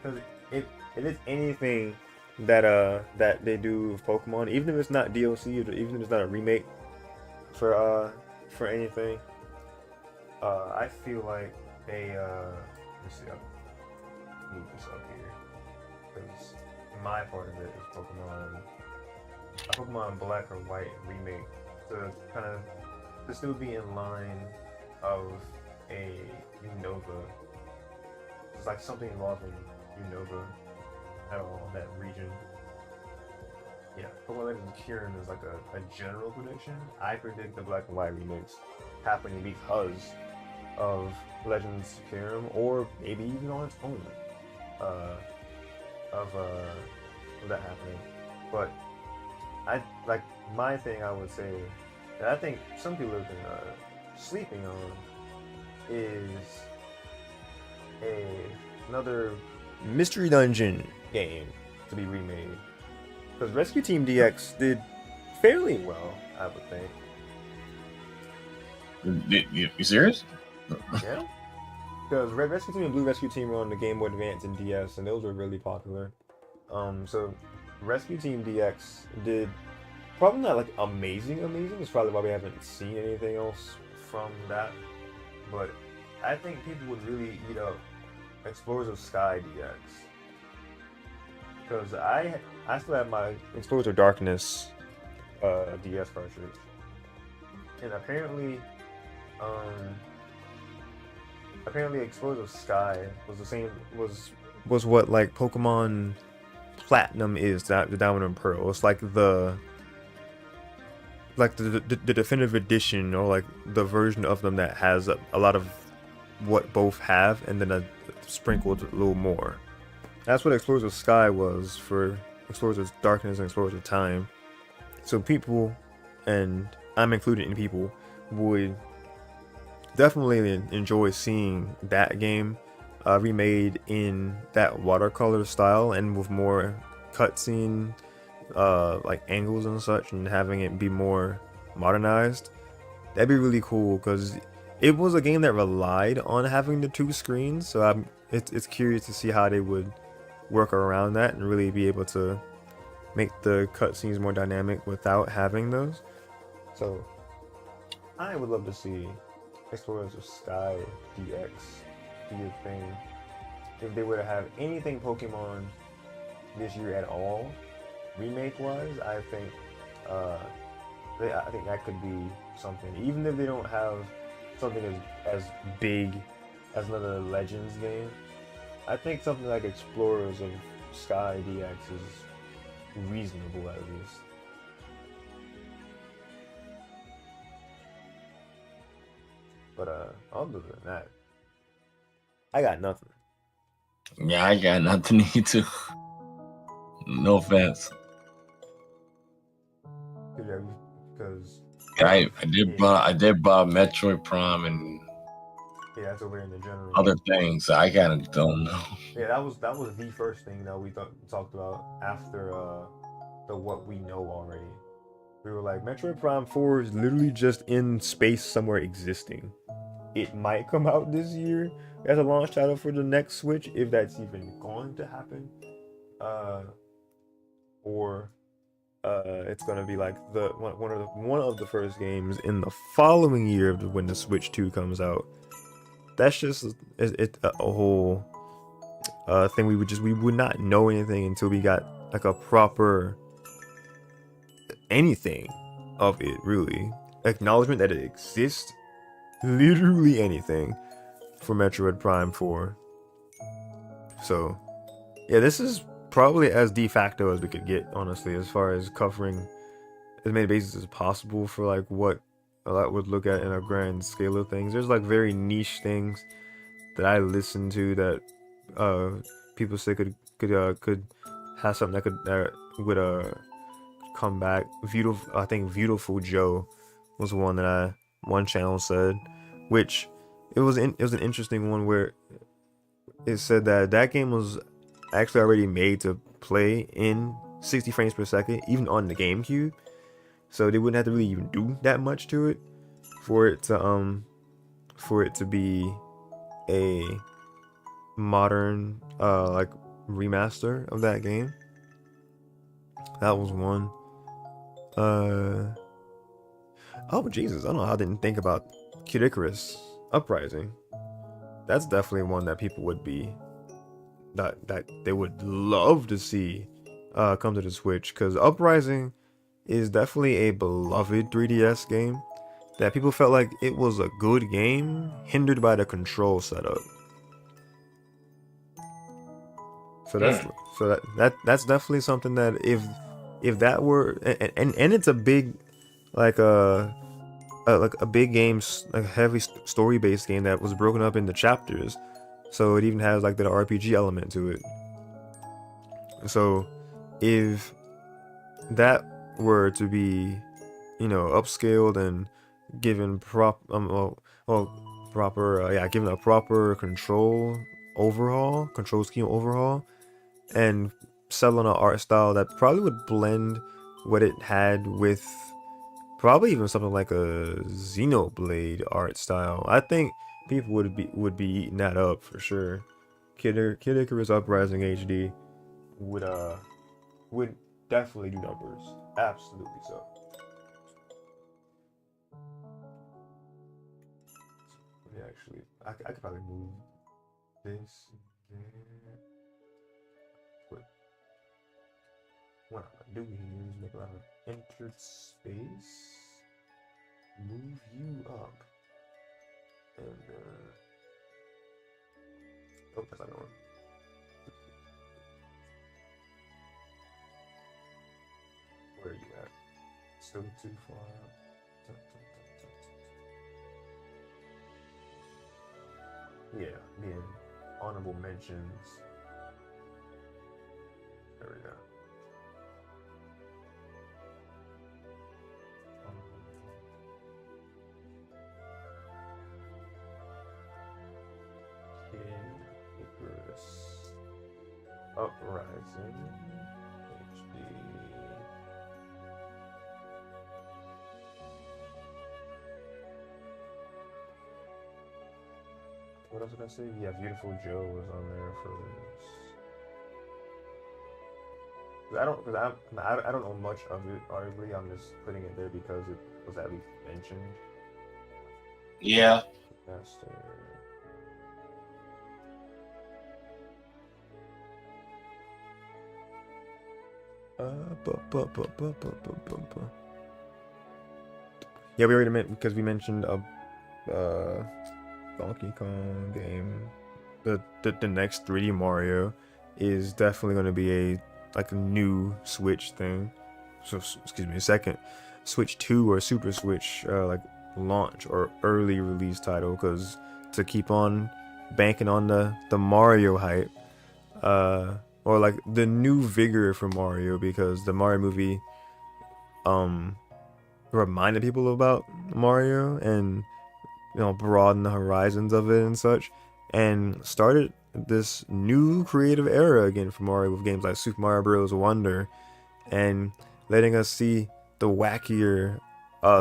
[SPEAKER 1] Because if it's anything that they do with Pokemon, even if it's not DLC or even if it's not a remake for anything, I feel like they let me see, I'll move this up here, because my part of it is Pokemon Black or White remake to kind of to still be in line of a Unova. It's like something involving Unova at all, that region. Yeah, Pokemon Legends Kieran is like a general prediction. I predict the Black and White remix happening because of Legends Kieran, or maybe even on its own. Of that happening. But I like my thing. I would say that I think some people have been sleeping on is another Mystery Dungeon game to be remade, because Rescue Team DX did fairly well, I would think.
[SPEAKER 2] You serious?
[SPEAKER 1] Yeah, because Red Rescue Team and Blue Rescue Team were on the Game Boy Advance and DS, and those were really popular. So Rescue Team DX did probably not like amazing. It's probably why we haven't seen anything else from that. But I think people would really eat up Explorers of Sky DX, because I still have my Explorers of Darkness DS cartridge, and apparently Explorers of Sky was the same was what like Pokemon Platinum is, that the Diamond and Pearl. It's like the definitive edition, or like the version of them that has a lot of what both have, and then sprinkled a little more. That's what Explorers of Sky was for Explorers of Darkness and Explorers of Time. So people, and I'm included in people, would definitely enjoy seeing that game remade in that watercolor style and with more cutscene like angles and such, and having it be more modernized. That'd be really cool, because it was a game that relied on having the two screens, so it's curious to see how they would work around that and really be able to make the cutscenes more dynamic without having those. So I would love to see Explorers of Sky DX be a thing. If they were to have anything Pokemon this year at all, remake wise, I think that could be something. Even if they don't have something as big as another Legends game, I think something like Explorers of Sky DX is reasonable, at least. But other than that, I got nothing.
[SPEAKER 2] Yeah, I got nothing either. No offense.
[SPEAKER 1] Because
[SPEAKER 2] I did buy Metroid Prime and
[SPEAKER 1] that's over in the general.
[SPEAKER 2] other things. So I kind of don't know.
[SPEAKER 1] Yeah, that was the first thing that we talked about after the what we know already. We were like, Metroid Prime 4 is literally just in space somewhere existing. It might come out this year as a launch title for the next Switch, if that's even going to happen. Or it's gonna be like one of the first games in the following year when the Switch 2 comes out. That's just it a whole thing. We would not know anything until we got like a proper anything of it, really. Acknowledgement that it exists. Literally anything for Metroid Prime 4. So, yeah, this is probably as de facto as we could get, honestly, as far as covering as many bases as possible for like what I would look at in a grand scale of things. There's like very niche things that I listen to that people say could have something that would come back. I think Beautiful Joe was one channel said, which it was an interesting one where it said that game was actually already made to play in 60 frames per second, even on the GameCube. So they wouldn't have to really even do that much to it for it to be a modern like remaster of that game. That was one. Oh Jesus, I don't know how I didn't think about Kid Icarus Uprising. That's definitely one that people would be that they would love to see come to the Switch, because Uprising is definitely a beloved 3DS game that people felt like it was a good game hindered by the control setup. So that's definitely something that if that were and it's a big like a big game, like a heavy story based game that was broken up into chapters, so it even has like the RPG element to it. So if that were to be, upscaled and given given a proper control scheme overhaul, and settle on an art style that probably would blend what it had with probably even something like a Xenoblade art style, I think people would be eating that up for sure. Kid Icarus Uprising HD would definitely do numbers. Absolutely so. Yeah, actually, I could probably move this there. But what I'm gonna do here is make a lot of entered space. Move you up. And oh, that's not going. Where are you at? Still too far out. Yeah, being honorable mentions. There we go. Icarus Uprising HD. What else did I say? Yeah, Beautiful Joe was on there for this. I don't know much of it. Arguably, I'm just putting it there because it was at least mentioned.
[SPEAKER 2] Yeah.
[SPEAKER 1] Master. Yeah, we already because we mentioned Donkey Kong game. The next 3D Mario is definitely going to be a new Switch thing. So excuse me, a second Switch 2 or Super Switch like launch or early release title, because to keep on banking on the Mario hype, or or like the new vigor for Mario, because the Mario movie um reminded people about Mario and broaden the horizons of it and such, and started this new creative era again for Mario with games like Super Mario Bros. Wonder, and letting us see the wackier,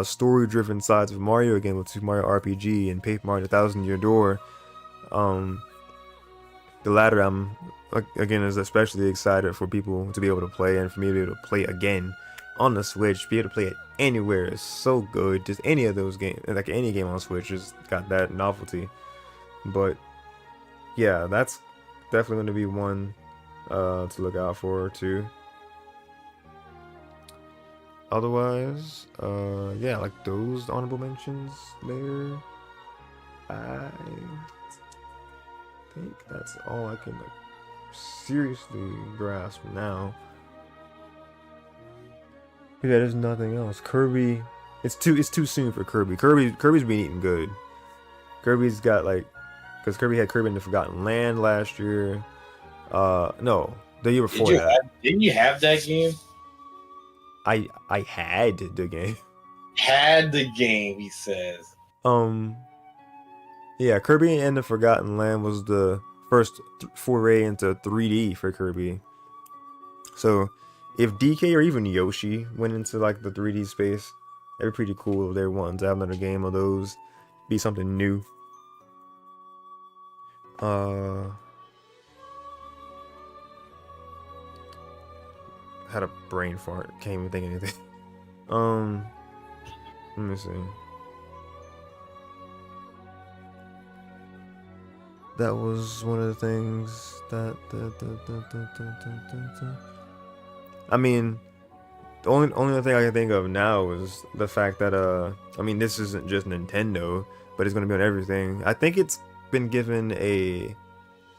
[SPEAKER 1] story-driven sides of Mario again with Super Mario RPG and Paper Mario: The Thousand Year Door. Um, the latter, I'm again is especially excited for people to be able to play, and for me to be able to play again on the Switch, be able to play it anywhere is so good. Just any of those games, like any game on Switch, just got that novelty. But yeah, that's definitely going to be one to look out for too. Otherwise, yeah, like those honorable mentions there. I think that's all I can like seriously grasp now. Yeah, there's nothing else. Kirby, it's too soon for Kirby. Kirby's been eating good. Kirby's got like, because Kirby had Kirby in the Forgotten Land last year. No, the year before that.
[SPEAKER 2] Didn't you have that game?
[SPEAKER 1] I had the game.
[SPEAKER 2] Had the game, he says.
[SPEAKER 1] Yeah, Kirby and the Forgotten Land was the first foray into 3D for Kirby. So, if DK or even Yoshi went into like the 3D space, that'd be pretty cool if they're wanting to have another game of those. Be something new. Had a brain fart. Can't even think of anything. Let me see. That was one of the things that. I mean, the only thing I can think of now is the fact that I mean, this isn't just Nintendo, but it's gonna be on everything. I think it's been given a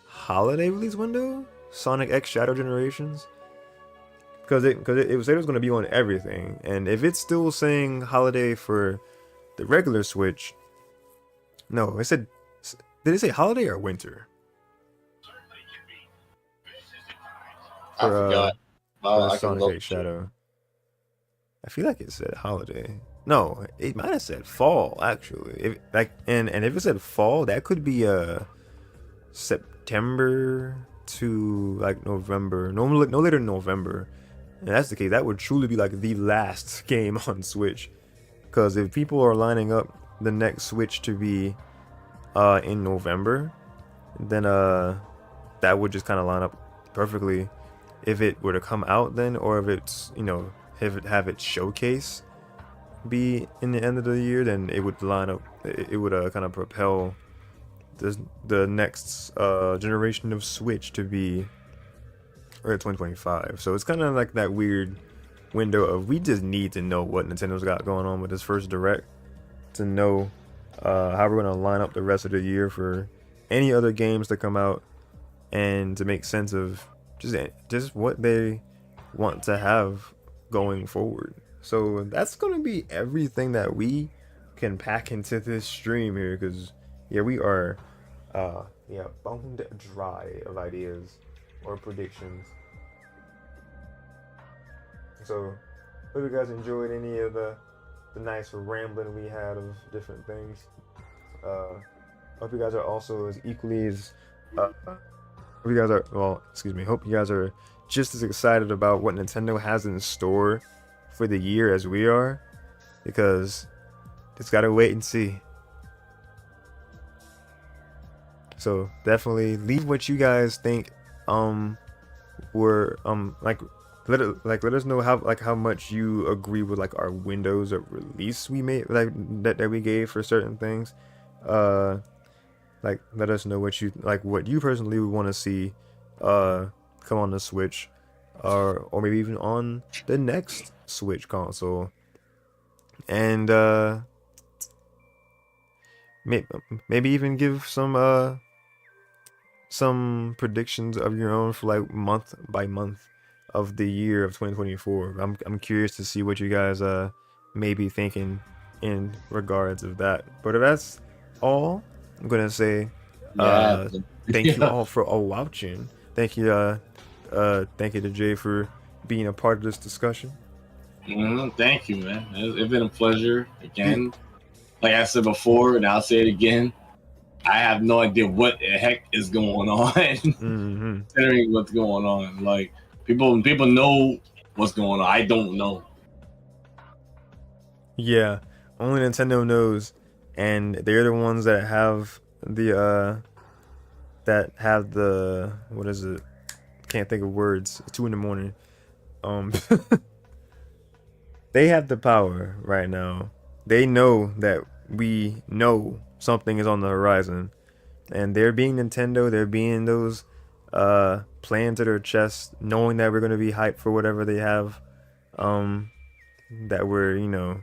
[SPEAKER 1] holiday release window, Sonic X Shadow Generations, because it said it was gonna be on everything, and if it's still saying holiday for the regular Switch, no, it said. Did it say holiday or winter?
[SPEAKER 2] I forgot.
[SPEAKER 1] For Sonic X Shadow. I feel like it said holiday. No, it might have said fall actually. If like and if it said fall, that could be September to like November. No later than November. And that's the case. That would truly be like the last game on Switch. Because if people are lining up the next Switch to be in November, then that would just kind of line up perfectly if it were to come out then, or if it's have its showcase be in the end of the year, then it would line up. It would kind of propel the next generation of Switch to be or 2025. So it's kind of like that weird window of we just need to know what Nintendo's got going on with this first direct to know how we're going to line up the rest of the year for any other games that come out, and to make sense of just what they want to have going forward. So that's going to be everything that we can pack into this stream here, because yeah, we are boned dry of ideas or predictions. So hope you guys enjoyed any of the nice rambling we had of different things. Hope you guys are also as equally as hope you guys are just as excited about what Nintendo has in store for the year as we are, because just gotta wait and see. So definitely leave what you guys think let us know how much you agree with like our windows of release we made, like that we gave for certain things. Like let us know what you personally would want to see come on the Switch, or maybe even on the next Switch console, and maybe even give some predictions of your own for like month by month of the year of 2024. I'm curious to see what you guys may be thinking in regards of that. But if that's all, I'm gonna say thank you all for watching. Thank you thank you to Jay for being a part of this discussion.
[SPEAKER 2] Thank you, man. It's been a pleasure again. Like I said before, and I'll say it again. I have no idea what the heck is going on. Considering what's going on, like people know what's going on. I don't know.
[SPEAKER 1] Yeah, only Nintendo knows, and they're the ones that have the what is it? Can't think of words. It's 2 a.m. They have the power right now. They know that we know something is on the horizon, and they're being Nintendo. They're being those plans to their chest, knowing that we're gonna be hyped for whatever they have. That we're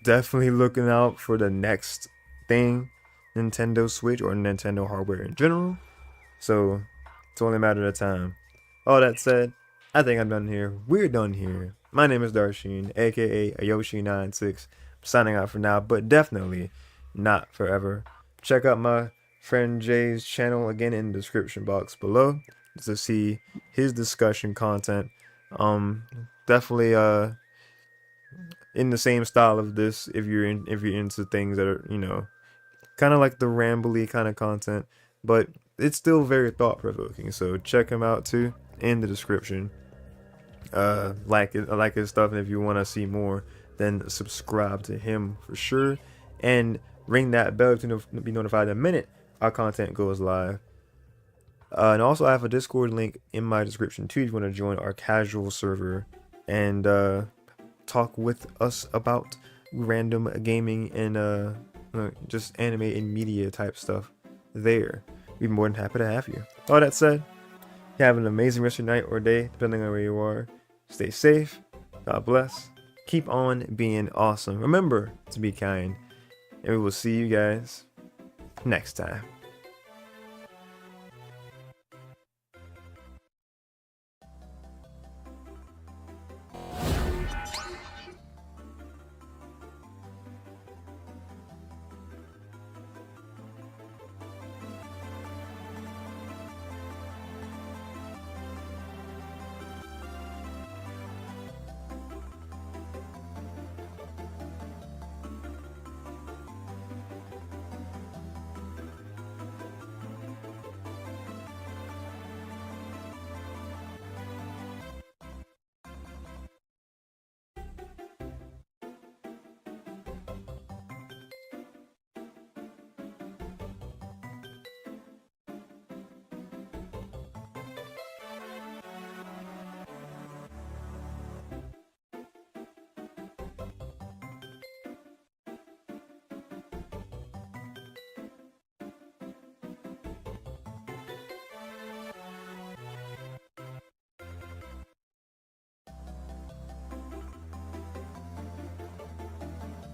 [SPEAKER 1] definitely looking out for the next thing, Nintendo Switch or Nintendo hardware in general. So it's only a matter of time. All that said, I think I'm done here. We're done here. My name is Darshean, aka Ayoshi96. I'm signing out for now, but definitely not forever. Check out my friend Jay's channel again in the description box below to see his discussion content. Definitely in the same style of this if you're into things that are kind of like the rambly kind of content, but it's still very thought provoking. So check him out too in the description. Like his stuff, and if you want to see more, then subscribe to him for sure, and ring that bell to be notified the minute our content goes live. And also, I have a Discord link in my description too if you want to join our casual server and talk with us about random gaming and just anime and media type stuff there. We'd be more than happy to have you. All that said, have an amazing rest of your night or day, depending on where you are. Stay safe. God bless. Keep on being awesome. Remember to be kind. And we will see you guys next time.